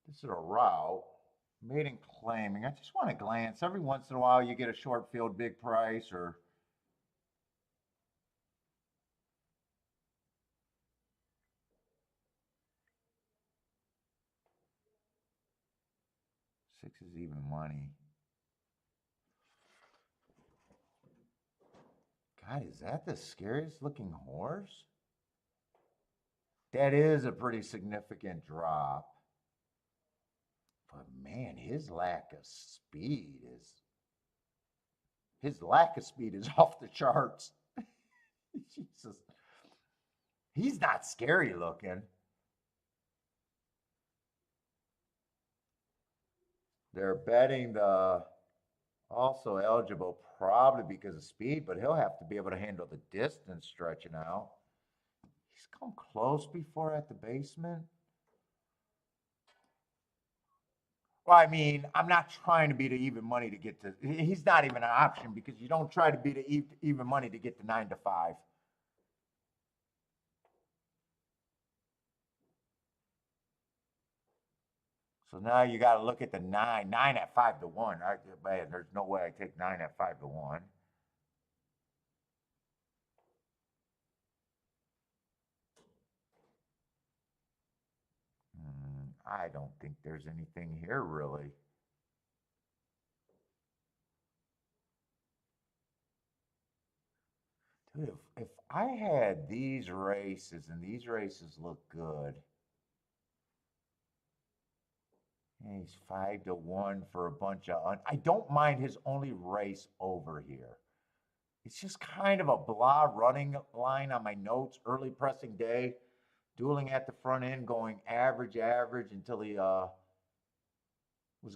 This is a route. Maiden claiming. I just want to glance. Every once in a while, you get a short field, big price, or six is even money. God, is that the scariest looking horse? That is a pretty significant drop. But man, his lack of speed is off the charts. Jesus. He's not scary looking. They're betting the also eligible probably because of speed, but he'll have to be able to handle the distance stretching out. He's come close before at the basement. Well, I mean, I'm not trying to beat the even money to get to. He's not even an option because you don't try to beat the even money to get to 9 to 5. So now you got to look at the 9 at 5 to 1. Man, there's no way I take 9 at 5 to 1. I don't think there's anything here really. Dude, if I had these races and these races look good. And he's 5 to 1 for a bunch of. I don't mind his only race over here. It's just kind of a blah running line on my notes. Early pressing day, dueling at the front end, going average until he was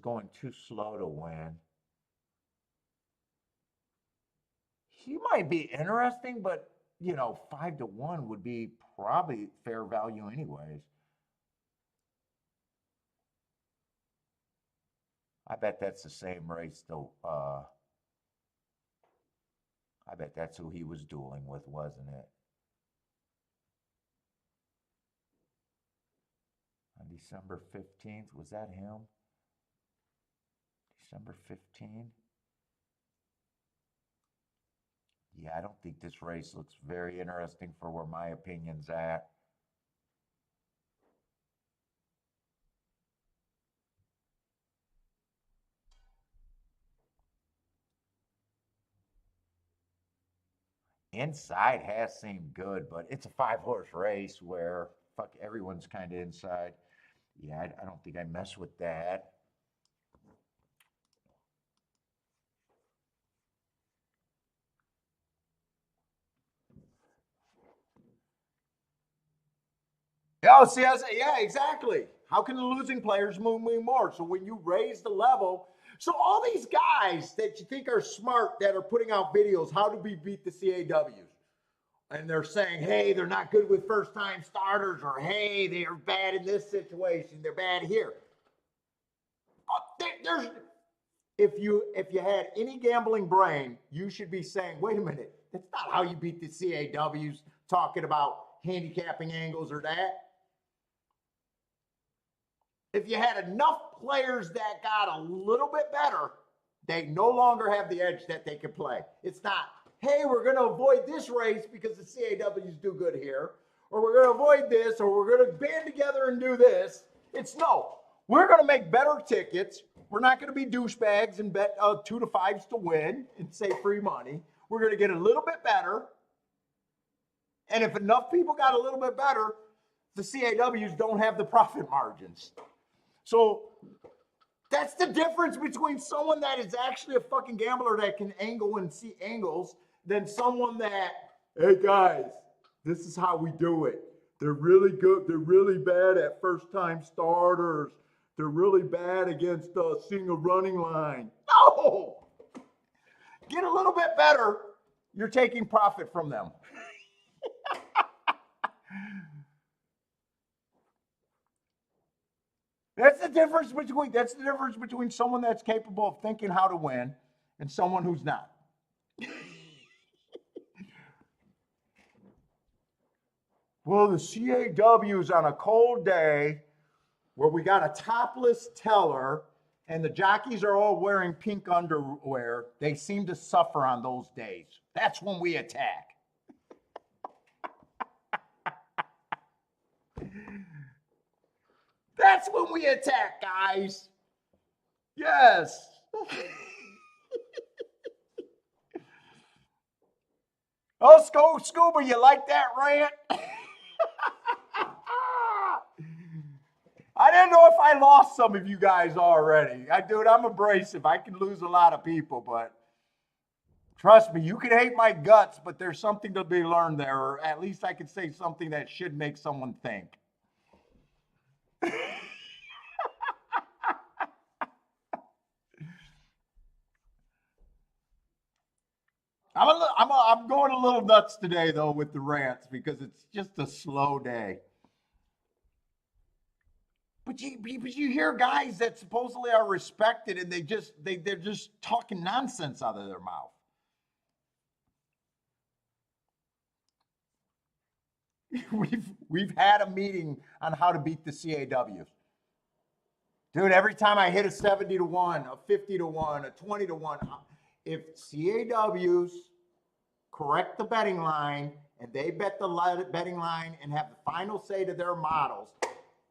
going too slow to win. He might be interesting, but 5 to 1 would be probably fair value anyways. I bet that's the same race though. I bet that's who he was dueling with, wasn't it? On December 15th, was that him? December 15th? Yeah, I don't think this race looks very interesting for where my opinion's at. Inside has seemed good, but it's a 5-horse race where fuck everyone's kind of inside. Yeah, I don't think I mess with that. Oh, see, yeah, exactly. How can the losing players move me more? So when you raise the level, so all these guys that you think are smart that are putting out videos, how do we beat the CAWs? And they're saying, hey, they're not good with first-time starters, or hey, they are bad in this situation, they're bad here. If you had any gambling brain, you should be saying, wait a minute, that's not how you beat the CAWs, talking about handicapping angles or that. If you had enough players that got a little bit better, they no longer have the edge that they can play. It's not, hey, we're going to avoid this race because the CAWs do good here, or we're going to avoid this, or we're going to band together and do this. It's no, we're going to make better tickets. We're not going to be douchebags and bet 2 to 5s to win and save free money. We're going to get a little bit better. And if enough people got a little bit better, the CAWs don't have the profit margins. So that's the difference between someone that is actually a fucking gambler that can angle and see angles than someone that, hey guys, this is how we do it. They're really good. They're really bad at first-time starters. They're really bad against seeing a running line. No! Get a little bit better. You're taking profit from them. the difference between someone that's capable of thinking how to win and someone who's not. Well, the CAW's on a cold day where we got a topless teller and the jockeys are all wearing pink underwear. They seem to suffer on those days. That's when we attack. That's when we attack, guys. Yes. Oh, Scuba, you like that rant? I didn't know if I lost some of you guys already. Dude, I'm abrasive. I can lose a lot of people, but trust me, you can hate my guts, but there's something to be learned there, or at least I could say something that should make someone think. I'm going a little nuts today, though, with the rants because it's just a slow day. But you hear guys that supposedly are respected and they're just talking nonsense out of their mouth. We've had a meeting on how to beat the CAWs. Dude, every time I hit a 70 to 1, a 50 to 1, a 20 to 1, if CAWs correct the betting line and they bet the betting line and have the final say to their models,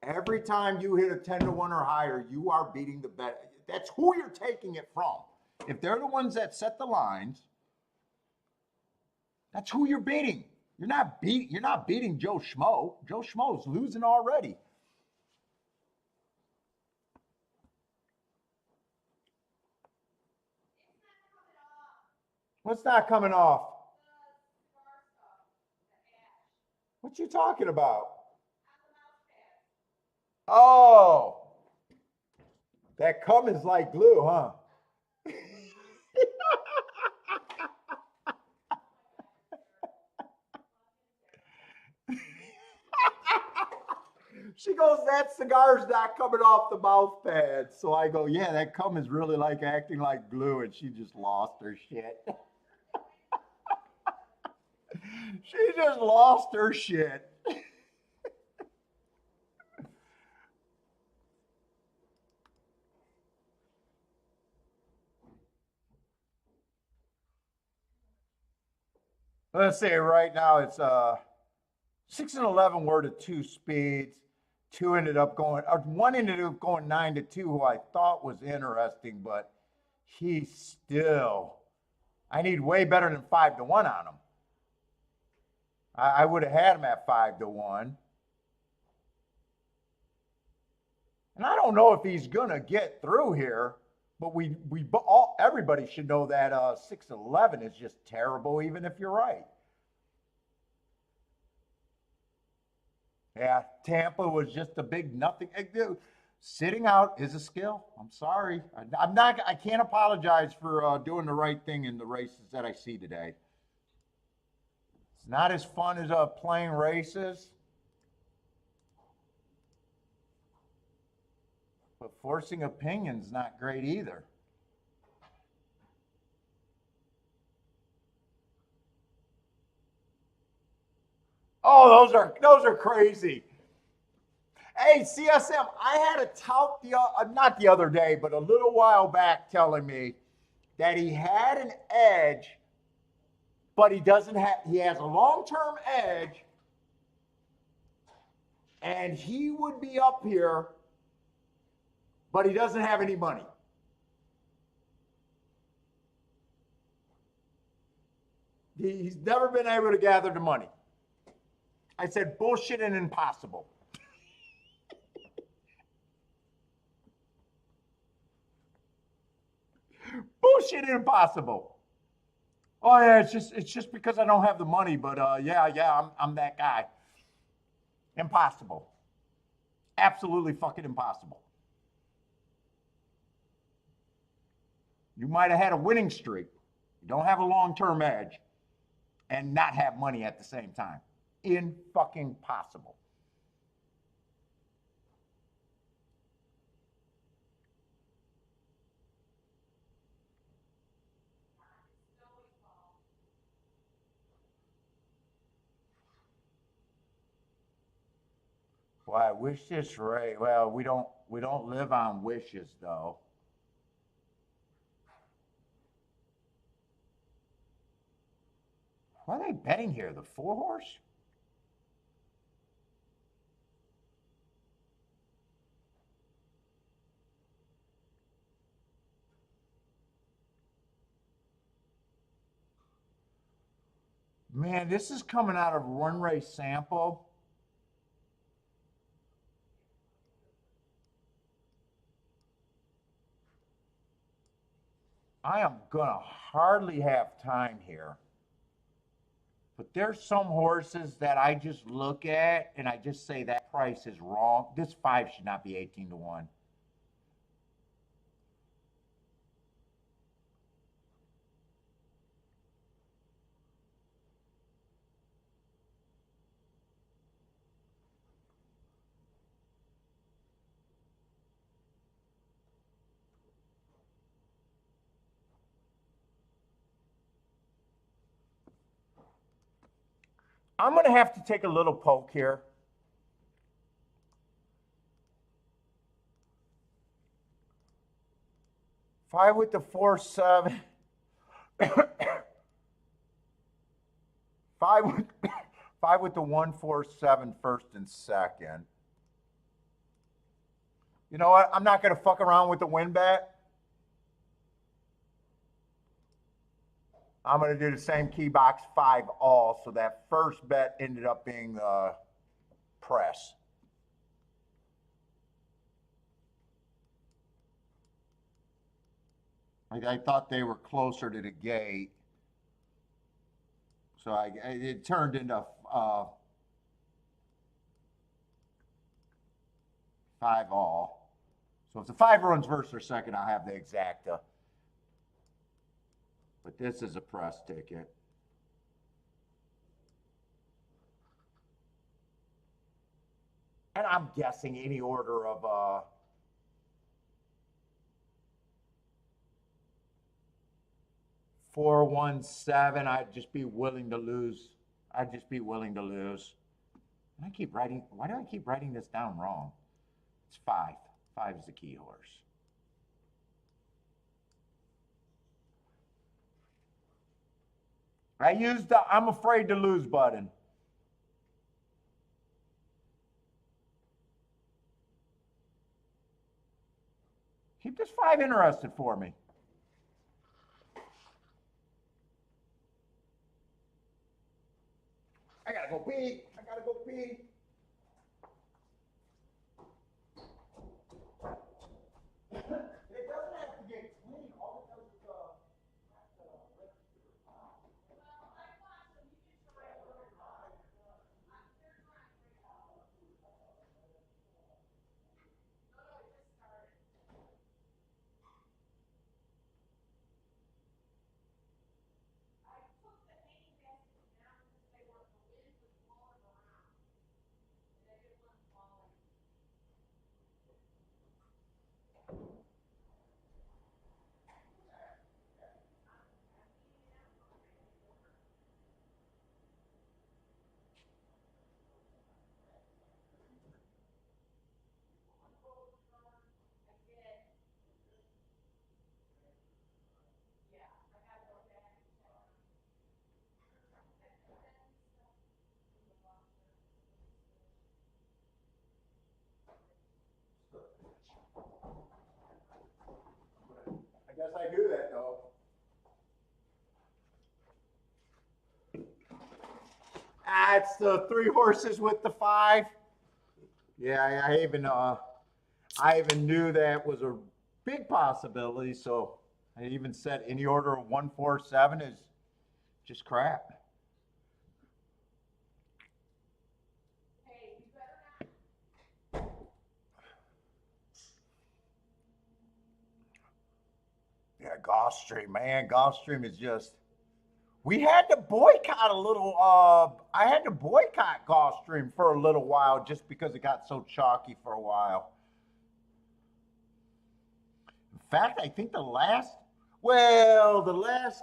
every time you hit a 10 to 1 or higher, you are beating the bet. That's who you're taking it from. If they're the ones that set the lines, that's who you're beating. You're not beating Joe Schmo. Joe Schmo's losing already. What's not coming off? What you talking about? Oh, that cum is like glue, huh? She goes, that cigar's not coming off the mouth pad. So I go, yeah, that cum is really like acting like glue. And she just lost her shit. She just lost her shit. Let's say right now it's 6 and 11 were the two speeds. One ended up going 9 to 2, who I thought was interesting, but I need way better than 5 to 1 on him. I would have had him at 5 to 1. And I don't know if he's gonna get through here, but everybody should know that 6-11 is just terrible, even if you're right. Yeah, Tampa was just a big nothing. Dude, sitting out is a skill. I'm sorry. I can't apologize for doing the right thing in the races that I see today. It's not as fun as playing races. But forcing opinion's not great either. Oh, those are crazy. Hey, CSM, I had a tout not the other day, but a little while back telling me that he had an edge, but he has a long-term edge, and he would be up here, but he doesn't have any money. He's never been able to gather the money. I said, bullshit and impossible. Bullshit and impossible. Oh yeah, it's just because I don't have the money, but I'm that guy. Impossible. Absolutely fucking impossible. You might have had a winning streak. You don't have a long-term edge and not have money at the same time. In fucking possible. Well, I wish this race. Well, we don't live on wishes though. What are they betting here? The 4-horse? Man, this is coming out of one race sample. I am gonna hardly have time here. But there's some horses that I just look at and I just say that price is wrong. This 5 should not be 18 to 1. I'm going to have to take a little poke here. Five with the 4-7. Five with the 1-4-7 first and second. You know what? I'm not going to fuck around with the win bet. I'm going to do the same key box 5 all. So that first bet ended up being the press. I thought they were closer to the gate. So it turned into 5 all. So if the 5 runs first or second, I'll have the exacta. But this is a press ticket. And I'm guessing any order of 4-1-7, I'd just be willing to lose. I'd just be willing to lose. And I keep writing, why do I keep writing this down wrong? It's 5. 5 is the key horse. I used the I'm afraid to lose button. Keep this 5 interested for me. I gotta go pee. I gotta go pee. It doesn't have to get clean. All it does is I guess I do that though. It's the 3 horses with the 5. Yeah, I even knew that was a big possibility. So I even said any order of 1-4-7 is just crap. Hey, you better not. Yeah, Gulfstream, man, Gulfstream is just. We had to boycott a little. I had to boycott Gulfstream for a little while just because it got so chalky for a while. In fact, I think the last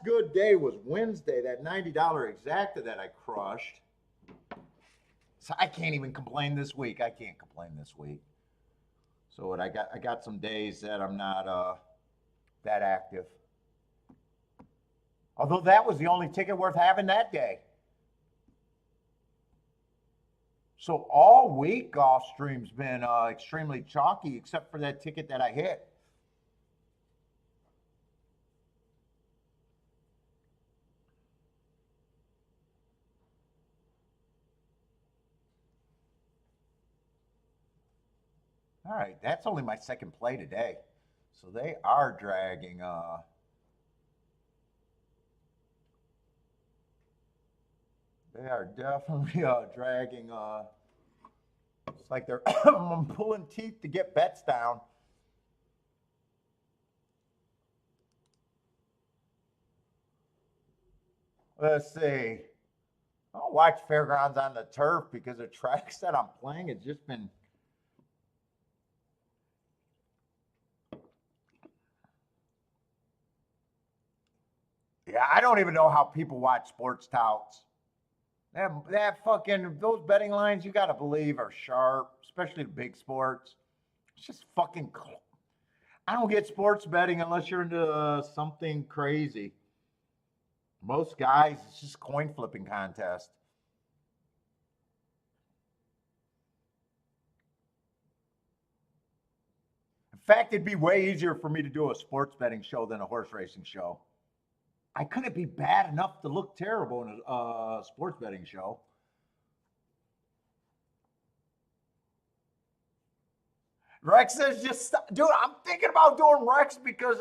good day was Wednesday. That $90 exacta that I crushed. So I can't even complain this week. I can't complain this week. So what I got some days that I'm not that active. Although that was the only ticket worth having that day. So all week Gulfstream's been extremely chalky, except for that ticket that I hit. All right, that's only my second play today. So they are dragging they are definitely dragging it's like they're pulling teeth to get bets down. Let's see. I'll watch Fairgrounds on the turf because the tracks that I'm playing has just been. Yeah, I don't even know how people watch sports touts. That fucking, those betting lines you got to believe are sharp, especially the big sports. It's just fucking. I don't get sports betting unless you're into something crazy. Most guys, it's just coin flipping contest. In fact, it'd be way easier for me to do a sports betting show than a horse racing show. I couldn't be bad enough to look terrible in a sports betting show. Rex says just, dude, I'm thinking about doing Rex because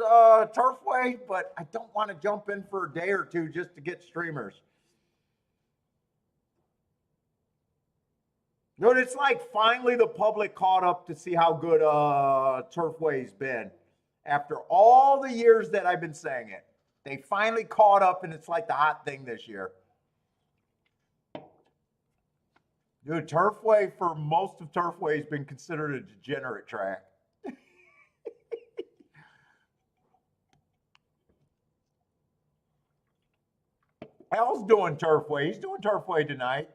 Turfway, but I don't want to jump in for a day or two just to get streamers. Dude, it's like finally the public caught up to see how good Turfway's been. After all the years that I've been saying it, they finally caught up, and it's like the hot thing this year. Dude, Turfway for most of Turfway has been considered a degenerate track. Al's doing Turfway. He's doing Turfway tonight.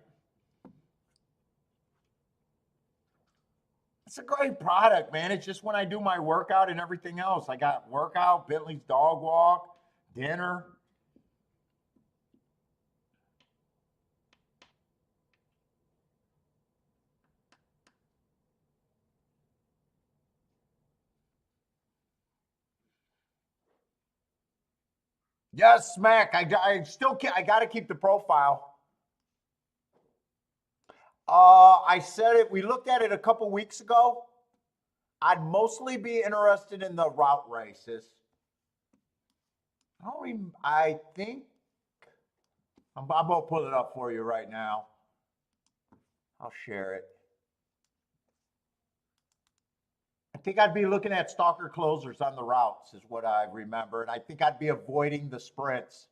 It's a great product, man. It's just when I do my workout and everything else. I got workout, Bentley's dog walk, dinner. Yes, Smack. I still can't. I got to keep the profile. I said it. We looked at it a couple weeks ago. I'd mostly be interested in the route races. I think I'm gonna pull it up for you right now. I'll share it. I think I'd be looking at stalker closers on the routes, is what I remember, and I think I'd be avoiding the sprints.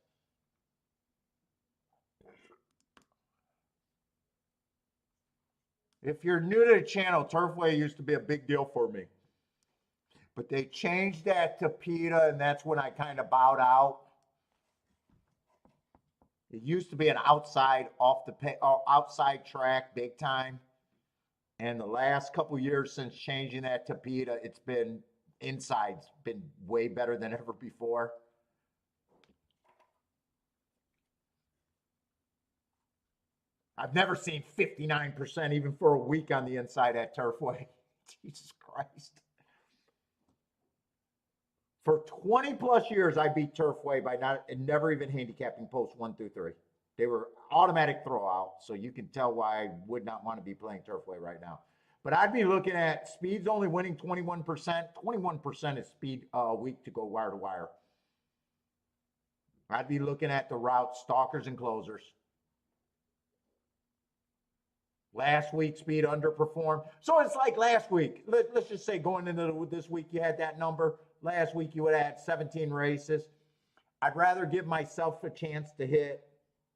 If you're new to the channel, Turfway used to be a big deal for me. But they changed that to PETA, and that's when I kind of bowed out. It used to be an outside outside track, big time. And the last couple years since changing that to PETA, it's been inside's been way better than ever before. I've never seen 59% even for a week on the inside at Turfway. Jesus Christ. For 20 plus years, I beat Turfway by never even handicapping posts 1 through 3. They were automatic throwout, so you can tell why I would not want to be playing Turfway right now. But I'd be looking at speeds only winning 21%. 21% is speed week to go wire to wire. I'd be looking at the route stalkers and closers. Last week, speed underperformed. So it's like last week. Let's just say going into this week, you had that number. Last week, you would have had 17 races. I'd rather give myself a chance to hit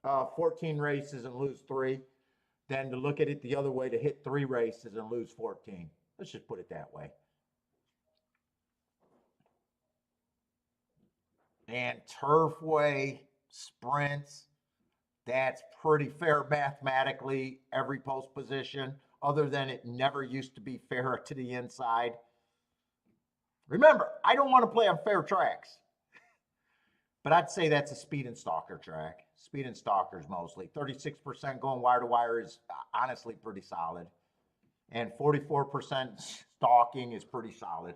14 races and lose 3 than to look at it the other way to hit 3 races and lose 14. Let's just put it that way. And Turfway sprints, That's pretty fair mathematically, every post position, other than it never used to be fair to the inside. Remember, I don't want to play on fair tracks, but I'd say that's a speed and stalker track. Speed and stalkers mostly. 36% going wire to wire is honestly pretty solid. And 44% stalking is pretty solid.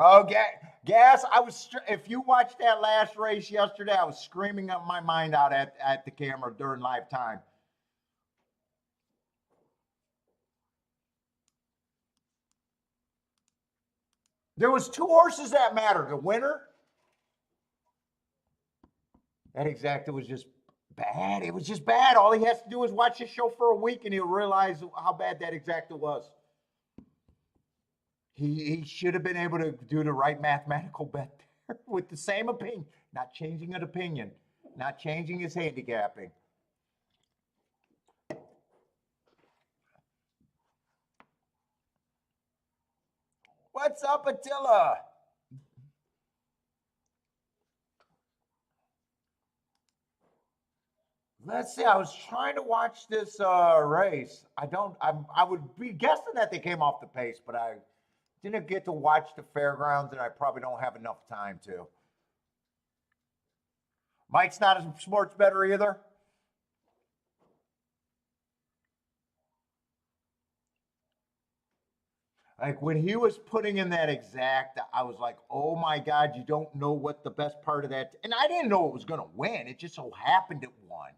Oh, gas! If you watched that last race yesterday, I was screaming up my mind out at the camera during live time. There was two horses that mattered. The winner, that exacta was just bad. It was just bad. All he has to do is watch this show for a week, and he'll realize how bad that exacta was. He should have been able to do the right mathematical bet there with the same opinion, not changing an opinion, not changing his handicapping. What's up, Attila? Let's see. I was trying to watch this race. I would be guessing that they came off the pace, but I didn't get to watch the fairgrounds, and I probably don't have enough time to. Mike's not a sports bettor either. Like when he was putting in that exact, I was like, oh my God, you don't know what the best part of that. And I didn't know it was going to win. It just so happened it won.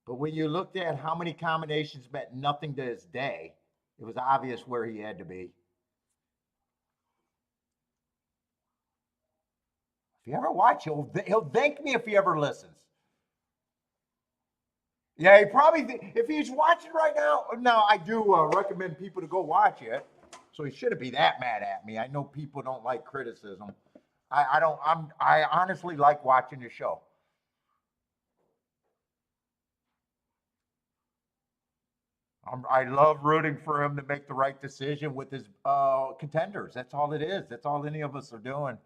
But when you looked at how many combinations meant nothing to this day, it was obvious where he had to be. If you ever watch, he'll thank me if he ever listens. Yeah, he probably, if he's watching right now, no, I do recommend people to go watch it. So he shouldn't be that mad at me. I know people don't like criticism. I honestly like watching the show. I love rooting for him to make the right decision with his contenders. That's all it is. That's all any of us are doing.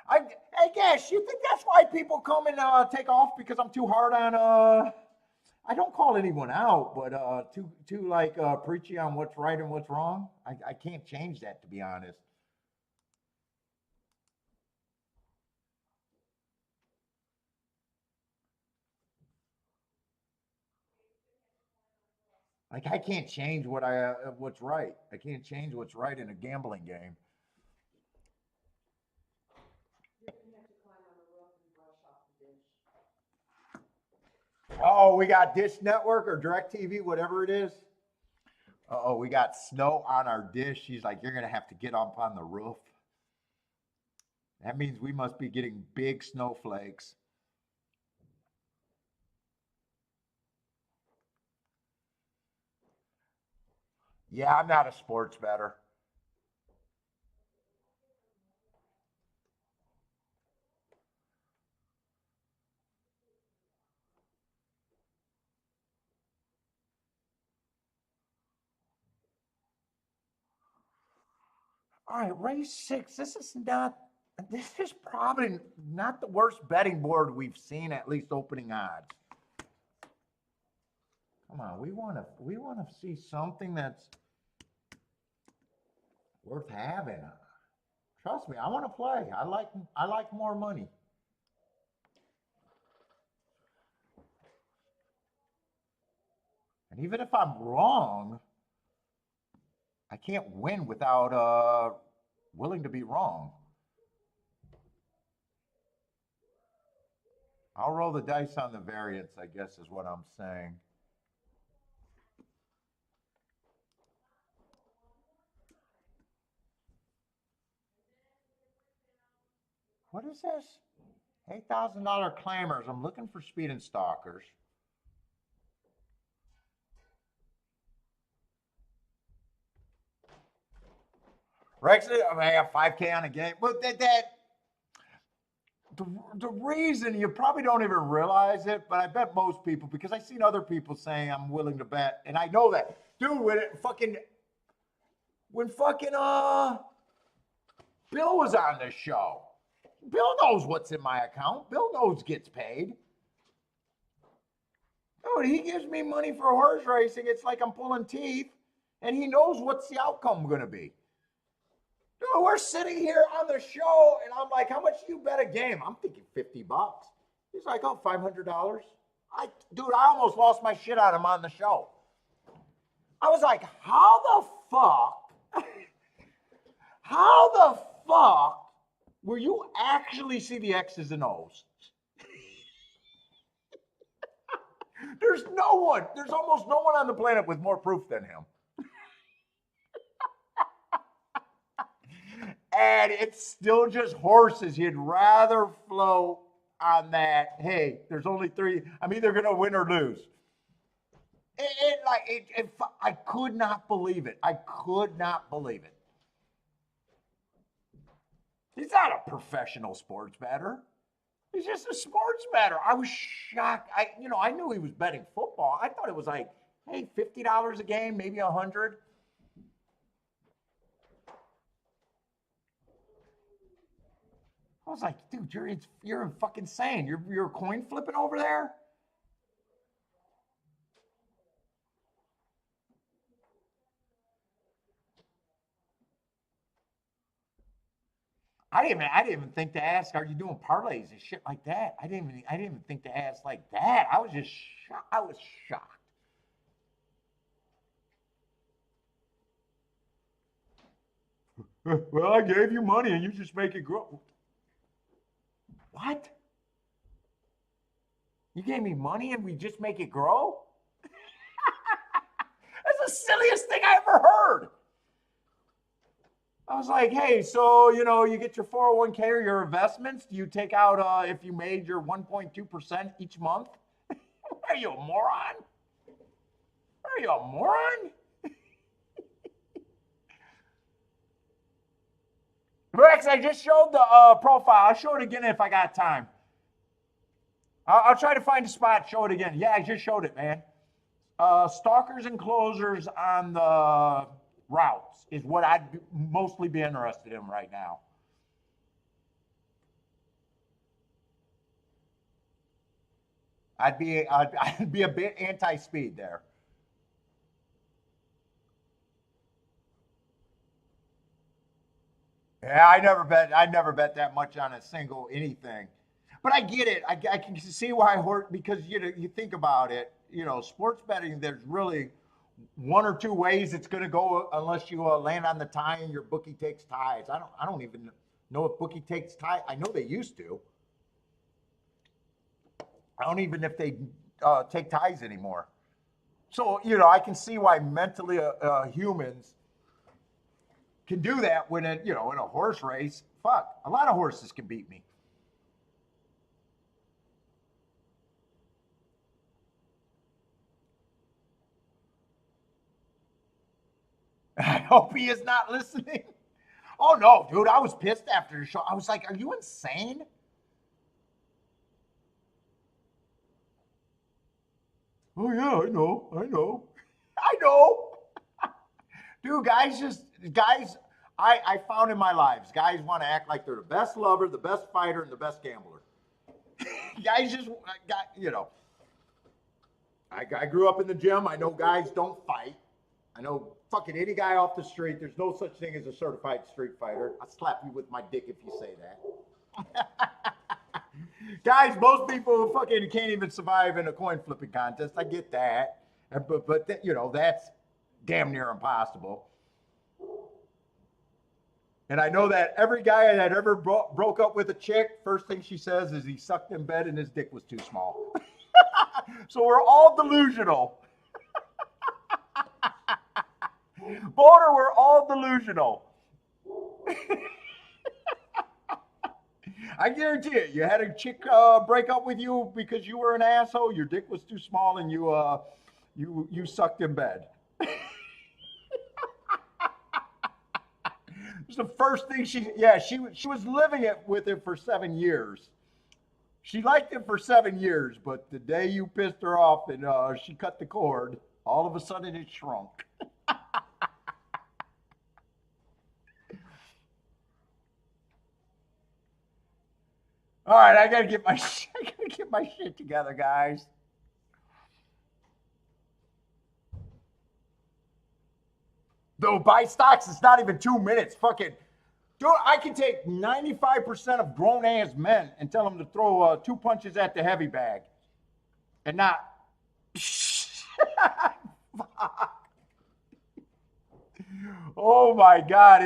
I guess you think that's why people come and take off because I'm too hard on I don't call anyone out, but too like preachy on what's right and what's wrong. I can't change that, to be honest. Like I can't change what's right. I can't change what's right in a gambling game. You're gonna have to climb on the roof and brush off the dish. Oh, we got Dish Network or Direct TV, whatever it is. Oh, we got snow on our dish. She's like, you're gonna have to get up on the roof. That means we must be getting big snowflakes. Yeah, I'm not a sports bettor. All right, race six. This is probably not the worst betting board we've seen, at least opening odds. Come on, we want to see something that's worth having. Trust me, I want to play. I like more money. And even if I'm wrong, I can't win without willing to be wrong. I'll roll the dice on the variance, I guess is what I'm saying. What is this? $8,000 claimers. I'm looking for speed and stalkers. Rex, I mean, I have 5K on a game. But the reason you probably don't even realize it, but I bet most people, because I've seen other people saying I'm willing to bet, and I know that. Dude, when Bill was on this show, Bill knows what's in my account. Bill knows gets paid. Dude, he gives me money for horse racing. It's like I'm pulling teeth, and he knows what's the outcome going to be. Dude, we're sitting here on the show, and I'm like, how much do you bet a game? I'm thinking $50. He's like, oh, $500. Dude, I almost lost my shit on him on the show. I was like, how the fuck will you actually see the X's and O's? There's almost no one on the planet with more proof than him. And it's still just horses. He'd rather float on that. Hey, there's only 3. I'm either going to win or lose. I could not believe it. I could not believe it. He's not a professional sports bettor. He's just a sports bettor. I was shocked. I knew he was betting football. I thought it was like, hey, $50 a game, maybe $100. I was like, dude, you're fucking insane. You're coin flipping over there? I didn't even think to ask, are you doing parlays and shit like that? I didn't even think to ask like that. I was just shocked. I was shocked. Well, I gave you money and you just make it grow. What? You gave me money and we just make it grow? That's the silliest thing I ever heard. I was like, hey, so, you get your 401k or your investments. Do you take out if you made your 1.2% each month? Are you a moron? Are you a moron? Rex, I just showed the profile. I'll show it again if I got time. I'll try to find a spot, show it again. Yeah, I just showed it, man. Stalkers and closers on the routes is what I'd mostly be interested in right now. I'd be a bit anti-speed there. Yeah, I never bet that much on a single anything. But I get it. I can see why because you think about it, sports betting, there's really 1 or 2 ways it's going to go unless you land on the tie and your bookie takes ties. I don't even know if bookie takes ties. I know they used to. I don't even if they take ties anymore. So, I can see why mentally humans can do that when in a horse race. Fuck, a lot of horses can beat me. I hope he is not listening. Oh no, dude, I was pissed after the show. I was like, are you insane? Oh yeah, I know. Dude, I found in my lives, guys want to act like they're the best lover, the best fighter, and the best gambler. Guys just got, I grew up in the gym. I know guys don't fight. I know fucking any guy off the street, there's no such thing as a certified street fighter. I'll slap you with my dick if you say that. Guys, most people fucking can't even survive in a coin flipping contest. I get that. But that's damn near impossible. And I know that every guy that ever broke up with a chick, first thing she says is he sucked in bed and his dick was too small. So we're all delusional. Boulder, we're all delusional. I guarantee it. You had a chick break up with you because you were an asshole. Your dick was too small, and you sucked in bed. It was the first thing she was living it with it for 7 years. She liked it for 7 years, but the day you pissed her off and she cut the cord, all of a sudden it shrunk. All right, I gotta get my I gotta get my shit together, guys. Though buy stocks, it's not even 2 minutes. Fucking, dude, I can take 95% of grown ass men and tell them to throw 2 punches at the heavy bag, and not. Oh my God!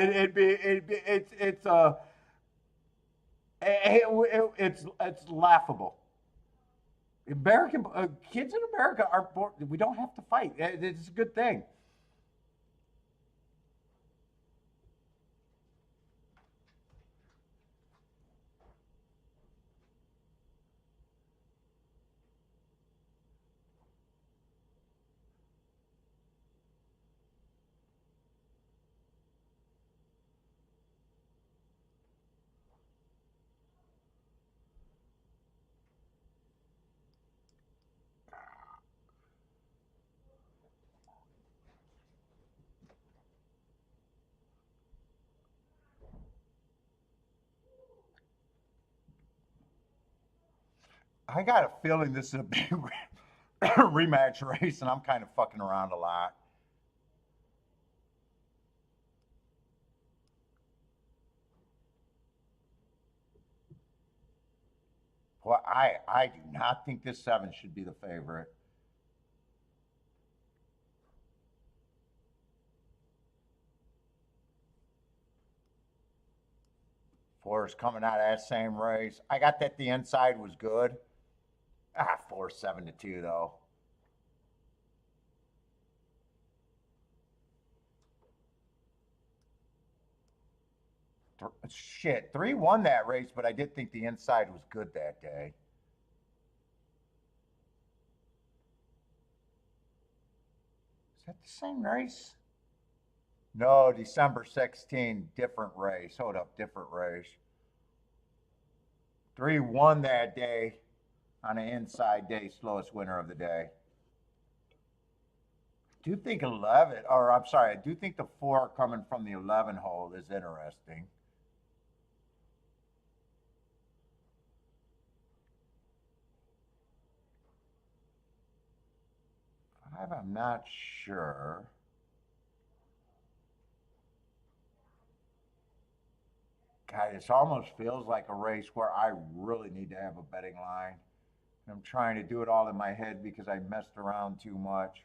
It's laughable. American kids in America are born. We don't have to fight. It's a good thing. I got a feeling this is a big rematch race, and I'm kind of fucking around a lot. Well, I do not think this 7 should be the favorite. Four is coming out of that same race. I got that the inside was good. 4 7 to 2 though. Shit, 3 won that race, but I did think the inside was good that day. Is that the same race? No, December 16, different race. Hold up, different race. 3 won that day on an inside day, slowest winner of the day. I do think 11, or I'm sorry, I do think the 4 coming from the 11 hole is interesting. 5, I'm not sure. God, this almost feels like a race where I really need to have a betting line. I'm trying to do it all in my head because I messed around too much.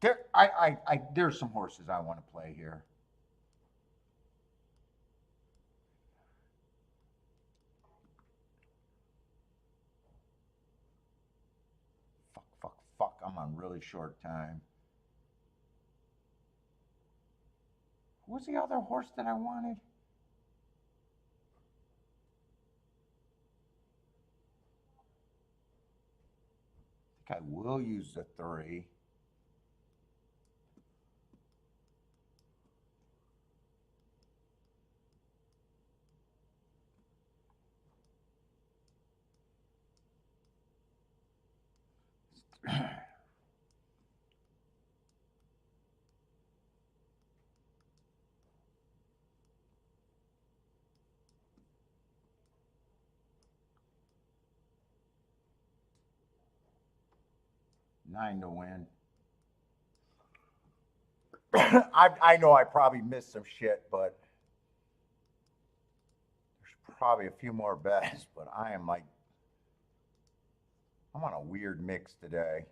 There's some horses I want to play here. Fuck. I'm on really short time. Who was the other horse that I wanted? I think I will use the 3. Nine to win. I know I probably missed some shit, but there's probably a few more bets. But I'm on a weird mix today.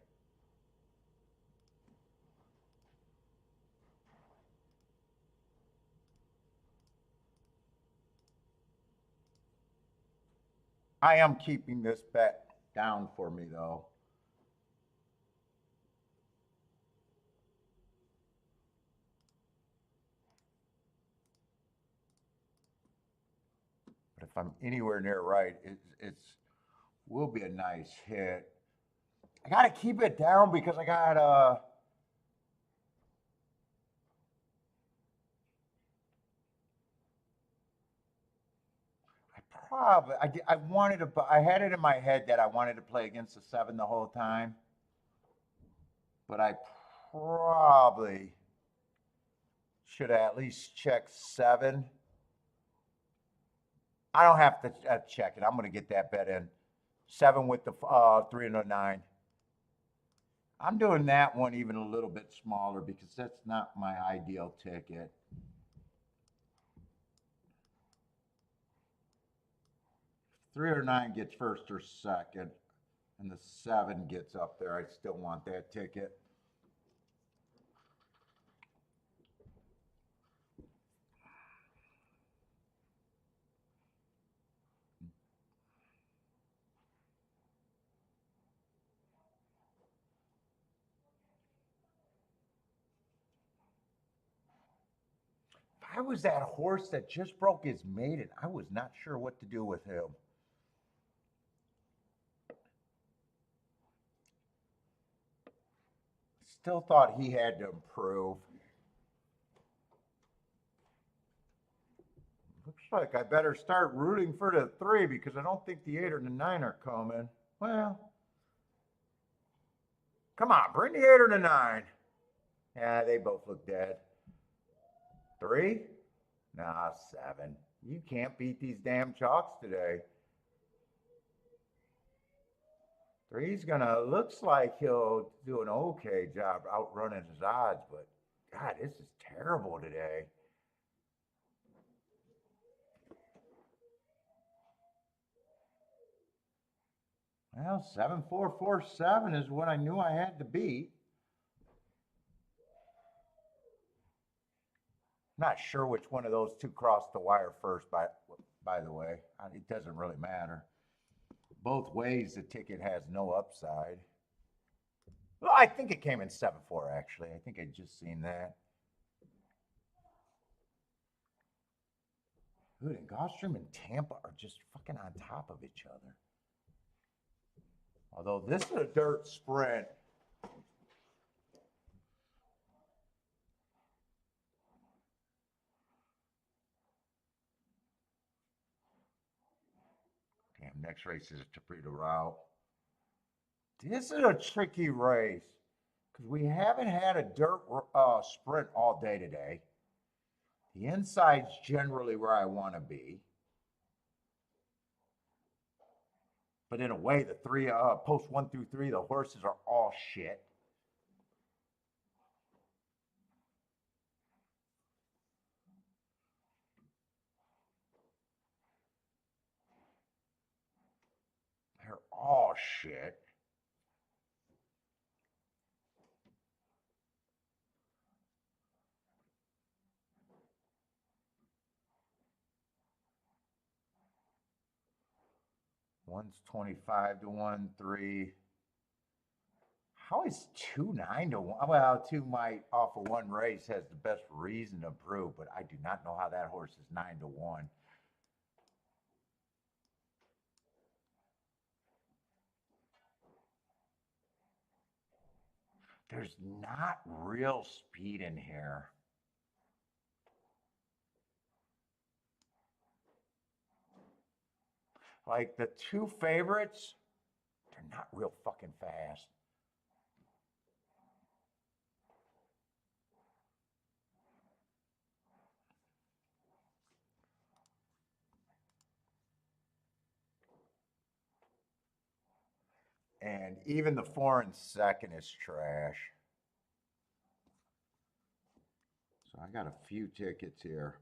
I am keeping this bet down for me though. if I'm anywhere near right, it's will be a nice hit. I gotta keep it down because I got I wanted to, I had it in my head that I wanted to play against the 7 the whole time, but I probably should have at least checked 7. I don't have to check it. I'm going to get that bet in. 7 with the 3 and a 9. I'm doing that one even a little bit smaller because that's not my ideal ticket. Three or 9 gets first or second, and the 7 gets up there. I still want that ticket. I was that horse that just broke his maiden. I was not sure what to do with him. Still thought he had to improve. Looks like I better start rooting for the 3 because I don't think the 8 or the 9 are coming. Well, come on, bring the 8 or the 9. Yeah, they both look dead. 3? Nah, 7. You can't beat these damn chalks today. 3's gonna, looks like he'll do an okay job outrunning his odds, but God, this is terrible today. Well, 7-4-4-7 is what I knew I had to beat. Not sure which one of those 2 crossed the wire first, by the way. It doesn't really matter. Both ways, the ticket has no upside. Well, I think it came in 7-4, actually. I think I just seen that. Dude, and Gulfstream and Tampa are just fucking on top of each other. Although this is a dirt sprint. Damn, next race is a Torpedo route. This is a tricky race because we haven't had a dirt sprint all day today. The inside's generally where I want to be. But in a way, the 3 post 1 through 3, the horses are all shit. They're all shit. One's 25 to 1, 3. How is 2 9 to 1? Well, 2 might off of 1 race has the best reason to prove, but I do not know how that horse is 9 to 1. There's not real speed in here. Like the 2 favorites, they're not real fucking fast. And even the 4 and second is trash. So I got a few tickets here.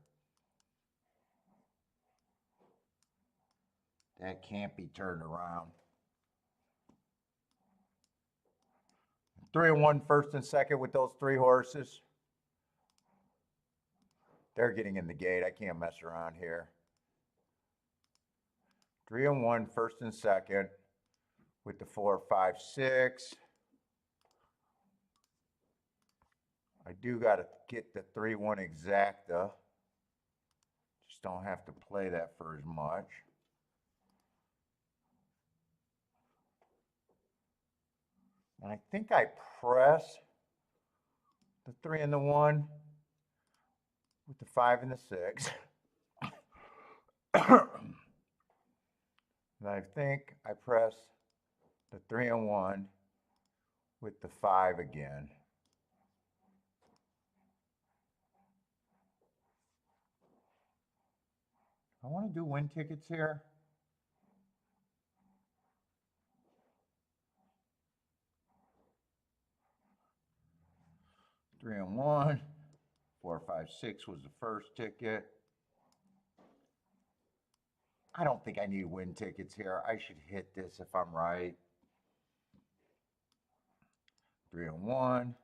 That can't be turned around. 3 and 1 first and second with those 3 horses. They're getting in the gate. I can't mess around here. 3 and 1 first and second with the 4, 5, 6. I do got to get the 3-1 exacta. Just Just don't have to play that for as much. And I think I press the 3 and the 1 with the 5 and the 6. And I think I press the 3 and 1 with the 5 again. I want to do win tickets here. Three and 1, 4, 5, 6 was the first ticket. I don't think I need win tickets here. I should hit this if I'm right. 3 and 1,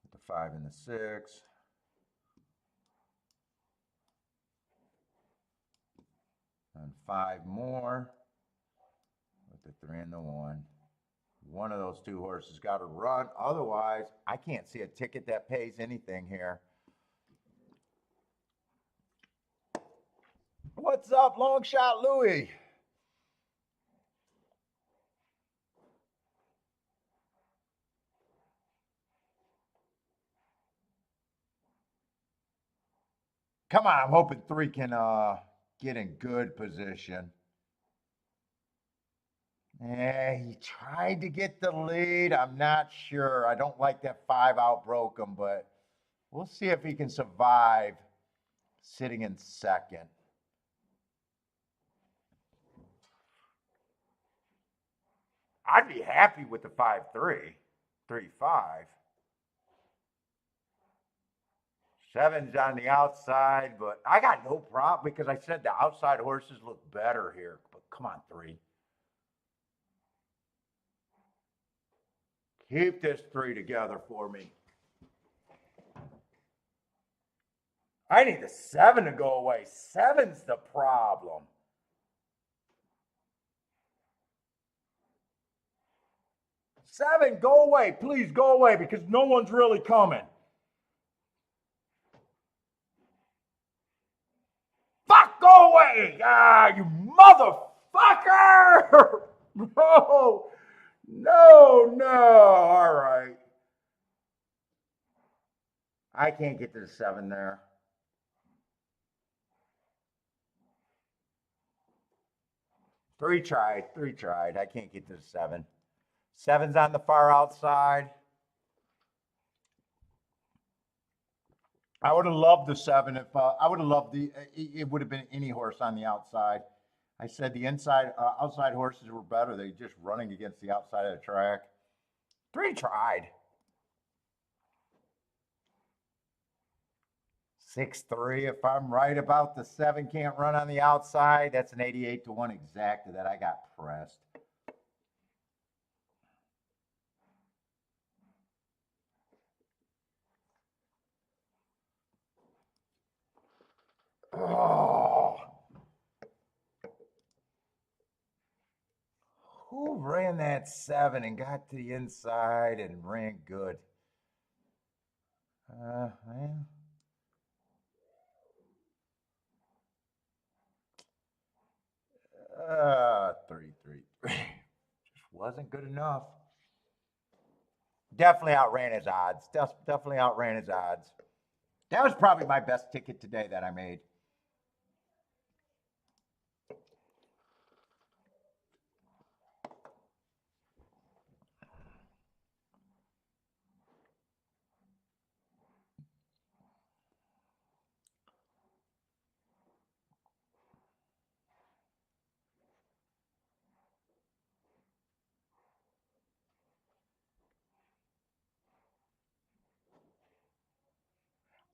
with the 5 and the 6. And 5 more with the 3 and the 1. One of those two horses got to run. Otherwise, I can't see a ticket that pays anything here. What's up, Longshot Louie? Come on, I'm hoping 3 can get in good position. He tried to get the lead. I'm not sure. I don't like that 5 outbroke him, but we'll see if he can survive sitting in second. I'd be happy with the 5-3, 3-5. 7's on the outside, but I got no problem because I said the outside horses look better here. But come on, 3. Keep this 3 together for me. I need the 7 to go away. 7's the problem. Seven, go away. Please go away because no one's really coming. Fuck, go away. Ah, you motherfucker. No, no. All right. I can't get to the 7 there. Three tried. I can't get to the 7. 7's on the far outside. I would have loved the 7 if I would have loved it would have been any horse on the outside. I said the outside horses were better. They're just running against the outside of the track. 3 tried. 6-3. If I'm right about the 7 can't run on the outside, that's an 88-1 exacta that I got pressed. Oh. Who ran that 7 and got to the inside and ran good? Man. 3. Just wasn't good enough. Definitely outran his odds. Definitely outran his odds. That was probably my best ticket today that I made.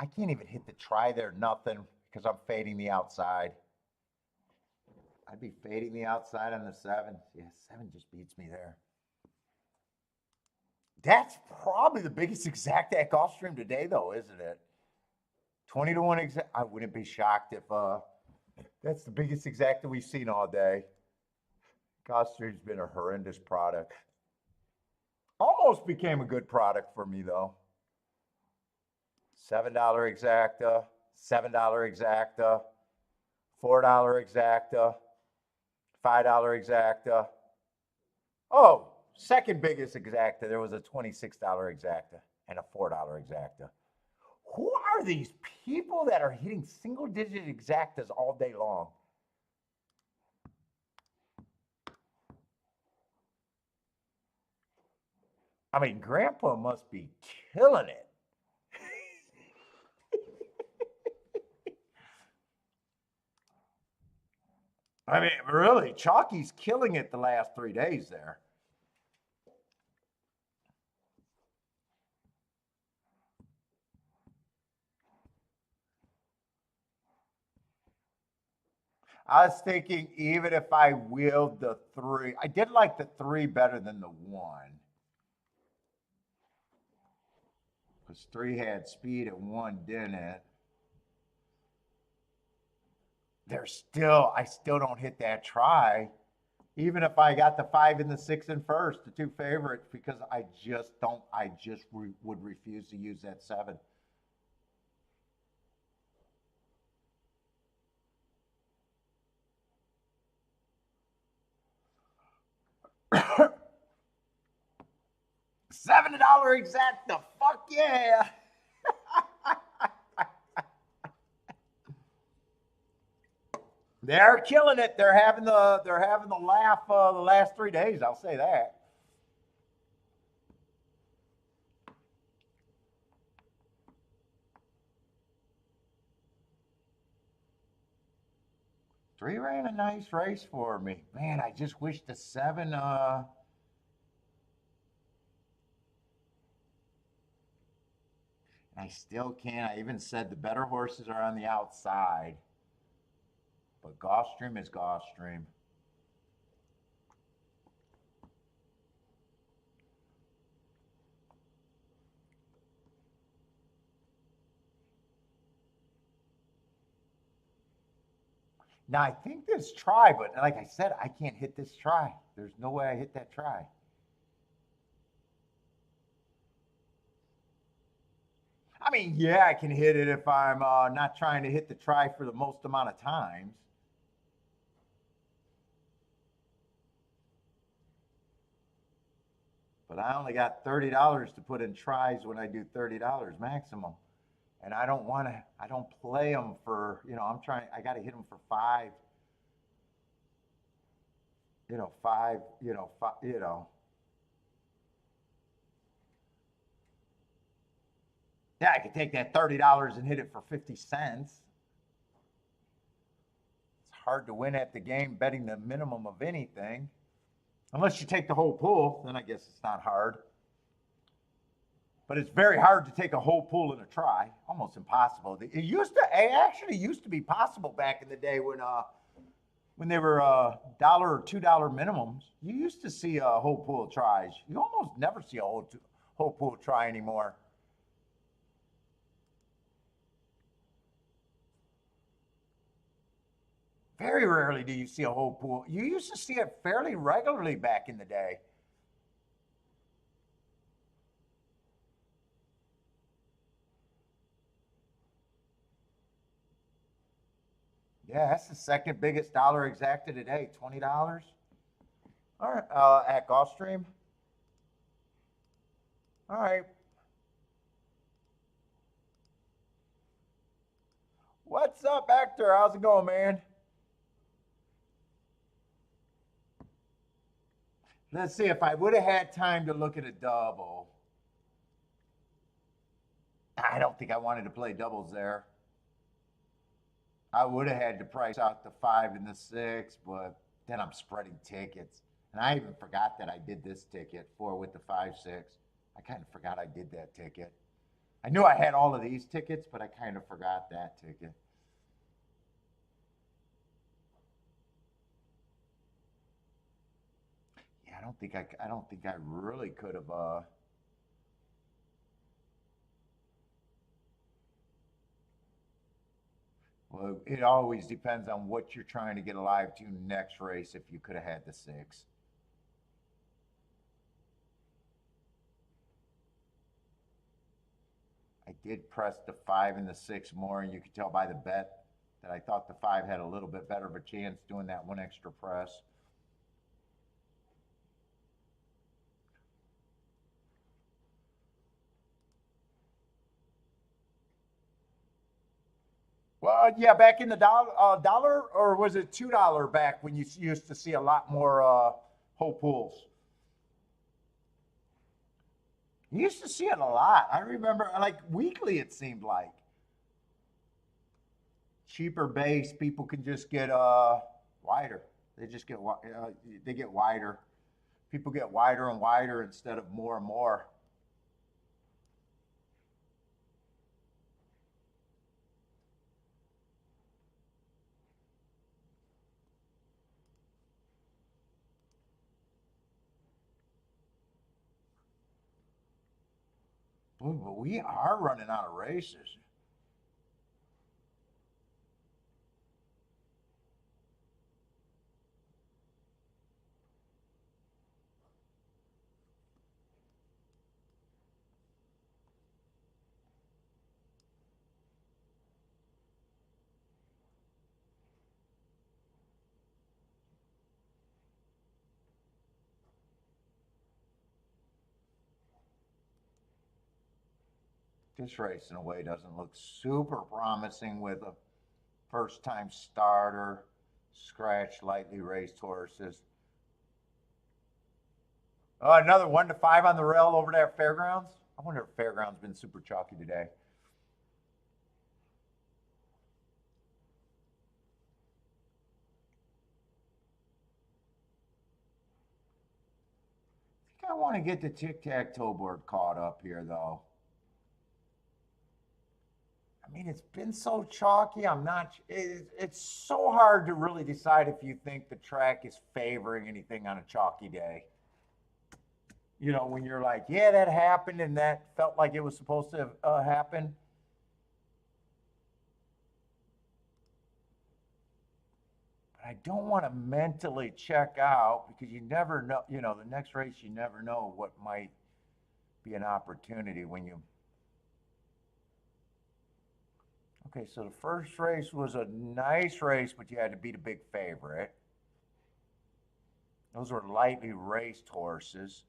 I can't even hit the try there, nothing, because I'm fading the outside. I'd be fading the outside on the 7. Yeah, 7 just beats me there. That's probably the biggest exact at Gulfstream today, though, isn't it? 20-1 exact. I wouldn't be shocked if that's the biggest exact that we've seen all day. Gulfstream's been a horrendous product. Almost became a good product for me, though. $7 exacta, $7 exacta, $4 exacta, $5 exacta. Oh, second biggest exacta, there was a $26 exacta and a $4 exacta. Who are these people that are hitting single digit exactas all day long? I mean, Grandpa must be killing it. I mean, really, Chalky's killing it the last 3 days there. I was thinking even if I wheeled the 3, I did like the 3 better than the 1. Because 3 had speed and 1 didn't. I still don't hit that try. Even if I got the 5 and the 6 in first, the 2 favorites, because I just would refuse to use that 7. $7 exacta, fuck yeah! They're killing it. They're having the laugh the last 3 days. I'll say that. Three ran a nice race for me. Man, I just wish the 7 I still can't. I even said the better horses are on the outside. But Gulfstream is Gulfstream. Now, I think this try, but like I said, I can't hit this try. There's no way I hit that try. I mean, yeah, I can hit it if I'm not trying to hit the try for the most amount of times. But I only got $30 to put in tries when I do $30 maximum. And I don't play them for, I got to hit them for 5. Five. Yeah, I could take that $30 and hit it for 50 cents. It's hard to win at the game betting the minimum of anything. Unless you take the whole pool, then I guess it's not hard. But it's very hard to take a whole pool in a try. Almost impossible. It actually used to be possible back in the day when they were $1 or $2 minimums. You used to see a whole pool of tries. You almost never see a whole pool try anymore. Very rarely do you see a whole pool. You used to see it fairly regularly back in the day. Yeah, that's the second biggest dollar exacta today, $20. All right, at Gulfstream. All right. What's up, Hector? How's it going, man? Let's see, if I would have had time to look at a double. I don't think I wanted to play doubles there. I would have had to price out the 5 and the 6, but then I'm spreading tickets. And I even forgot that I did this ticket, 4 with the 5, 6. I kind of forgot I did that ticket. I knew I had all of these tickets, but I kind of forgot that ticket. Yeah, I don't think I really could have well, it always depends on what you're trying to get alive to next race if you could have had the 6. I did press the 5 and the 6 more, and you could tell by the bet that I thought the 5 had a little bit better of a chance doing that one extra press. Well, yeah, back in the dollar, or was it $2 back when you used to see a lot more whole pools? You used to see it a lot. I remember, like weekly, it seemed like. Cheaper base, people can just get wider. They just get they get wider. People get wider and wider instead of more and more. Ooh, but we are running out of races. This race, in a way, doesn't look super promising with a first time starter, scratch, lightly raced horses. Oh, another 1 to 5 on the rail over there at Fairgrounds. I wonder if Fairgrounds been super chalky today. I think I want to get the tic-tac-toe board caught up here, though. I mean, it's been so chalky. It's so hard to really decide if you think the track is favoring anything on a chalky day. You know, when you're like, yeah, that happened and that felt like it was supposed to happen. But I don't want to mentally check out because you never know, you know, the next race, you never know what might be an opportunity when you. Okay, so the first race was a nice race, but you had to beat a big favorite. Those were lightly raced horses.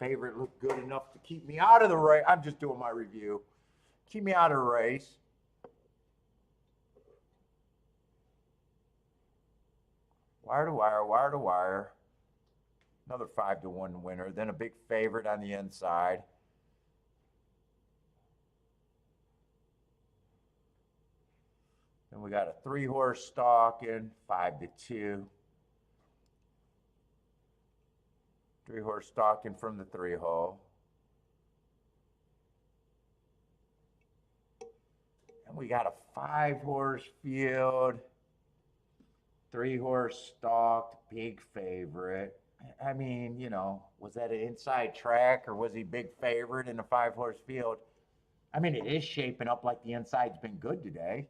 Favorite looked good enough to keep me out of the race. I'm just doing my review. Keep me out of the race. Wire to wire, wire to wire. Another 5 to 1 winner. Then a big favorite on the inside. Then we got a 3-horse stalking, 5 to 2. 3-horse stalking from the 3-hole. And we got a 5-horse field. 3-horse stalked, big favorite. I mean, you know, was that an inside track or was he big favorite in a 5-horse field? I mean, it is shaping up like the inside's been good today.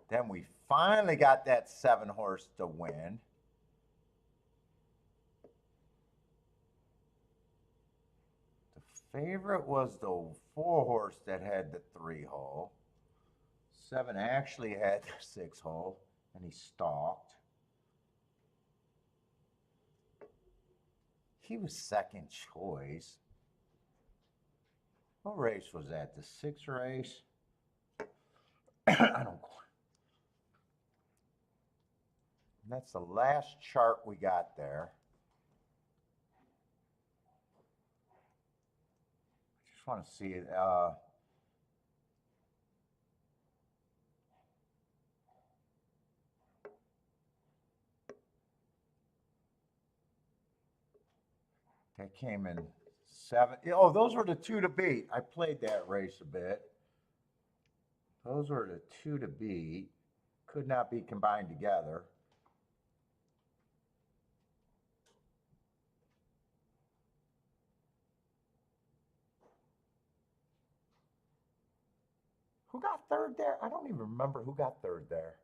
Then we finally got that 7-horse to win. The favorite was the 4-horse that had the 3-hole. 7 actually had the 6-hole, and he stalked. He was second choice. What race was that? The 6th race? I don't. That's the last chart we got there. I just want to see it. That came in 7. Oh, those were the 2 to beat. I played that race a bit. Those were the 2 to beat. Could not be combined together. Who got third there? I don't even remember who got third there.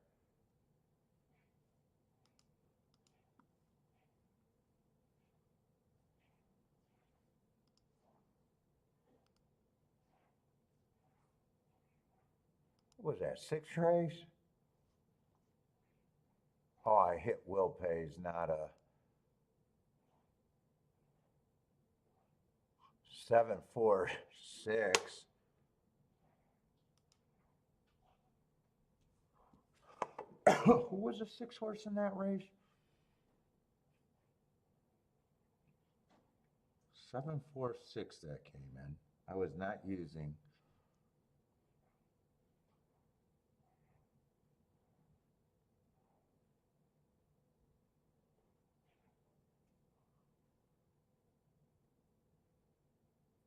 What was that, 6 race? Oh, I hit will pays, not a 7-4-6. Who was the 6 horse in that race? 7-4-6 that came in. I was not using.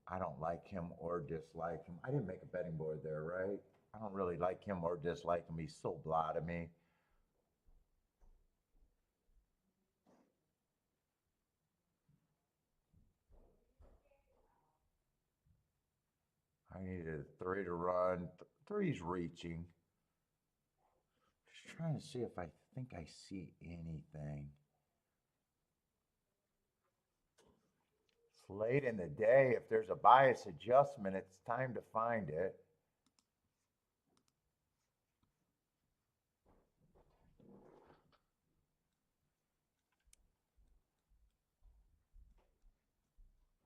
I don't like him or dislike him. I didn't make a betting board there, right? I don't really like him or dislike him. He's so blah to me. I needed a 3 to run. 3's reaching. Just trying to see if I think I see anything. It's late in the day. If there's a bias adjustment, it's time to find it.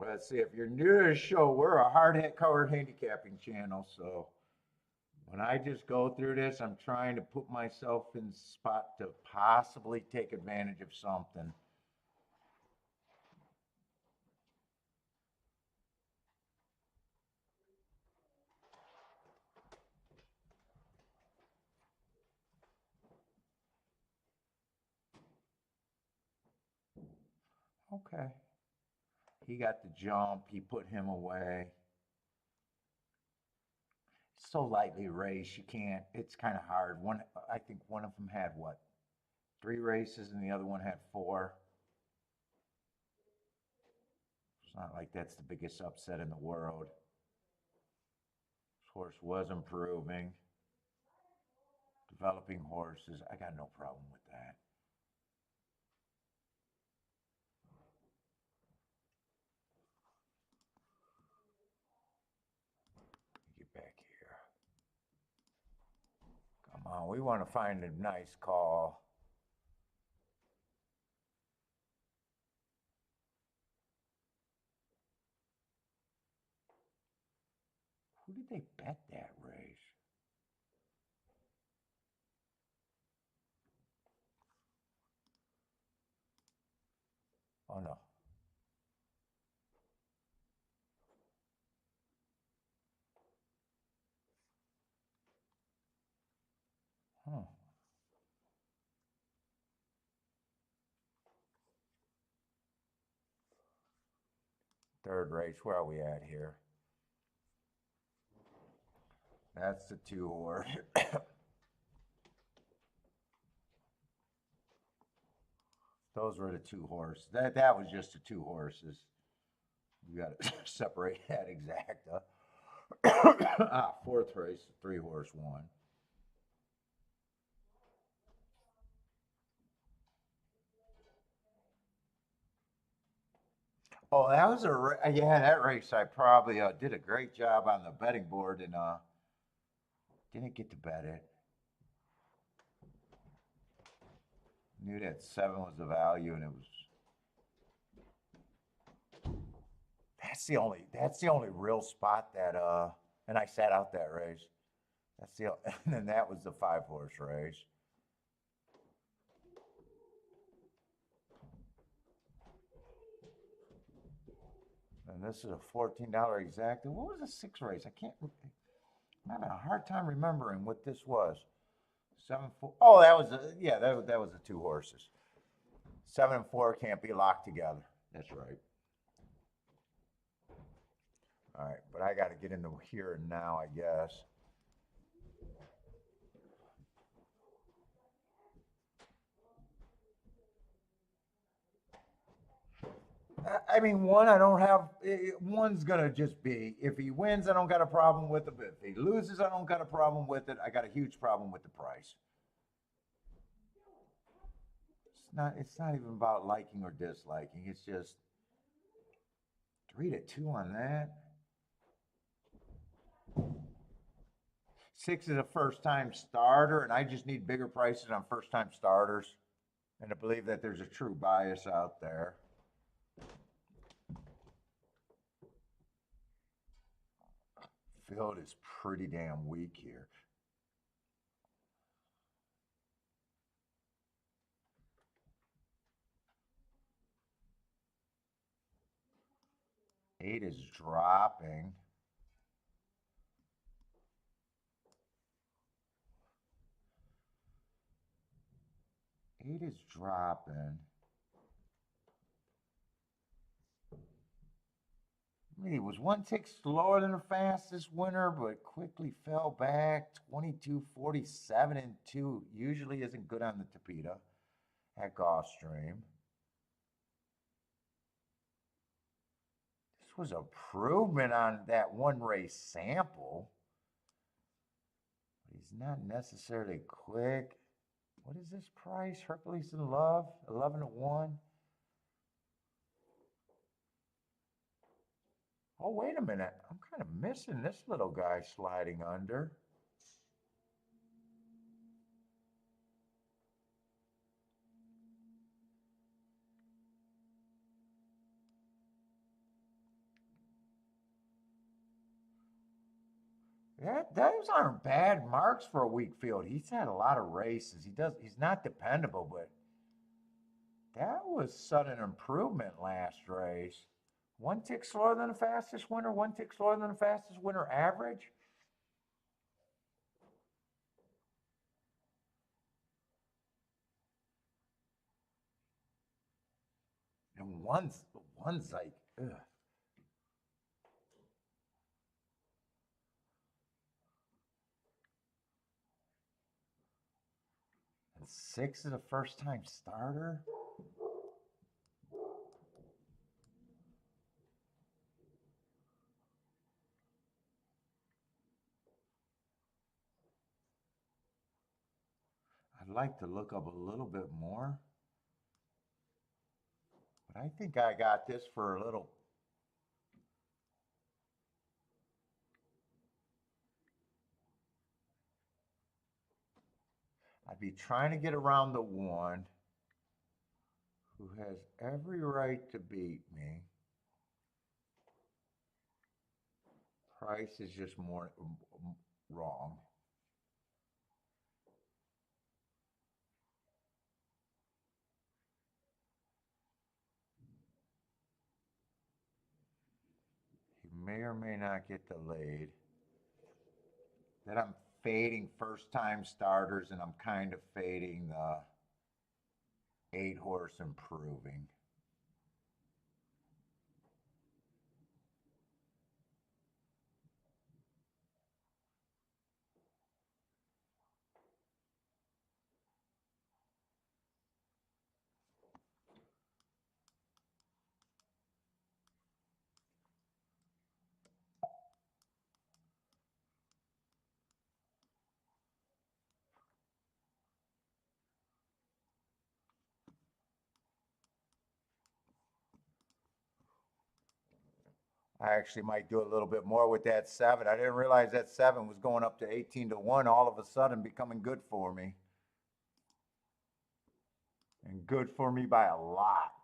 Let's see, if you're new to the show, we're a hard hit covered handicapping channel. So when I just go through this, I'm trying to put myself in spot to possibly take advantage of something. Okay. He got the jump. He put him away. So lightly raced, you can't. It's kind of hard. I think one of them had what? 3 races, and the other one had 4. It's not like that's the biggest upset in the world. This horse was improving. Developing horses. I got no problem with that. Get back here. Come on, we want to find a nice call. Who did they bet that race? Oh no. Huh. Third race, where are we at here? That's the 2 horse. Those were the 2 horses. That was just the 2 horses. You got to separate that exacta. 4th race, 3 horse won. Oh, that was yeah, that race I probably did a great job on the betting board and didn't get to bet it. Knew that 7 was the value, and it was. That's the only real spot that and I sat out that race. And then that was the 5 horse race. And this is a $14 exacta. What was the 6 race? I'm having a hard time remembering what this was. 7-4. Oh, that was that was the 2 horses. 7 and 4 can't be locked together. That's right. All right, but I got to get into here and now, I guess. I mean, one's going to just be, if he wins, I don't got a problem with it. But if he loses, I don't got a problem with it. I got a huge problem with the price. It's not even about liking or disliking. It's just 3-2 on that. 6 is a first-time starter, and I just need bigger prices on first-time starters, and to believe that there's a true bias out there. Field is pretty damn weak here. Eight is dropping. Eight is dropping. I mean, it was one tick slower than the fastest winner, but quickly fell back. 22.47 and 2 usually isn't good on the Tapeta at Gulfstream. This was improvement on that one race sample. But he's not necessarily quick. What is this price? Hercules in Love, 11-1. Oh, wait a minute. I'm kind of missing this little guy sliding under. Those aren't bad marks for a weak field. He's had a lot of races. He's not dependable, but that was sudden improvement last race. One tick slower than the fastest winner, one tick slower than the fastest winner average. And one's like, ugh. And 6 is a first-time starter. I'd like to look up a little bit more. But I think I got this for a little. I'd be trying to get around the one who has every right to beat me. Price is just more wrong. He may or may not get the lead. Then I'm fading first-time starters, and I'm kind of fading the 8-horse improving. I actually might do a little bit more with that 7. I didn't realize that 7 was going up to 18-1 all of a sudden, becoming good for me. And good for me by a lot.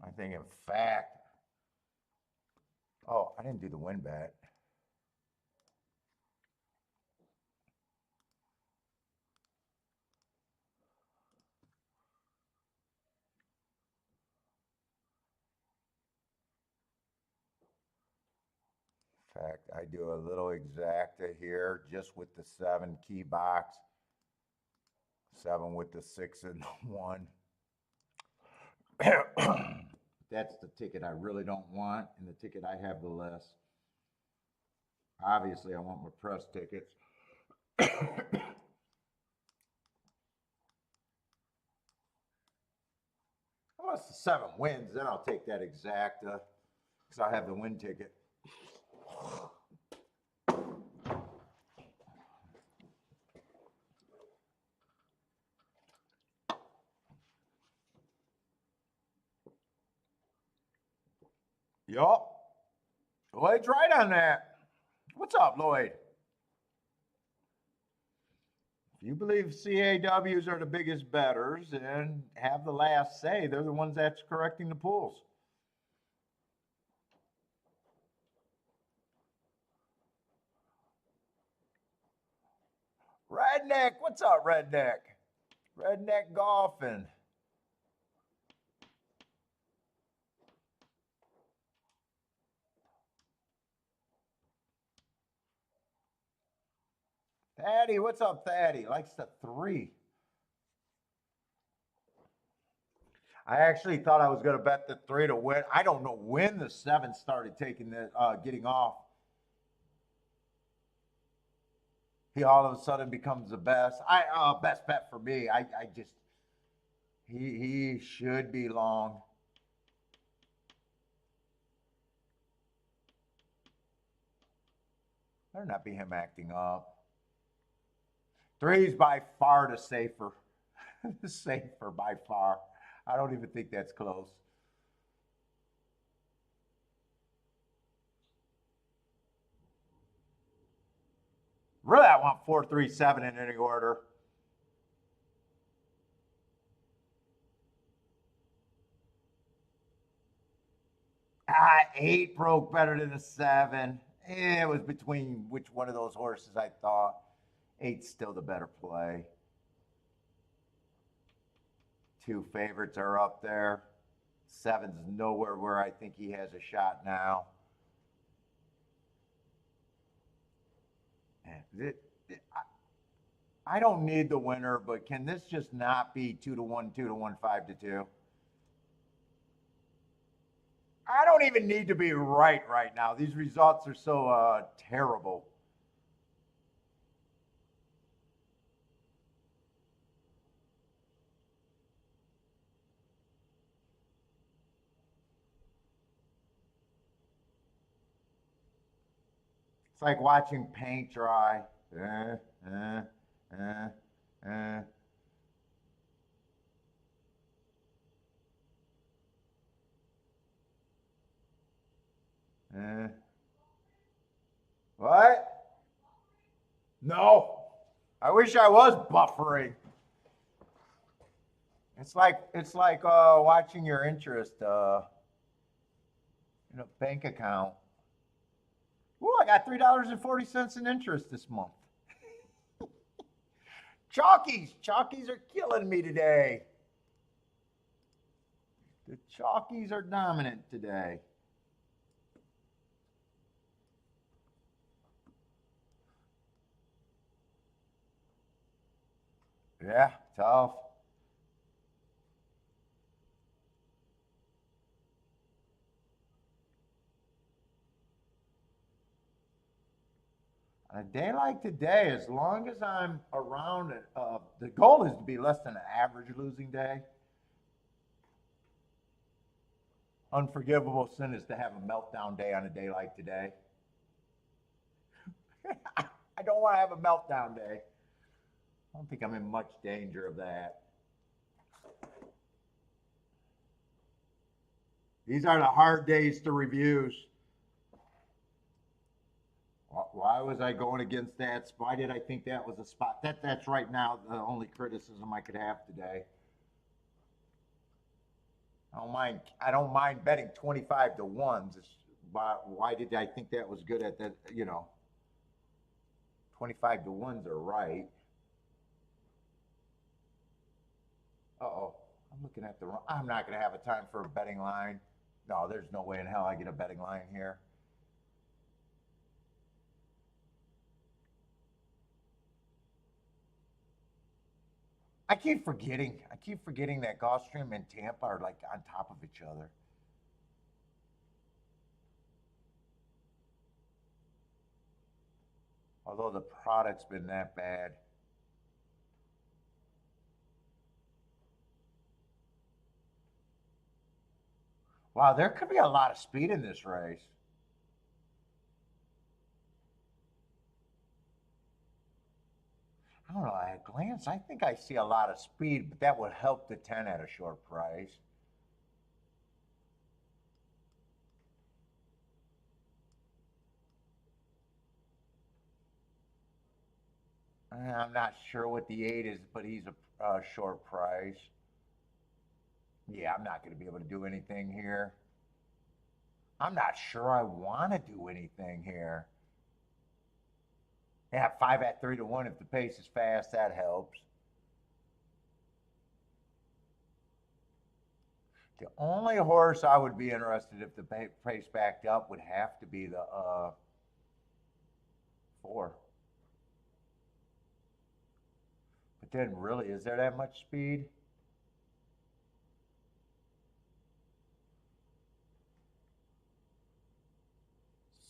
I think, in fact, oh, I didn't do the win bet. In fact, I do a little exacta here just with the 7 key box. 7 with the 6 and the 1. That's the ticket I really don't want, and the ticket I have the less. Obviously, I want my press tickets. Unless the 7 wins, then I'll take that exacta because I have the win ticket. Yup. Lloyd's right on that. What's up, Lloyd? If you believe CAWs are the biggest bettors and have the last say, they're the ones that's correcting the pools. Redneck, what's up, Redneck? Redneck golfing. Thaddy, what's up, Thaddy? Likes the 3. I actually thought I was going to bet the 3 to win. I don't know when the 7 started taking the getting off. He all of a sudden becomes the best. Best bet for me. I just he should be long. Better not be him acting up. 3's by far the safer. Safer by far. I don't even think that's close. Really, I want 4, 3, 7 in any order. Ah, 8 broke better than a 7. It was between which one of those horses I thought. 8's still the better play. 2 favorites are up there. 7's nowhere where I think he has a shot now. I don't need the winner, but can this just not be 2 to 1, 2 to 1, 5 to 2? I don't even need to be right now. These results are so terrible. It's like watching paint dry. Eh, eh, eh, eh. What? No. I wish I was buffering. It's like watching your interest in a bank account. Ooh, I got $3.40 in interest this month. Chalkies are killing me today. The chalkies are dominant today. Yeah, tough. On a day like today, as long as I'm around it, the goal is to be less than an average losing day. Unforgivable sin is to have a meltdown day on a day like today. I don't want to have a meltdown day. I don't think I'm in much danger of that. These are the hard days to reviews. Why was I going against that? Why did I think that was a spot? That's right now the only criticism I could have today. I don't mind betting 25 to 1s. Why did I think that was good at that, 25 to 1s are right. Uh-oh. I'm looking at the wrong. I'm not going to have a time for a betting line. No, there's no way in hell I get a betting line here. I keep forgetting that Gulfstream and Tampa are like on top of each other. Although the product's been that bad. Wow, there could be a lot of speed in this race. I don't know, at a glance, I think I see a lot of speed, but that would help the 10 at a short price. I'm not sure what the 8 is, but he's a short price. Yeah, I'm not going to be able to do anything here. I'm not sure I want to do anything here. Yeah, 5 at 3 to 1. If the pace is fast, that helps. The only horse I would be interested if the pace backed up would have to be the 4. But then, really, is there that much speed?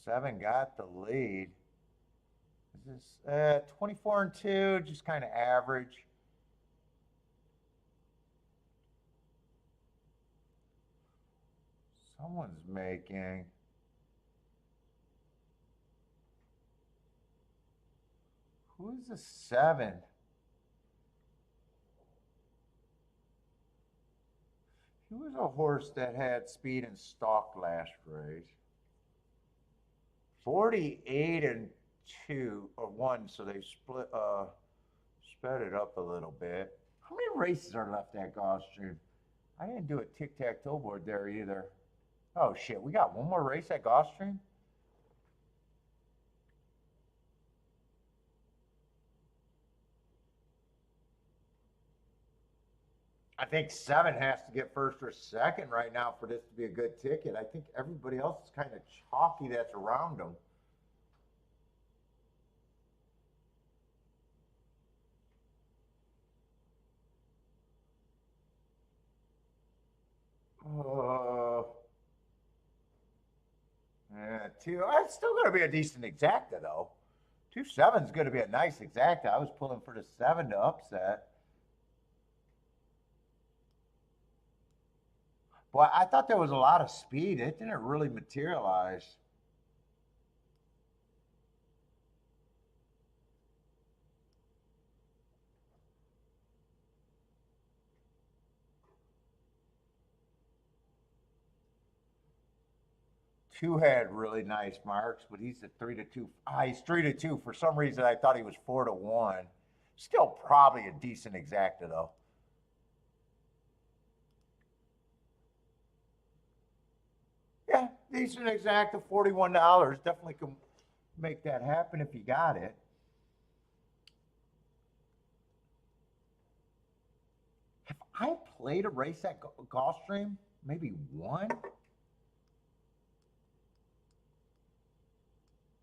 Seven got the lead. Is this 24 and 2, just kind of average? Someone's making. Who's the 7? He was a horse that had speed and stalk last race. 48 and 2 or 1, so they sped it up a little bit. How many races are left at Gulfstream? I didn't do a tic-tac-toe board there either. Oh shit, we got one more race at Gulfstream? I think 7 has to get first or second right now for this to be a good ticket. I think everybody else is kind of chalky that's around them. Yeah, 2. It's still going to be a decent exacta though. 2-7 is going to be a nice exacta. I was pulling for the 7 to upset. Boy, I thought there was a lot of speed. It didn't really materialize. Two had really nice marks, but he's at 3-2. He's 3-2. For some reason, I thought he was 4-1. Still probably a decent exacta though. Yeah, decent exacta, $41. Definitely can make that happen if you got it. Have I played a race at Gulfstream? Maybe one?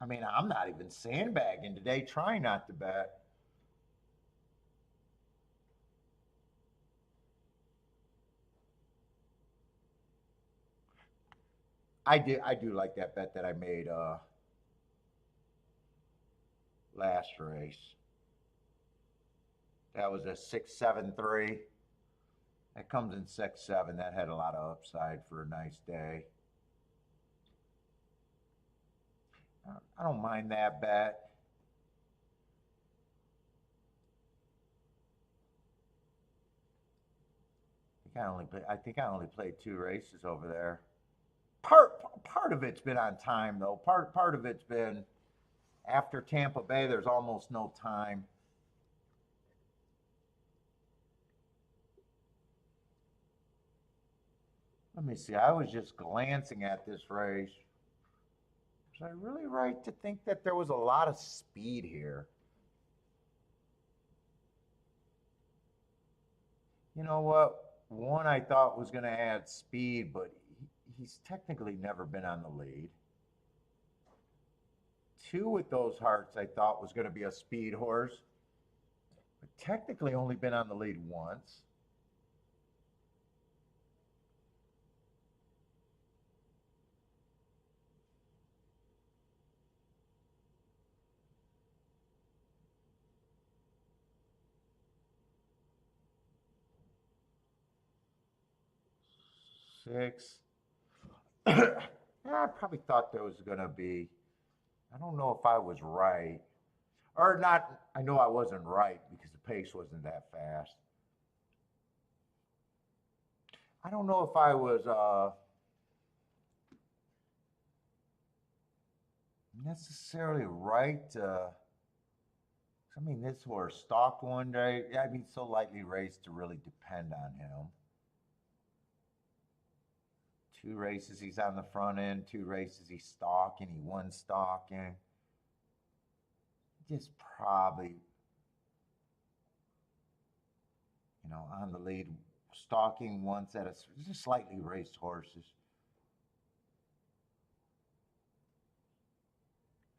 I mean, I'm not even sandbagging today, trying not to bet. I do like that bet that I made last race. That was a 6-7-3. That comes in 6-7. That had a lot of upside for a nice day. I don't mind that bet. I think I only played 2 races over there. Part of it's been on time though. Part of it's been after Tampa Bay. There's almost no time. Let me see. I was just glancing at this race. Was I really right to think that there was a lot of speed here? You know what? One I thought was going to add speed, but he's technically never been on the lead. 2 with those hearts I thought was going to be a speed horse, but technically only been on the lead once. Six. I probably thought there was going to be. I don't know if I was right. Or not. I know I wasn't right because the pace wasn't that fast. I don't know if I was necessarily right. I mean, this horse stalked one day. I mean, so lightly raced to really depend on him. 2 races he's on the front end, 2 races he's stalking, he won stalking. Just probably, you know, on the lead, stalking once at just slightly raced horses.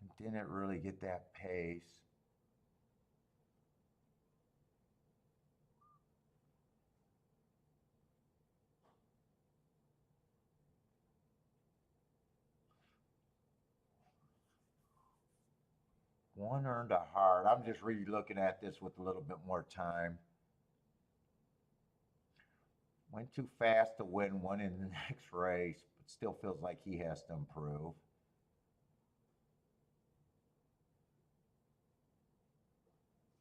And didn't really get that pace. One earned a heart. I'm just re-looking at this with a little bit more time. Went too fast to win one in the next race, but still feels like he has to improve.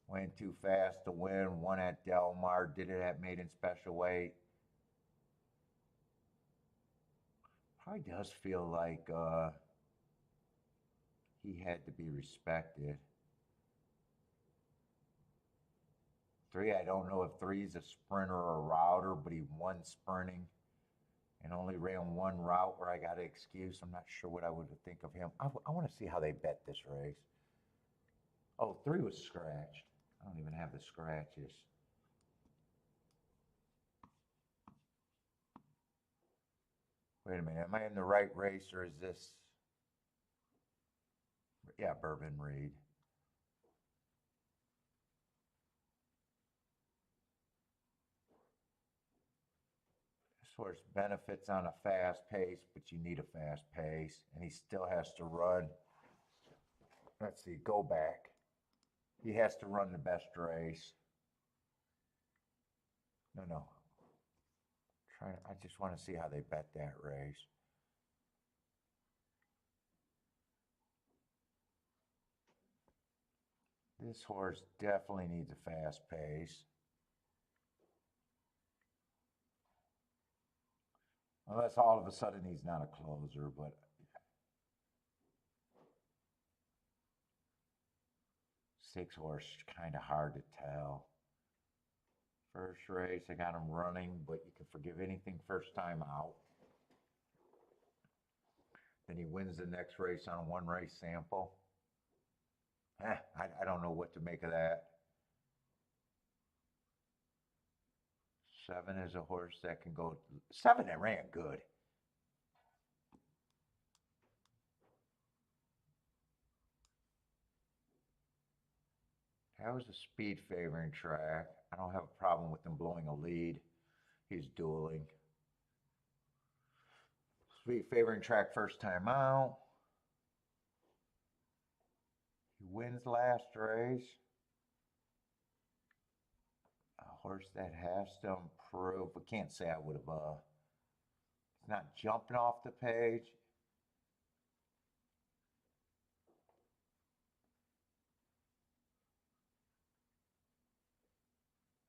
Went too fast to win one at Del Mar, did it at maiden special weight. Probably does feel like he had to be respected. 3, I don't know if 3 is a sprinter or a router, but he won sprinting and only ran 1 route where I got an excuse. I'm not sure what I would think of him. I want to see how they bet this race. Oh, 3 was scratched. I don't even have the scratches. Wait a minute, am I in the right race or is this? Yeah, Bourbon Reed. This horse benefits on a fast pace, but you need a fast pace, and he still has to run. Let's see, go back. He has to run the best race. No. I just want to see how they bet that race. This horse definitely needs a fast pace. Unless all of a sudden he's not a closer, but six horse, kind of hard to tell. First race, I got him running, but you can forgive anything first time out. Then he wins the next race on a 1 race sample. I don't know what to make of that. 7 is a horse that can go. 7 that ran good. That was a speed favoring track. I don't have a problem with him blowing a lead. He's dueling. Speed favoring track first time out. He wins last race. A horse that has to improve. We can't say I would have. It's not jumping off the page.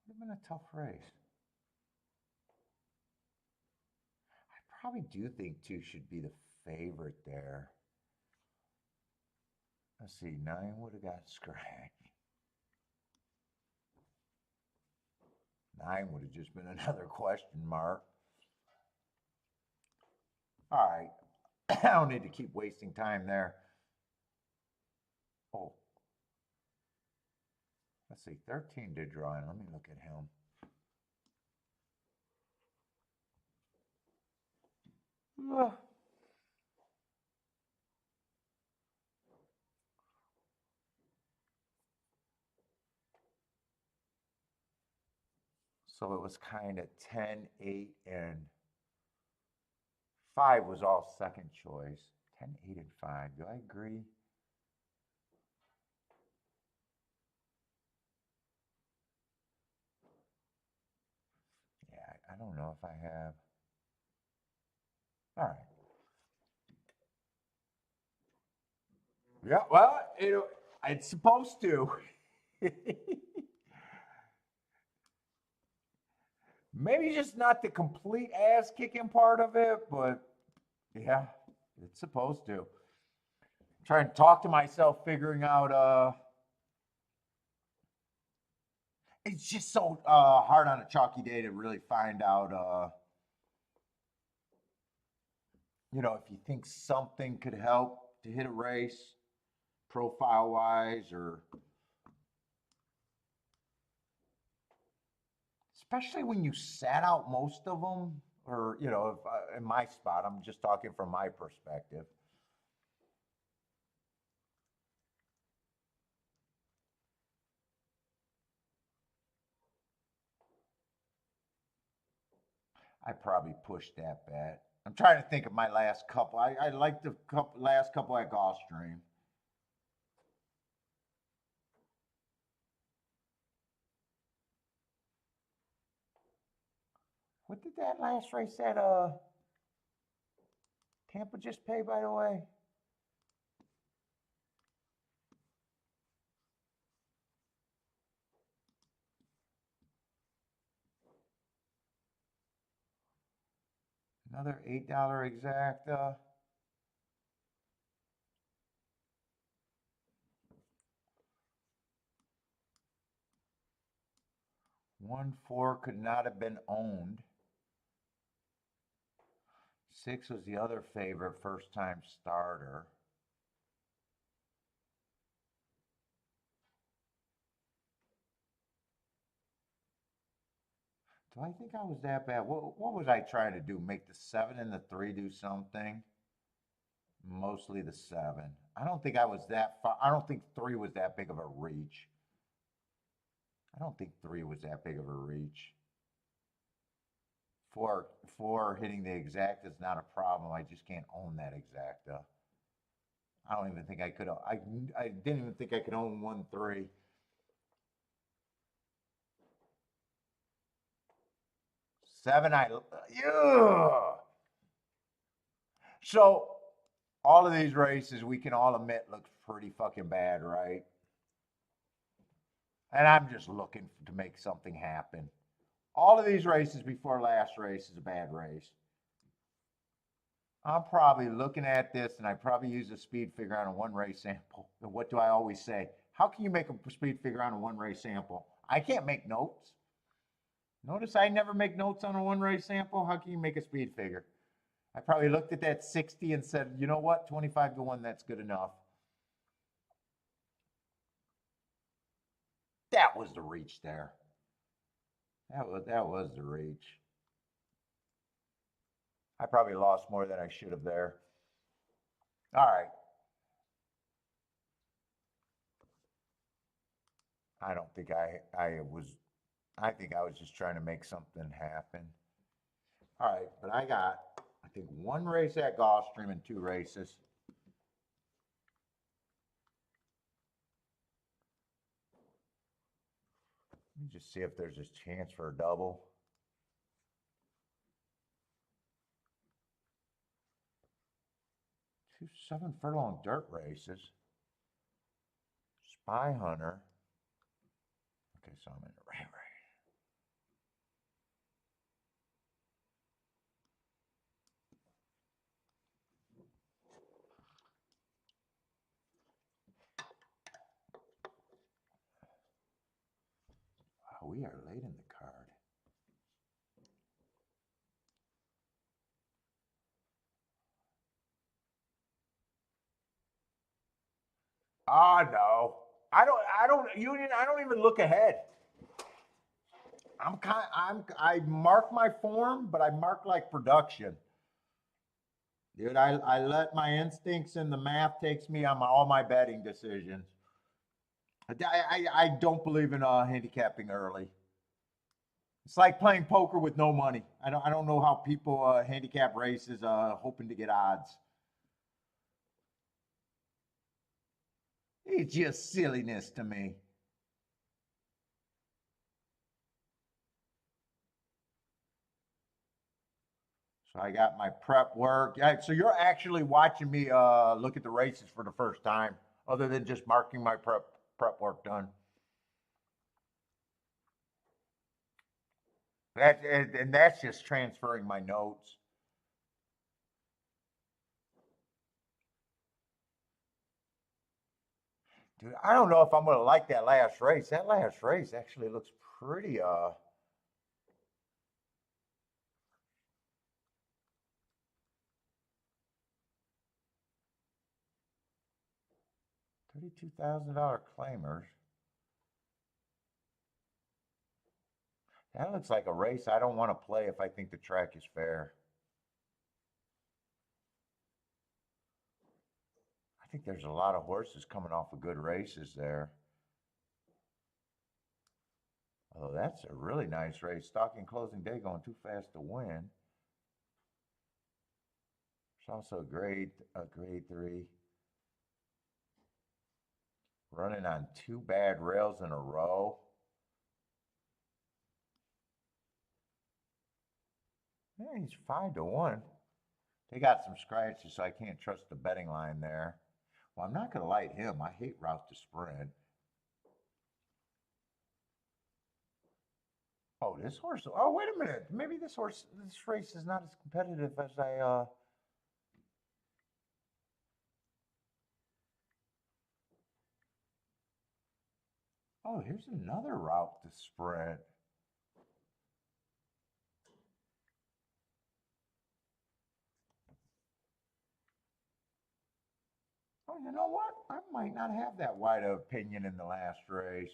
Would have been a tough race. I probably do think 2 should be the favorite there. Let's see, 9 would have got scratched. 9 would have just been another question mark. All right, I don't need to keep wasting time there. Oh, let's see, 13 did draw in. Let me look at him. So it was kind of 10, 8, and 5 was all second choice. 10, 8, and 5. Do I agree? Yeah, I don't know if I have. All right. Yeah, well, it's supposed to. Maybe just not the complete ass kicking part of it, but yeah, it's supposed to. Trying to talk to myself, figuring out it's just so hard on a chalky day to really find out, you know, if you think something could help to hit a race profile wise, or especially when you sat out most of them, or, you know, if in my spot, I'm just talking from my perspective. I probably pushed that bet. I'm trying to think of my last couple. I liked the last couple at Gulfstream. What did that last race at Tampa just pay, by the way? Another $8 exacta. One four could not have been owned. 6 was the other favorite, first time starter. Do I think I was that bad? What was I trying to do? Make the 7 and the 3 do something? Mostly the 7. I don't think I was that far. I don't think 3 was that big of a reach. I don't think 3 was that big of a reach. Four hitting the exacta is not a problem. I just can't own that exacta. I don't even think I could. I didn't even think I could own 1-3. 7, yeah. So all of these races, we can all admit, look pretty fucking bad, right? And I'm just looking to make something happen. All of these races before last race is a bad race. I'm probably looking at this, and I probably use a speed figure on a one race sample. And what do I always say? How can you make a speed figure on a one race sample? I can't make notes. Notice I never make notes on a one race sample. How can you make a speed figure? I probably looked at that 60 and said, you know what, 25 to 1, that's good enough. That was the reach there. That was the reach. I probably lost more than I should have there. All right. I don't think I think I was just trying to make something happen. All right, but I got, I think, 1 race at Gulfstream and 2 races. Let me just see if there's a chance for a double. 2 7-furlong dirt races. Spy Hunter. Okay, so I'm in the right race. Wow, we are late in the card. No. I don't even look ahead. I mark my form, but I mark like production. Dude, I let my instincts and the math takes me on all my betting decisions. I don't believe in handicapping early. It's like playing poker with no money. I don't know how people handicap races hoping to get odds. It's just silliness to me. So I got my prep work. So you're actually watching me look at the races for the first time, other than just marking my prep work done. And that's just transferring my notes. Dude, I don't know if I'm gonna like that last race. That last race actually looks pretty 32,000 claimers. That looks like a race I don't want to play if I think the track is fair. I think there's a lot of horses coming off of good races there. Oh, that's a really nice race. Stocking closing day going too fast to win. It's also a grade 3. Running on 2 bad rails in a row. Yeah, he's 5-1. They got some scratches, so I can't trust the betting line there. Well, I'm not going to light him. I hate route to sprint. Oh, this horse. Oh, wait a minute. Maybe this race is not as competitive as I. Oh, here's another route to sprint. Oh, you know what? I might not have that wide of opinion in the last race.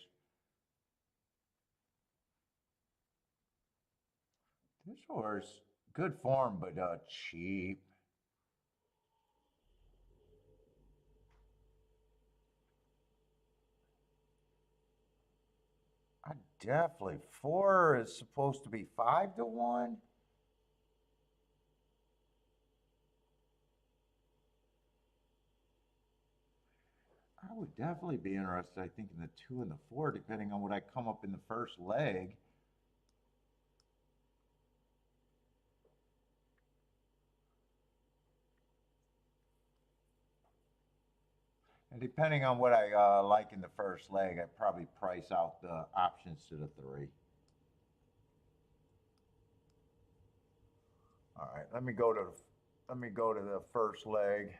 This horse, good form, but cheap. I definitely 4 is supposed to be 5-1. I would definitely be interested, I think, in the 2 and the 4, depending on what I come up in the first leg. And depending on what I like in the first leg, I'd probably price out the options to the 3. All right, let me go to the first leg.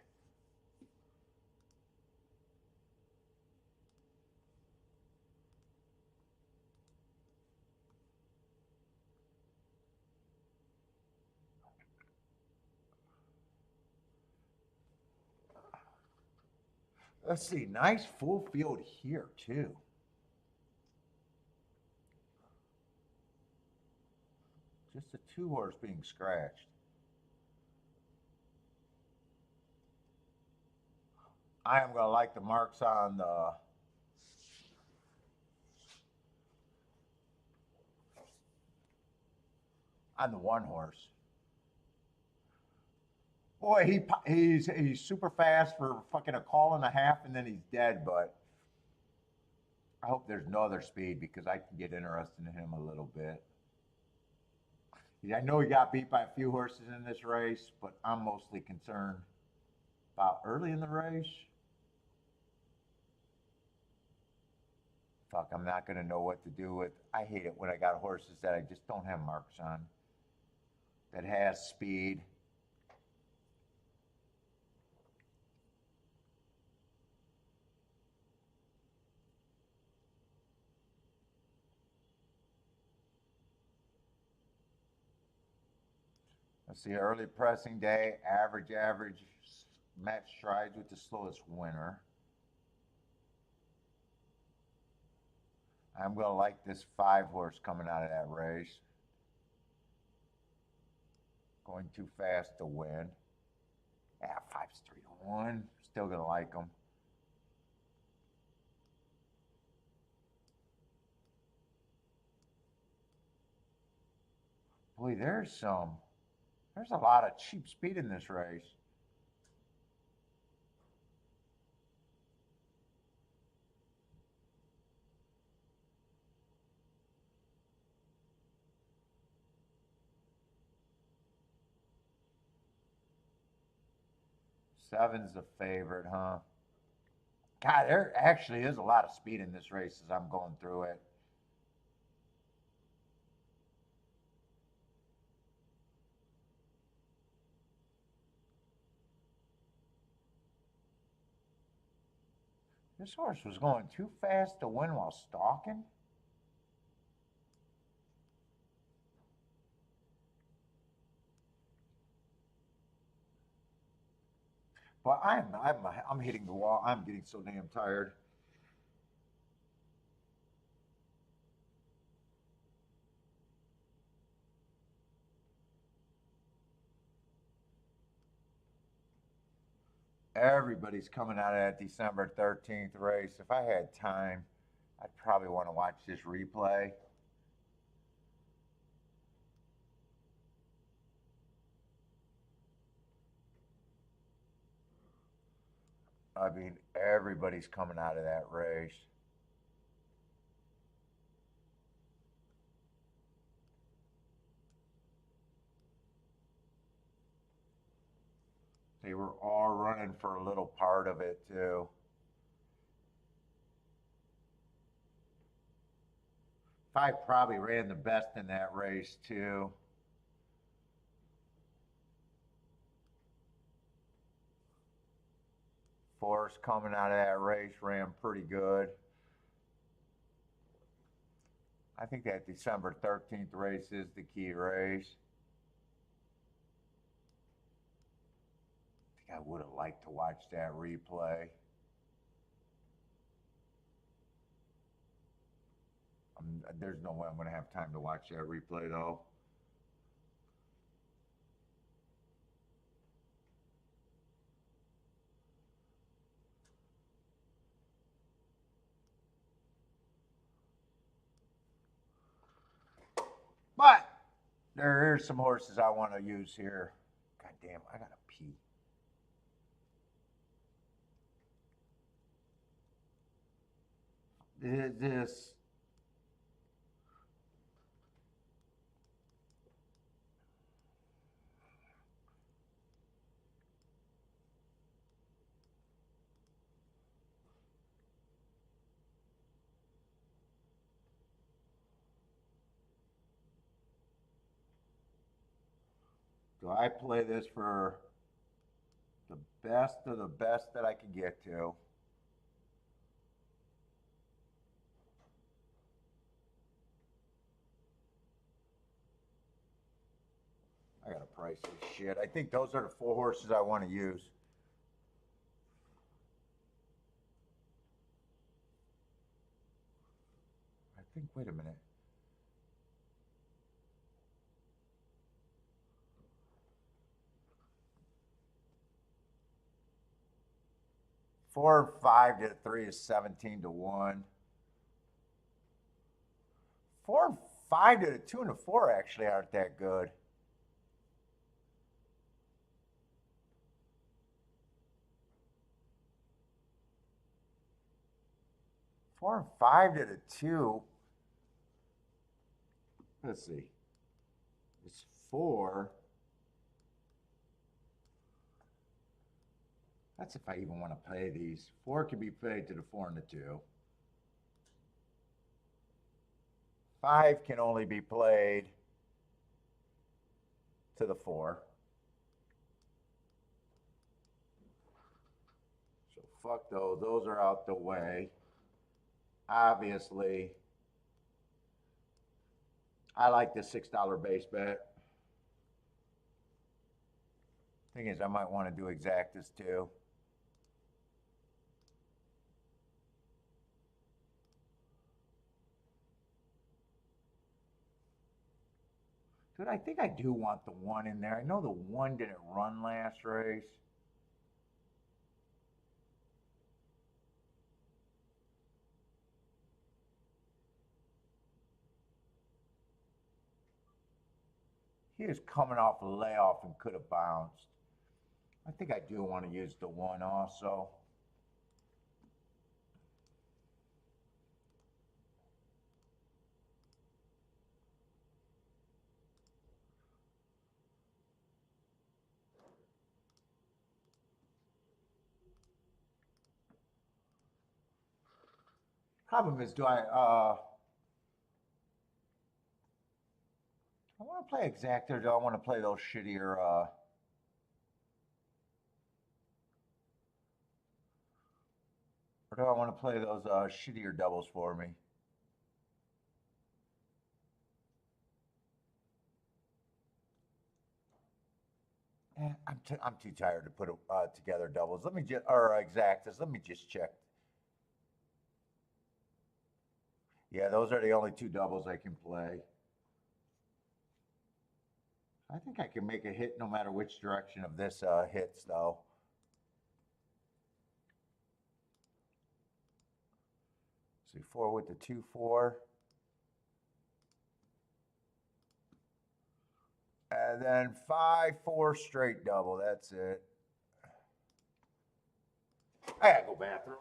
Let's see, nice full field here too. Just a 2 horse being scratched. I am going to like the marks on the one horse. Boy, he's super fast for fucking a call and a half, and then he's dead. But I hope there's no other speed because I can get interested in him a little bit. I know he got beat by a few horses in this race, but I'm mostly concerned about early in the race. Fuck, I'm not gonna know what to do with. I hate it when I got horses that I just don't have marks on. That has speed. Let's see, early pressing day, average, match strides with the slowest winner. I'm going to like this 5 horse coming out of that race. Going too fast to win. Yeah, 5's 3-1. Still going to like them. Boy, there's a lot of cheap speed in this race. Seven's the favorite, huh? God, there actually is a lot of speed in this race as I'm going through it. This horse was going too fast to win while stalking. But I'm hitting the wall. I'm getting so damn tired. Everybody's coming out of that December 13th race. If I had time, I'd probably want to watch this replay. I mean, everybody's coming out of that race. They were all running for a little part of it, too. Five probably ran the best in that race, too. Four's coming out of that race, ran pretty good. I think that December 13th race is the key race. I would have liked to watch that replay. There's no way I'm going to have time to watch that replay, though. But there's some horses I want to use here. God damn, I got to pee. This. Do I play this for the best of the best that I can get to? I gotta price this shit. I think those are the four horses I want to use. I think, wait a minute. Four, 5 to 3 is 17 to 1. 4, 5 to the 2 and the 4 actually aren't that good. Four and 5 to the 2. Let's see. It's 4. That's if I even want to play these. 4 can be played to the 4 and the 2. 5 can only be played to the 4. So fuck those. Those are out the way. Obviously, I like the $6 base bet. Thing is, I might want to do exactas too. Dude, I think I do want the 1 in there. I know the 1 didn't run last race. He was coming off a layoff and could have bounced. I think I do want to use the 1 also. Problem is, do I want to play exact or do I want to play those shittier Or do I want to play those shittier doubles for me? I'm too tired to put together doubles. Let me just, or exactas. Let me just check. Yeah, those are the only two doubles I can play. I think I can make a hit no matter which direction of this hits, though. See, 4 with the 2-4. And then 5-4 straight double. That's it. I gotta go bathroom.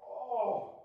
Oh.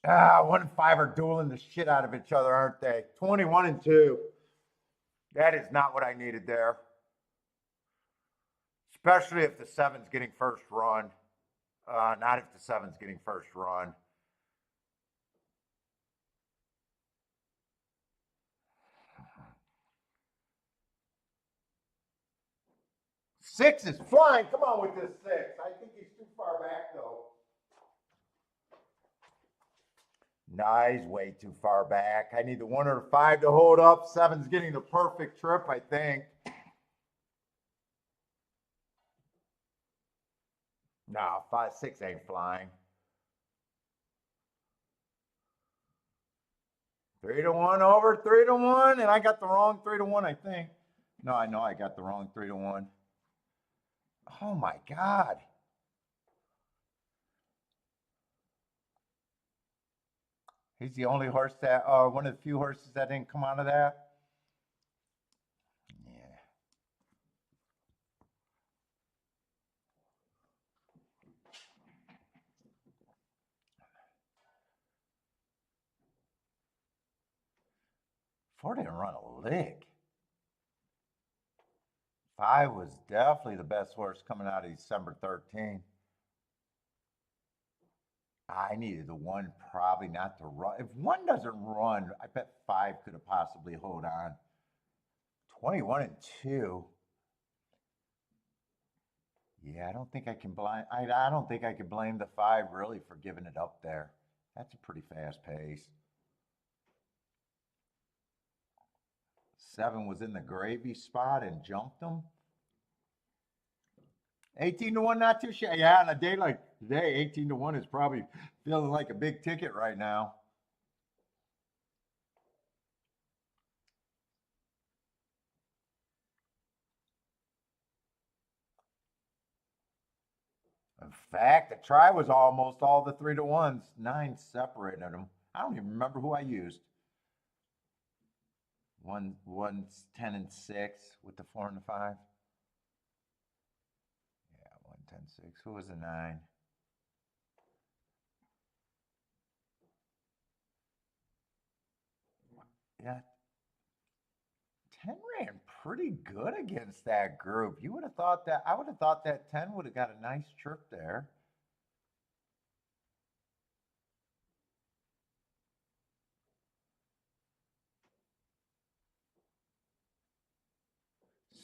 Ah, 1 and 5 are dueling the shit out of each other, aren't they? 21 and 2. That is not what I needed there. Especially if the 7's getting first run. Not if the 7's getting first run. Six is flying. Come on with this 6. I think he's too far back, though. Nice, way too far back. I need the 1 or the 5 to hold up. 7's getting the perfect trip, I think. No, 5, 6 ain't flying. 3-1 over, 3-1, and I got the wrong 3-1, I think. No, I know I got the wrong 3-1. Oh my God. He's the only horse that, one of the few horses that didn't come out of that. Yeah. Four didn't run a lick. 5 was definitely the best horse coming out of December 13. I needed the 1 probably not to run. If 1 doesn't run, I bet 5 could have possibly hold on. 21 and 2. Yeah, I don't think I can blame. I don't think I can blame the 5 really for giving it up there. That's a pretty fast pace. 7 was in the gravy spot and jumped them. 18-1, not too shabby. Yeah, on a day like today, 18-1 is probably feeling like a big ticket right now. In fact, the try was almost all the 3-1s. 9 separated them. I don't even remember who I used. One's 10 and 6 with the 4 and the 5. Yeah, 1, 10, 6. Who was the 9? Yeah. 10 ran pretty good against that group. You would have thought that, I would have thought that 10 would have got a nice trip there.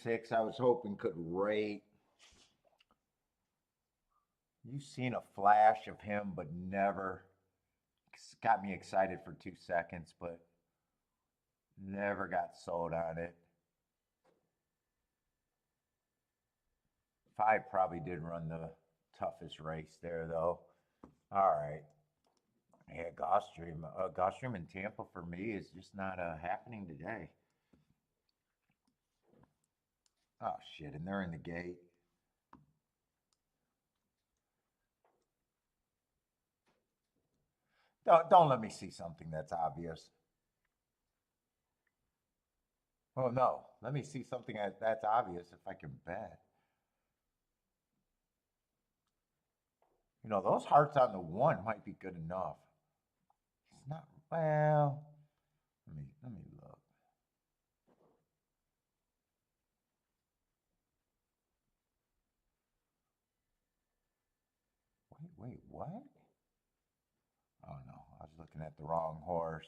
Six, I was hoping could rate. You've seen a flash of him, but never got me excited for 2 seconds, but never got sold on it. Five probably did run the toughest race there, though. All right. Yeah, Gulfstream in Tampa for me is just not happening today. Oh shit, and they're in the gate. Don't let me see something that's obvious. Oh no, let me see something that's obvious if I can bet. You know, those hearts on the one might be good enough. It's not, well, let me look. Wait, what? Oh no, I was looking at the wrong horse.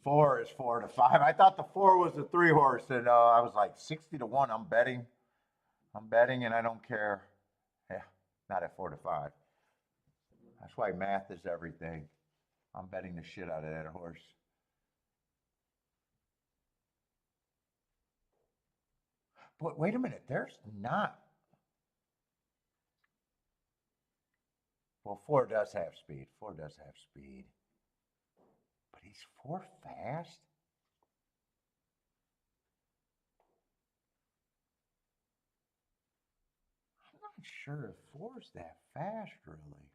Four is 4 to 5. I thought the four was the 3 horse, and I was like 60 to 1. I'm betting. I'm betting, and I don't care. Yeah, not at 4 to 5. That's why math is everything. I'm betting the shit out of that horse. But wait a minute, there's not. Well, four does have speed. Four does have speed. But he's four fast? I'm not sure if four's that fast, really.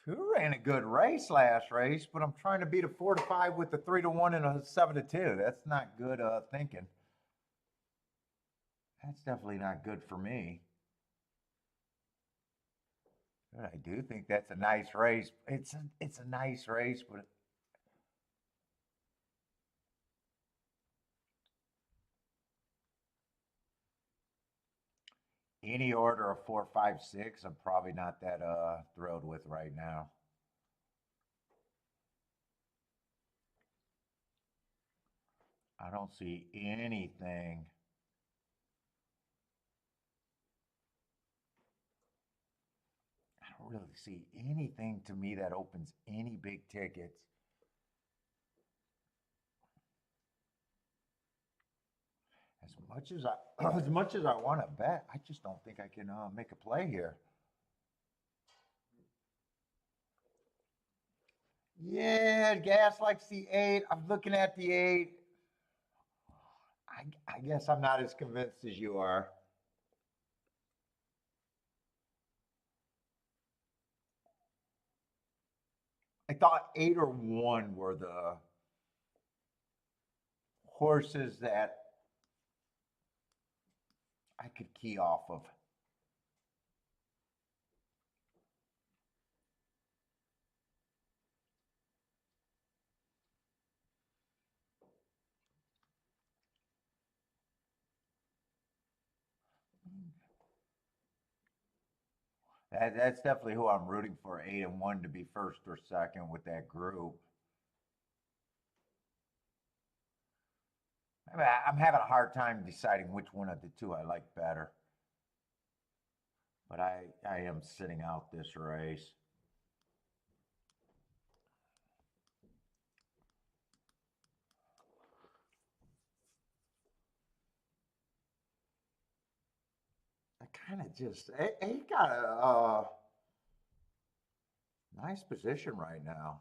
Two ran a good race last race, but I'm trying to beat a 4 to 5 with a 3 to 1 and a 7 to 2. That's not good thinking. That's definitely not good for me. But I do think that's a nice race. It's a nice race, but any order of 4, 5, 6, I'm probably not that thrilled with right now. I don't see anything. I don't really see anything to me that opens any big tickets. As much as I want to bet, I just don't think I can make a play here. Yeah, gas likes the 8. I'm looking at the 8. I guess I'm not as convinced as you are. I thought 8 or 1 were the horses that I could key off of. That's definitely who I'm rooting for. 8 and 1 to be first or second with that group. I mean, I'm having a hard time deciding which one of the two I like better. But I am sitting out this race. I kind of just, he got a nice position right now.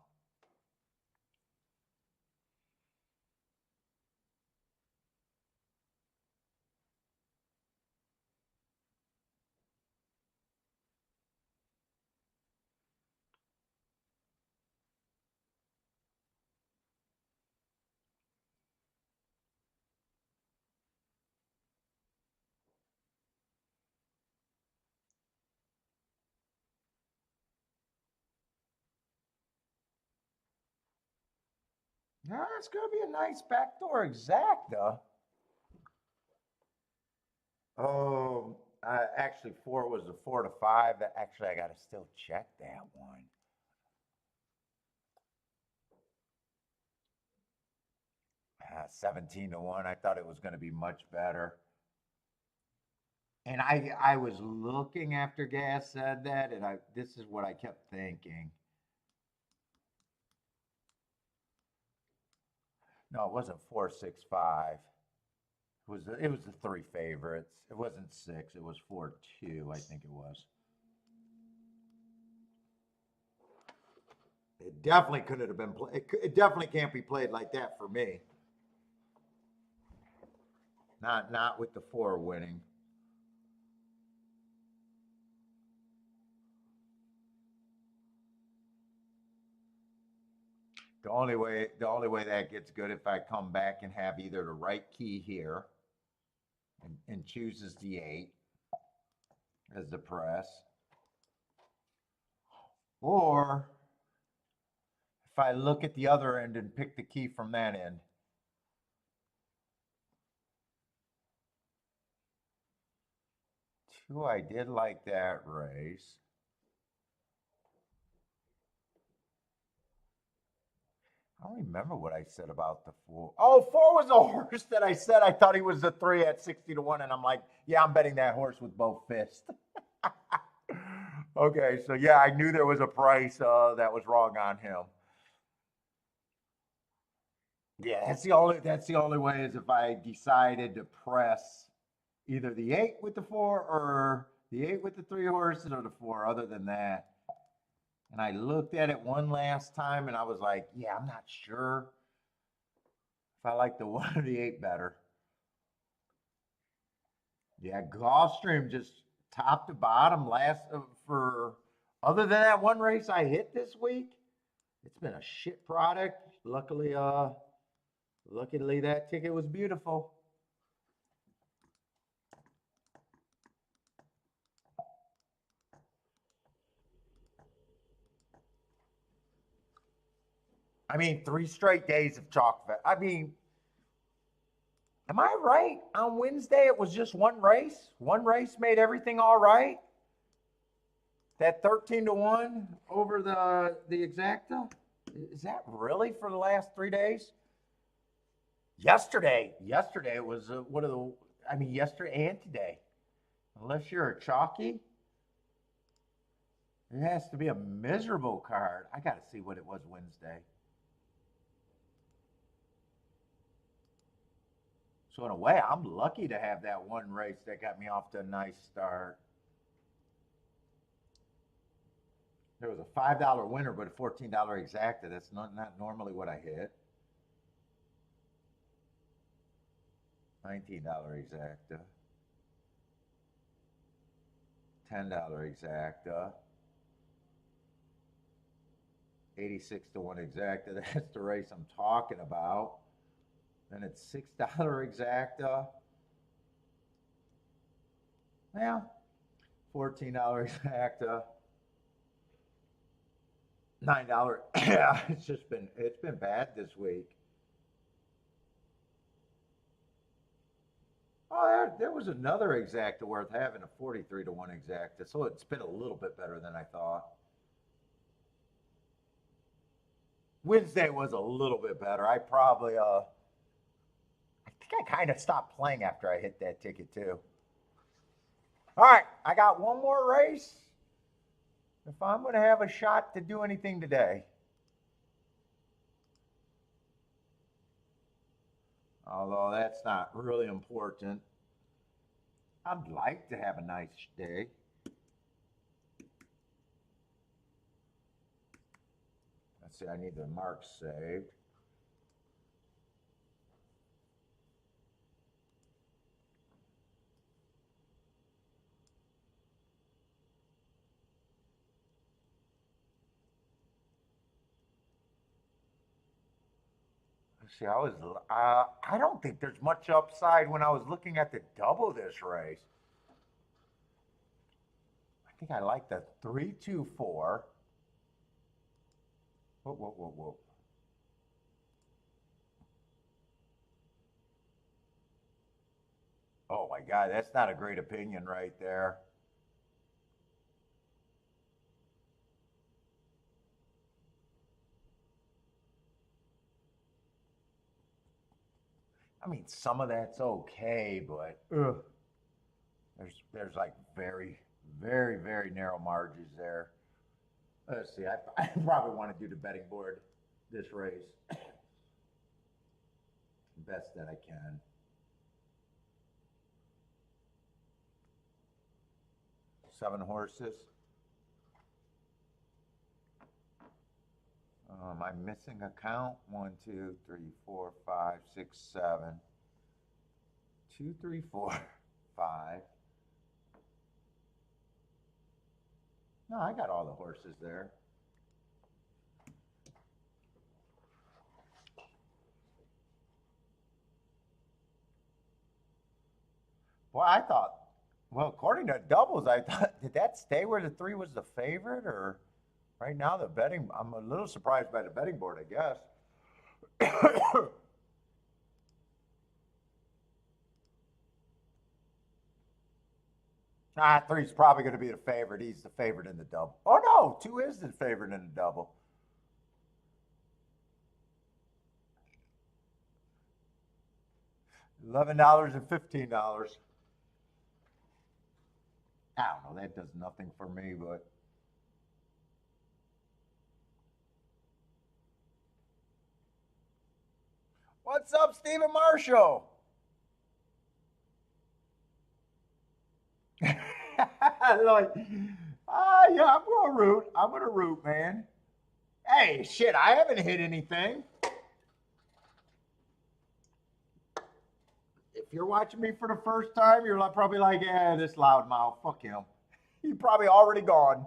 That's going to be a nice backdoor exacta. Oh, actually, 4 was a 4 to 5. Actually, I got to still check that one. Ah, 17 to 1. I thought it was going to be much better. And I was looking after Gas said that, and this is what I kept thinking. No, it wasn't 4-6-5. It was the 3 favorites. It wasn't 6. It was 4-2. I think it was. It definitely couldn't have been played. It definitely can't be played like that for me. Not with the 4 winning. The only way that gets good if I come back and have either the right key here and chooses the 8 as the press, or if I look at the other end and pick the key from that end. Two, I did like that race. I don't remember what I said about the 4. Oh, 4 was a horse that I said I thought he was the 3 at 60 to 1, and I'm like, yeah, I'm betting that horse with both fists. Okay, so yeah, I knew there was a price that was wrong on him. Yeah, that's the only way is if I decided to press either the 8 with the 4 or the 8 with the 3 horses or the 4. Other than that, and I looked at it one last time and I was like, yeah, I'm not sure if I like the 1 or the 8 better. Yeah, Gulfstream just top to bottom last for other than that one race I hit this week, it's been a shit product. Luckily that ticket was beautiful. I mean, 3 straight days of chalk fest. I mean, am I right? On Wednesday, it was just one race. One race made everything all right. That 13 to 1 over the exacta. Is that really for the last 3 days? Yesterday was one of the. I mean, yesterday and today. Unless you're a chalky, it has to be a miserable card. I got to see what it was Wednesday. So in a way, I'm lucky to have that one race that got me off to a nice start. There was a $5 winner, but a $14 exacta. That's not normally what I hit. $19 exacta. $10 exacta. 86 to 1 exacta. That's the race I'm talking about. Then it's $6 exacta. Well, $14 exacta. $9. Yeah, it's been bad this week. Oh, there was another exacta worth having, a 43 to 1 exacta. So it's been a little bit better than I thought. Wednesday was a little bit better. I probably I think I kind of stopped playing after I hit that ticket too. All right, I got one more race. If I'm going to have a shot to do anything today. Although that's not really important. I'd like to have a nice day. Let's see, I need the marks saved. See, I don't think there's much upside when I was looking at the double this race. I think I like the 3-2-4. Whoa, whoa, whoa, whoa. Oh my God, that's not a great opinion right there. I mean, some of that's okay, but there's like very narrow margins there. Let's see. I probably want to do the betting board this race best that I can. Seven horses. I'm missing a count. 1, 2, 3, 4, 5, 6, 7. 2, 3, 4, 5. No, I got all the horses there. Well, I thought, well, according to doubles, I thought, did that stay where the 3 was the favorite? Or right now, the betting, I'm a little surprised by the betting board, I guess. Ah, 3's probably going to be the favorite. He's the favorite in the double. Oh, no, 2 is the favorite in the double. $11 and $15. I don't know. That does nothing for me, but. What's up, Stephen Marshall? Like, yeah, I'm gonna root. I'm gonna root, man. Hey, shit, I haven't hit anything. If you're watching me for the first time, you're probably like, yeah, this loudmouth, fuck him. He's probably already gone.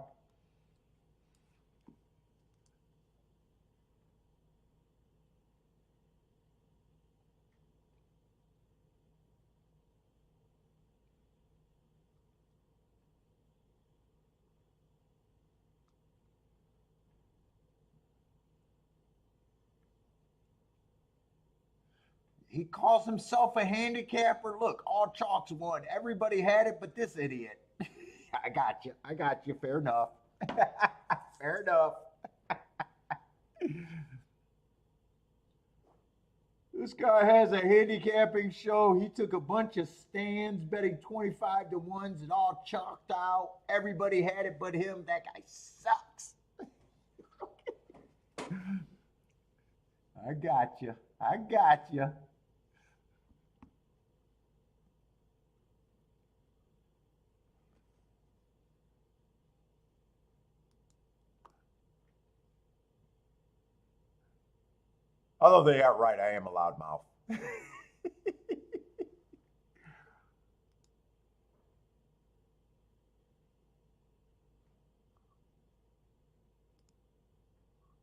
He calls himself a handicapper. Look, all chalks won. Everybody had it but this idiot. I got you. I got you. Fair enough. Fair enough. This guy has a handicapping show. He took a bunch of stands betting 25 to 1s and all chalked out. Everybody had it but him. That guy sucks. I got you. I got you. Although they are right, I am a loudmouth.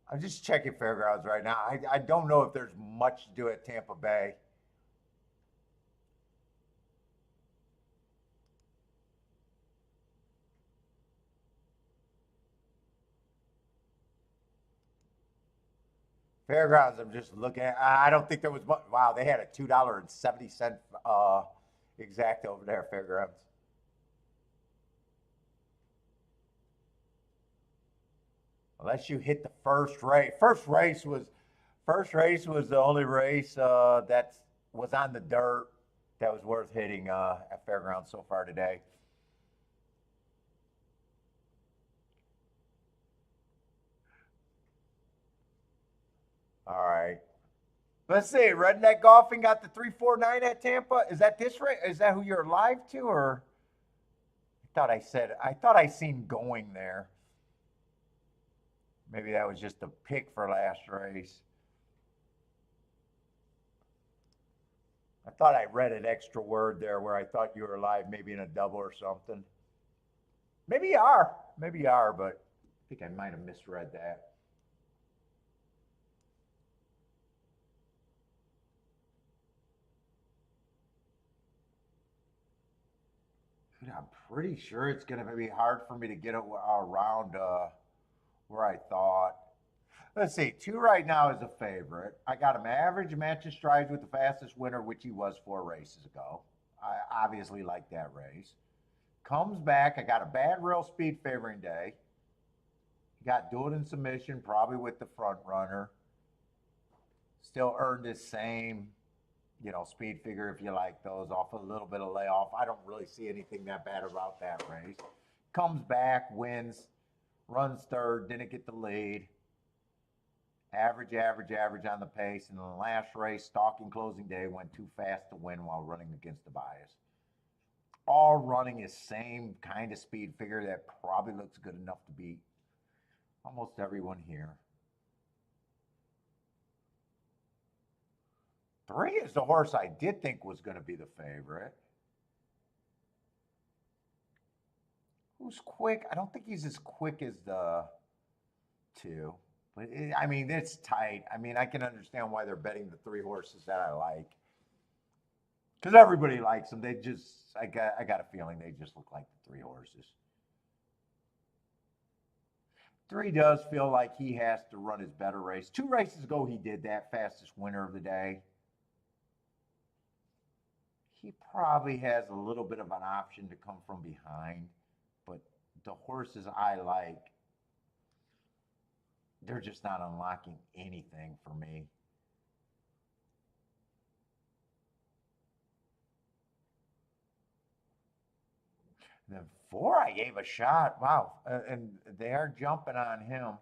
I'm just checking fairgrounds right now. I don't know if there's much to do at Tampa Bay. Fairgrounds, I'm just looking at. I don't think there was much. Wow, they had a $2.70 exact over there, Fairgrounds. Unless you hit the first race. First race was the only race that was on the dirt that was worth hitting at Fairgrounds so far today. All right. Let's see. Redneck Golfing got the 349 at Tampa. Is that this race? Is that who you're live to, or I thought I seen going there. Maybe that was just a pick for last race. I thought I read an extra word there where I thought you were live, maybe in a double or something. Maybe you are. Maybe you are, but I think I might have misread that. Dude, I'm pretty sure it's going to be hard for me to get around where I thought. Let's see. 2 right now is a favorite. I got him average match and strides with the fastest winner, which he was 4 races ago. I obviously like that race. Comes back. I got a bad rail speed favoring day. Got do it in submission, probably with the front runner. Still earned his same, speed figure if you like those off a little bit of layoff. I don't really see anything that bad about that race. Comes back, wins, runs third, didn't get the lead. Average on the pace. And in the last race, stalking closing day, went too fast to win while running against the bias. All running his same kind of speed figure that probably looks good enough to beat almost everyone here. 3 is the horse I did think was going to be the favorite. Who's quick? I don't think he's as quick as the 2. But, it's tight. I can understand why they're betting the 3 horses that I like. Because everybody likes them. They just, I got a feeling they just look like the 3 horses. 3 does feel like he has to run his better race. 2 races ago, he did that, fastest winner of the day. He probably has a little bit of an option to come from behind, but the horses I like, they're just not unlocking anything for me. And then 4, I gave a shot. Wow. And they are jumping on him.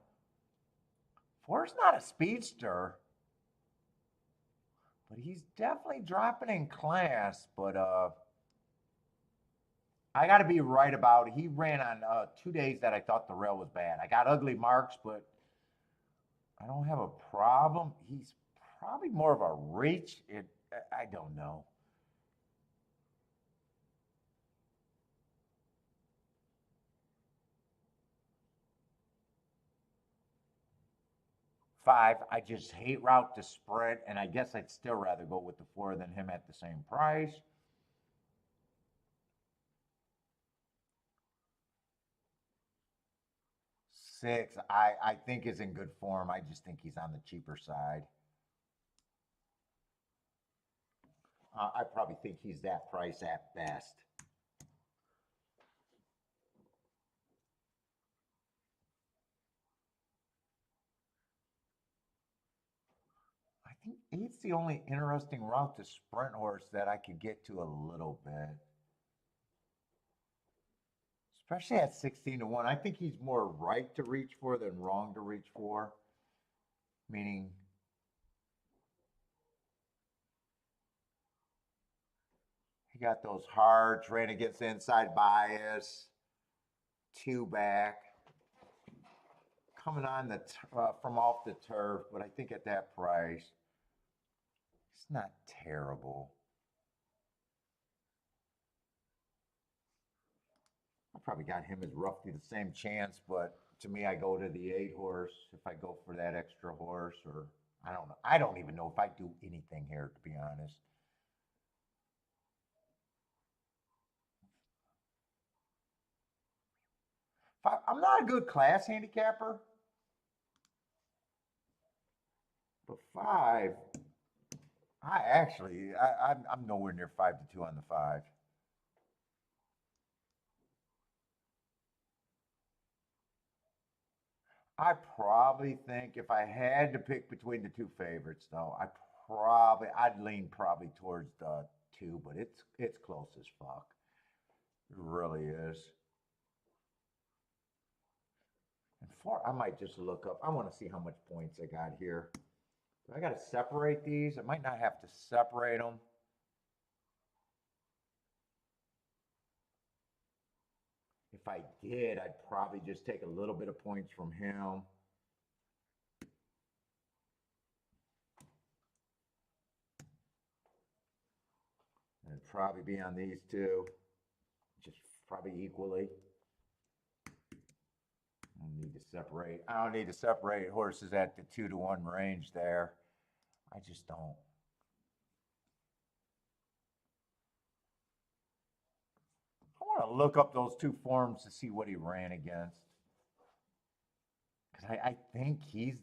4's not a speedster, but he's definitely dropping in class. But I got to be right about it. He ran on 2 days that I thought the rail was bad. I got ugly marks, but I don't have a problem. He's probably more of a reach. I don't know. Five, I just hate route to sprint, and I guess I'd still rather go with the 4 than him at the same price. 6, I think is in good form. I just think he's on the cheaper side. I probably think he's that price at best. I think 8's the only interesting route to sprint horse that I could get to a little bit. Especially at 16-1. I think he's more right to reach for than wrong to reach for. Meaning, he got those hards, ran against the inside bias, 2 back. Coming on the from off the turf, but I think at that price, it's not terrible. I probably got him as roughly the same chance, but to me, I go to the 8 horse if I go for that extra horse, or I don't know. I don't even know if I do anything here, to be honest. I'm not a good class handicapper, but 5, I'm nowhere near 5-2 on the 5. I probably think if I had to pick between the 2 favorites, though, I'd lean probably towards the 2, but it's close as fuck. It really is. And 4, I might just look up. I want to see how much points I got here. I got to separate these. I might not have to separate them. If I did, I'd probably just take a little bit of points from him. And it'd probably be on these 2, just probably equally. I don't need to separate horses at the 2-1 range there. I just don't. I want to look up those 2 forms to see what he ran against. Because I think he's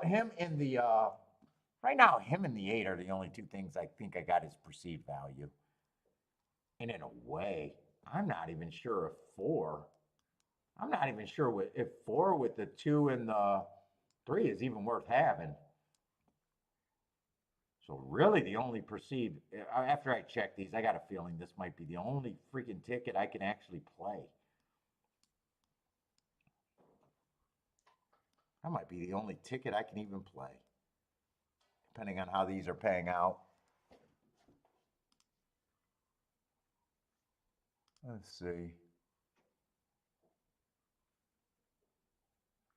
him in the, right now, him and the 8 are the only 2 things I think I got his perceived value. And in a way, I'm not even sure if four, I'm not even sure if four with the 2 and the 3 is even worth having. So really the only perceived, after I check these, I got a feeling this might be the only freaking ticket I can actually play. That might be the only ticket I can even play, depending on how these are paying out. Let's see.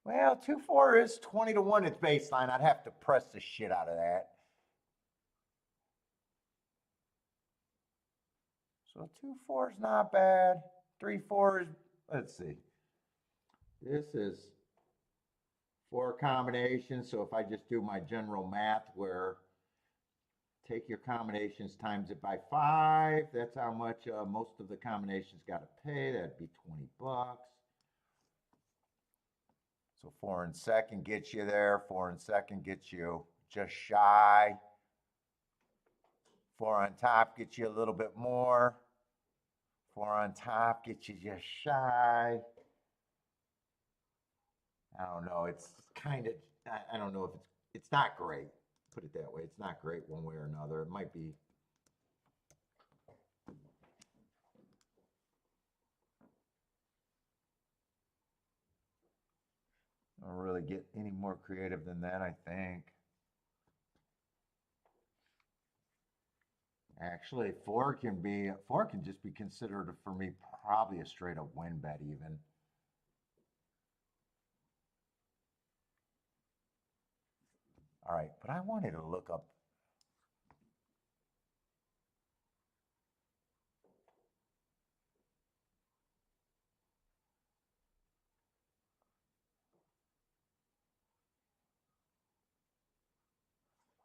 Well, 2-4 is 20 to 1 its baseline. I'd have to press the shit out of that. So 2-4 is not bad. 3-4 is, let's see. This is 4 combinations. So if I just do my general math where take your combinations times it by 5, that's how much most of the combinations got to pay. That'd be 20 bucks. So 4 and second gets you there. 4 and second gets you just shy. 4 on top gets you a little bit more. 4 on top gets you just shy. I don't know. It's kind of, I don't know if it's not great. Put it that way. It's not great one way or another. It might be. I don't really get any more creative than that, I think. Actually, 4 can just be considered for me probably a straight up win bet even. All right, but I wanted to look up.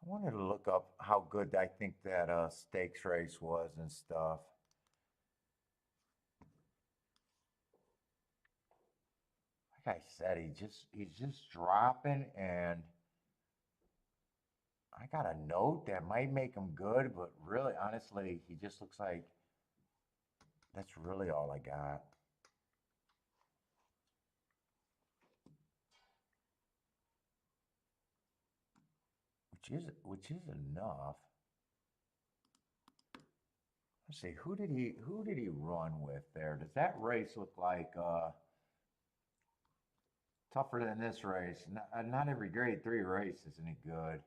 I wanted to look up how good I think that stakes race was and stuff. Like I said, he's just dropping, and I got a note that might make him good, but really, honestly, he just looks like that's really all I got. Which is enough. Let's see, who did he run with there? Does that race look like tougher than this race? Not every grade 3 race is any good.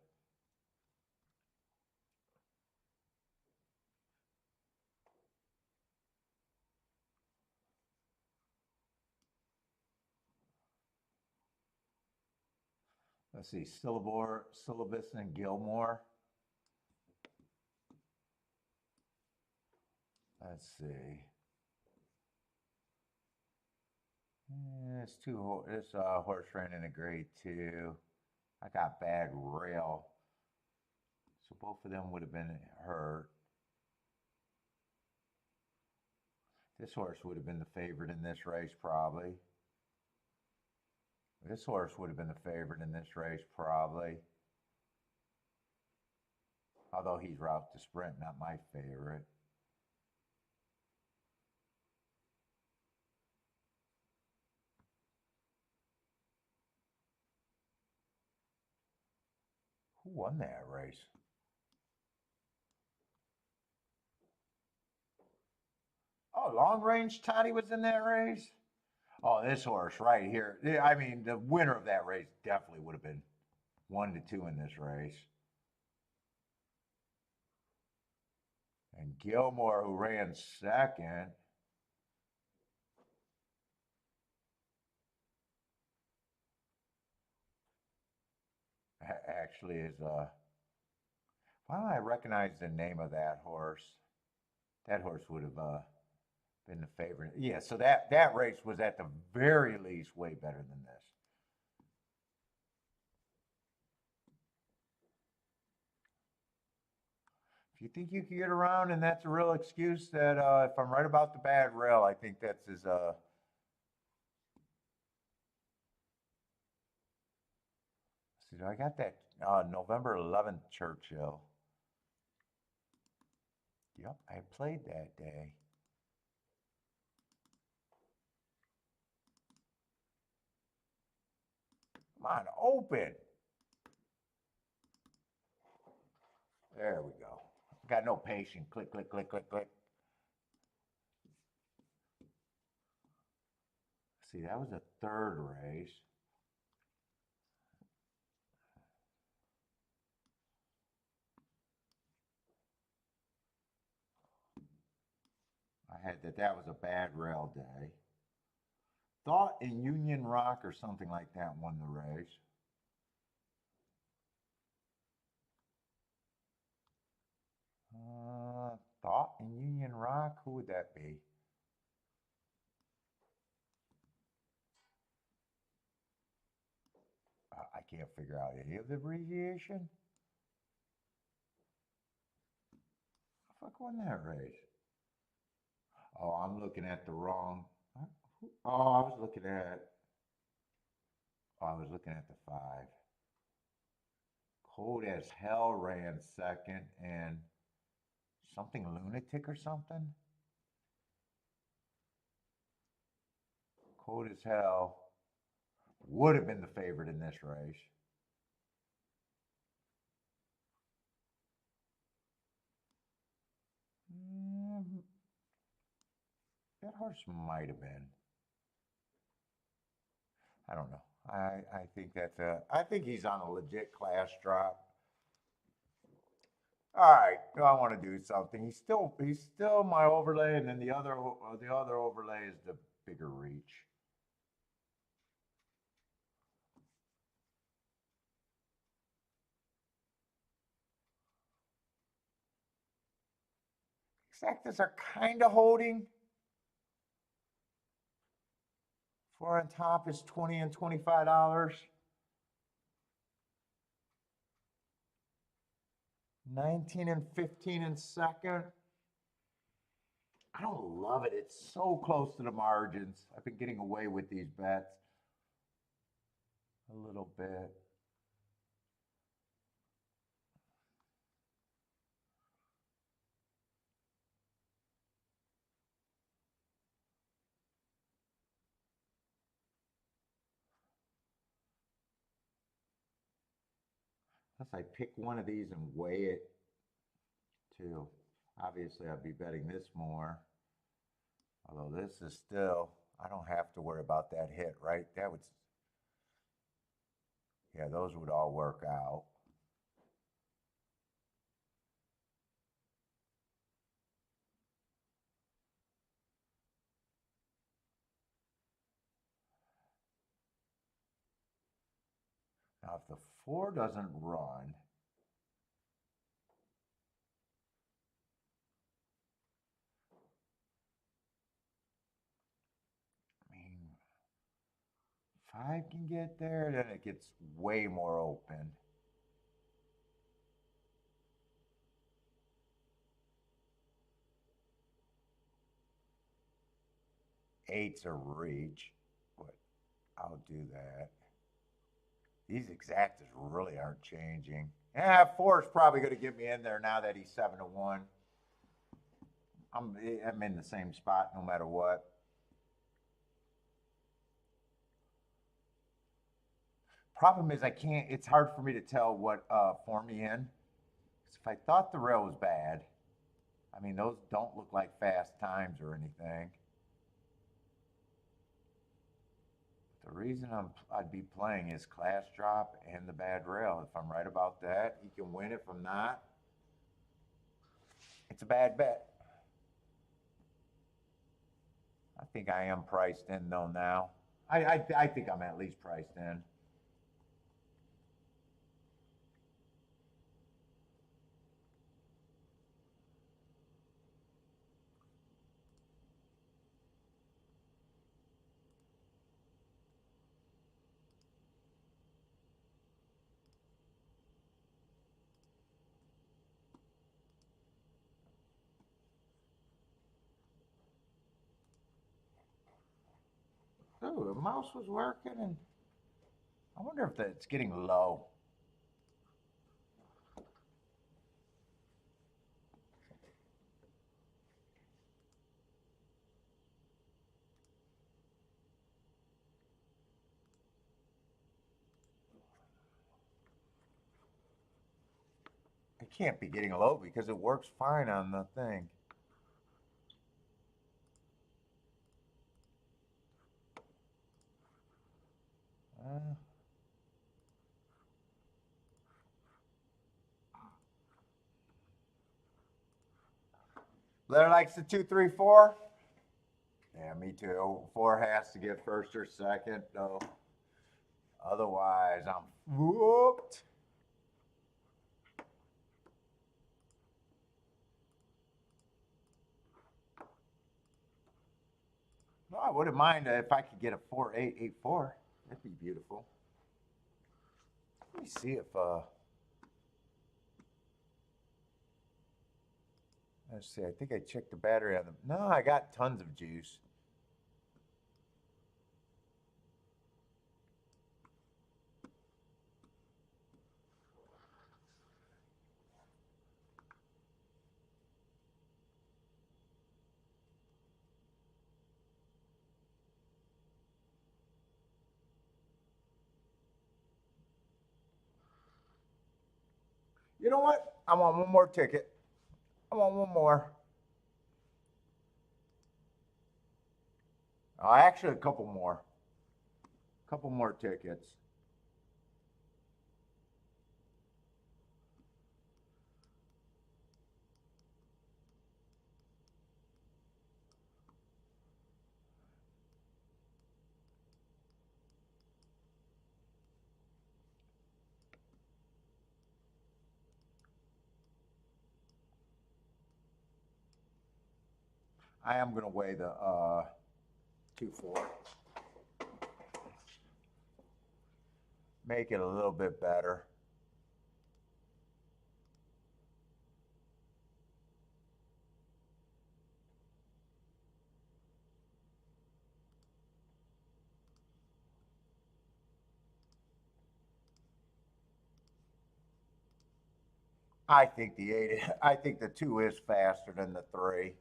Let's see, Syllabus and Gilmore. Let's see. This horse ran in a grade 2. I got bad rail. So both of them would have been hurt. This horse would have been the favorite in this race probably. This horse would have been the favorite in this race probably. Although he's route to sprint, not my favorite. Who won that race? Oh, Long Range Toddy was in that race? Oh, this horse right here. I mean, the winner of that race definitely would have been 1 to 2 in this race. And Gilmore, who ran second. Actually is why don't I recognize the name of that horse? That horse would have been the favorite. Yeah, so that race was at the very least way better than this. If you think you can get around and that's a real excuse, that if I'm right about the bad rail, I think that's his see, I got that November 11th Churchill. Yep, I played that day. Come on, open. There we go. Got no patience. Click, click, click, click, click. See, that was the third race. I had that was a bad rail day. Thought in Union Rock or something like that won the race. Thought in Union Rock, who would that be? I can't figure out any of the abbreviation. Fuck won that race? Oh, I'm looking at the wrong. Oh, I was looking at. Oh, I was looking at the 5. Cold as Hell ran second, and something lunatic or something. Cold as Hell would have been the favorite in this race. That horse might have been. I don't know. I think that's I think he's on a legit class drop. All right, I want to do something. He's still my overlay, and then the other overlay is the bigger reach. Exactas are kind of holding. 4 on top is $20 and $25. 19 and 15 in second. I don't love it. It's so close to the margins. I've been getting away with these bets a little bit. Unless I pick one of these and weigh it too. Obviously, I'd be betting this more. Although this is still, I don't have to worry about that hit, right? That would, yeah, those would all work out. Now, if the 4 doesn't run, I mean, 5 can get there, then it gets way more open. Eight's a reach, but I'll do that. These exactas really aren't changing. Yeah, 4 is probably going to get me in there now that he's 7 to 1. I'm in the same spot no matter what. Problem is I can't, it's hard for me to tell what form he in. If I thought the rail was bad, I mean, those don't look like fast times or anything. The reason I'd be playing is class drop and the bad rail. If I'm right about that, he can win. If I'm not, it's a bad bet. I think I am priced in though now. I think I'm at least priced in. Ooh, the mouse was working, and I wonder if it's getting low. can't be getting low because it works fine on the thing. Blair likes the 2, 3, 4. Yeah, me too. 4 has to get first or second, though. Otherwise, I'm whooped. No, I wouldn't mind if I could get a 4, 8, 8, 4. That'd be beautiful. Let me see if let's see. I think I checked the battery on them. No, I got tons of juice. You know what? I want one more ticket. I want one more. Actually, a couple more. A couple more tickets. I am going to weigh the 2, 4. Make it a little bit better. I think the 8, I think the 2 is faster than the 3.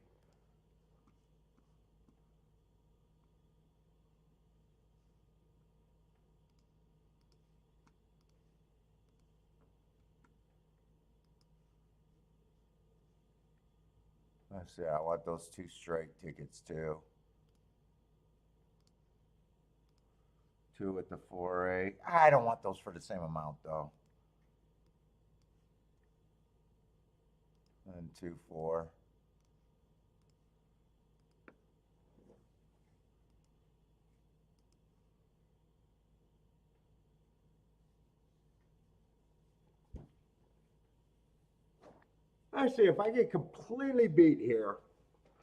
Let's see, I want those 2 straight tickets too. 2 with the 4, 8. I don't want those for the same amount though. And 2, 4. Let's see, if I get completely beat here,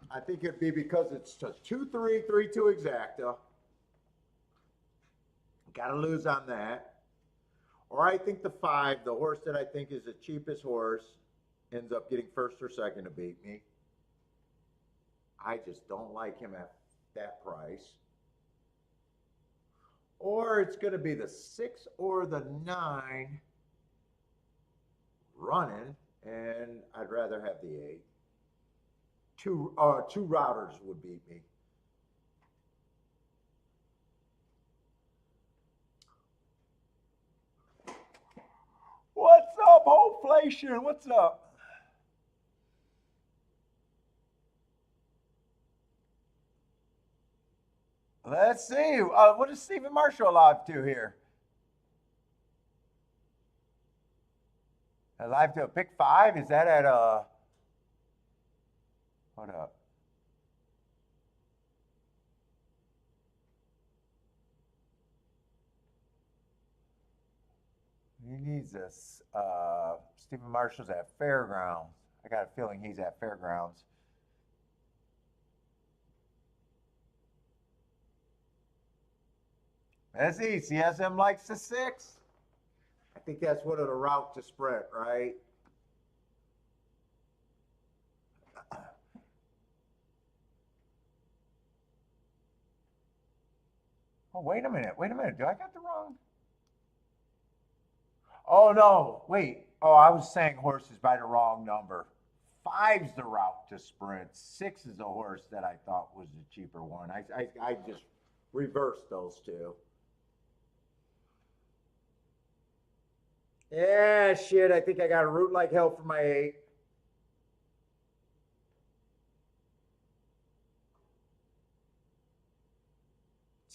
I think it'd be because it's just 2, 3, 3, 2 exacta. Got to lose on that. Or I think the 5, the horse that I think is the cheapest horse, ends up getting first or second to beat me. I just don't like him at that price. Or it's going to be the 6 or the 9 running, and I'd rather have the 8. Two routers would beat me. What's up, Hoflation? What's up? Let's see. What is Stephen Marshall live to here? Live to a pick 5? Is that at what up? He needs this. Stephen Marshall's at Fairgrounds. I got a feeling he's at Fairgrounds. Let's see. CSM likes the 6. I think that's what it'll route to sprint, right? Oh, wait a minute. Wait a minute. Do I got the wrong? Oh, no. Wait. Oh, I was saying horses by the wrong number. 5's the route to sprint. 6 is a horse that I thought was the cheaper one. I just reversed those two. Yeah, shit. I think I got to root like hell for my 8.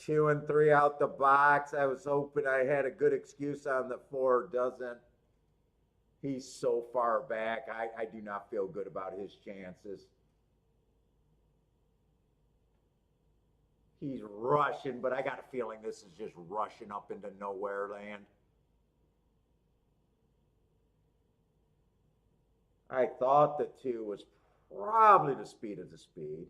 Two and 3 out the box. I was hoping I had a good excuse on the 4. Doesn't. He's so far back. I do not feel good about his chances. He's rushing, but I got a feeling this is just rushing up into nowhere land. I thought the 2 was probably the speed of the speed.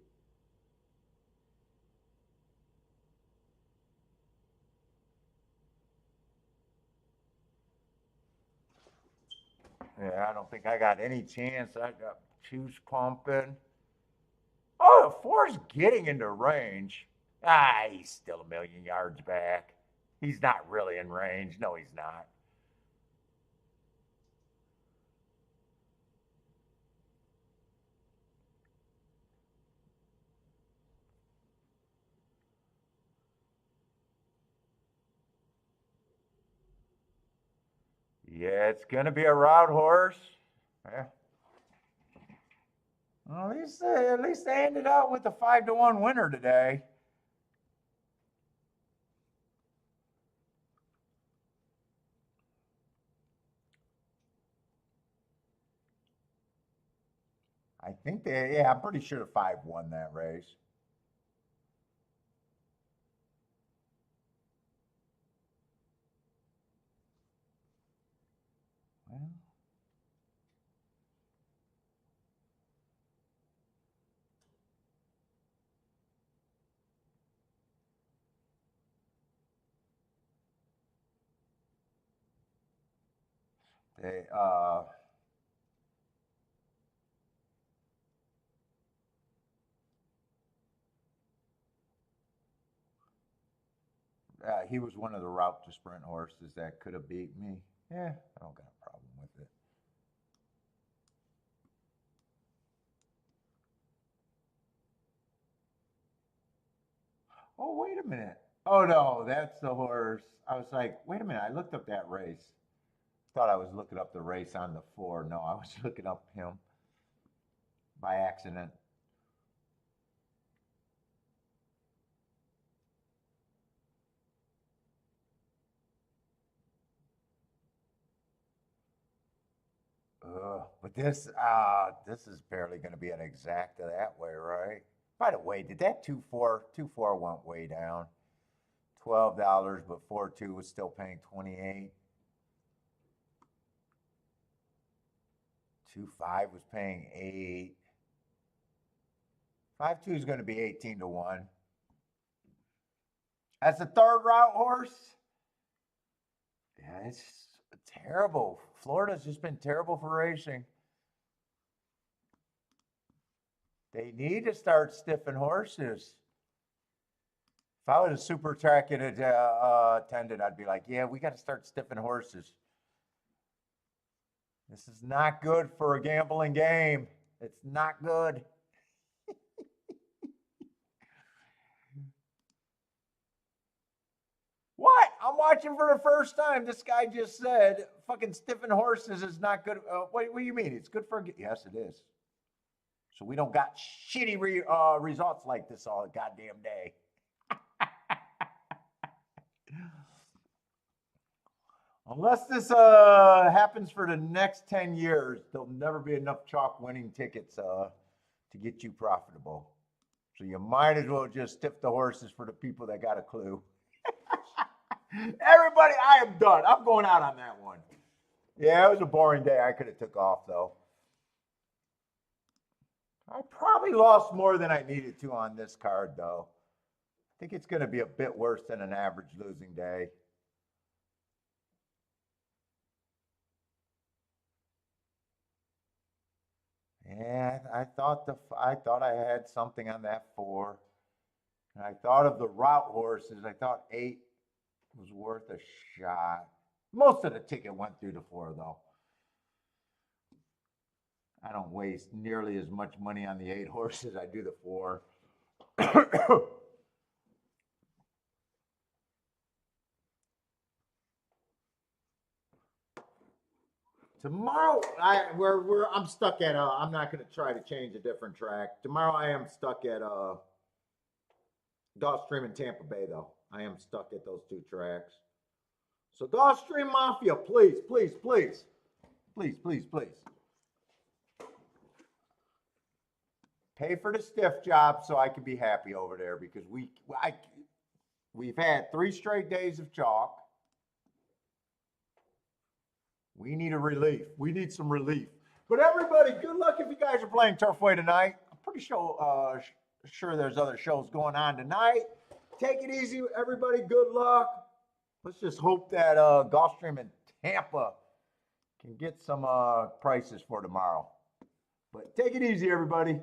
Yeah, I don't think I got any chance. I got 2's pumping. Oh, the 4's getting into range. Ah, he's still a million yards back. He's not really in range. No, he's not. Yeah, it's going to be a route horse. Yeah. Well, at least they ended up with a 5-1 winner today. I think yeah, I'm pretty sure the 5 won that race. Well, they, he was one of the route to sprint horses that could have beat me. Yeah, I don't got a problem with it. Oh, wait a minute. Oh, no, that's the horse. I was like, wait a minute. I looked up that race. Thought I was looking up the race on the 4. No, I was looking up him by accident. But this is barely going to be an exacta that way, right? By the way, did that 2-4 went way down? $12, but 4-2 was still paying 28. 2-5 was paying 8. 5-2 is going to be 18-1. As a third route horse, yeah, it's terrible. Florida's just been terrible for racing. They need to start stiffing horses. If I was a super track attendant, I'd be like, yeah, we got to start stiffing horses. This is not good for a gambling game. It's not good. What? I'm watching for the first time. This guy just said fucking stiffing horses is not good. What do you mean? It's good for. Yes, it is. So we don't got shitty results like this all goddamn day. Unless this happens for the next 10 years, there'll never be enough chalk winning tickets to get you profitable. So you might as well just stiff the horses for the people that got a clue. Everybody, I am done. I'm going out on that one. Yeah, it was a boring day. I could have took off though. I probably lost more than I needed to on this card though. I think it's going to be a bit worse than an average losing day. Yeah, I thought I had something on that 4. And I thought of the route horses. I thought 8 was worth a shot. Most of the ticket went through the 4 though. I don't waste nearly as much money on the 8 horses as I do the 4. Tomorrow, I'm stuck at, I'm not going to try to change a different track. Tomorrow I am stuck at, Gulfstream and Tampa Bay, though. I am stuck at those two tracks. So Gulfstream Mafia, please, please, please, please, please, please. Pay for the stiff job so I can be happy over there because we've had 3 straight days of chalk. We need a relief. We need some relief. But everybody, good luck if you guys are playing Turfway tonight. I'm pretty sure there's other shows going on tonight. Take it easy, everybody. Good luck. Let's just hope that Gulfstream and Tampa can get some prices for tomorrow. But take it easy, everybody.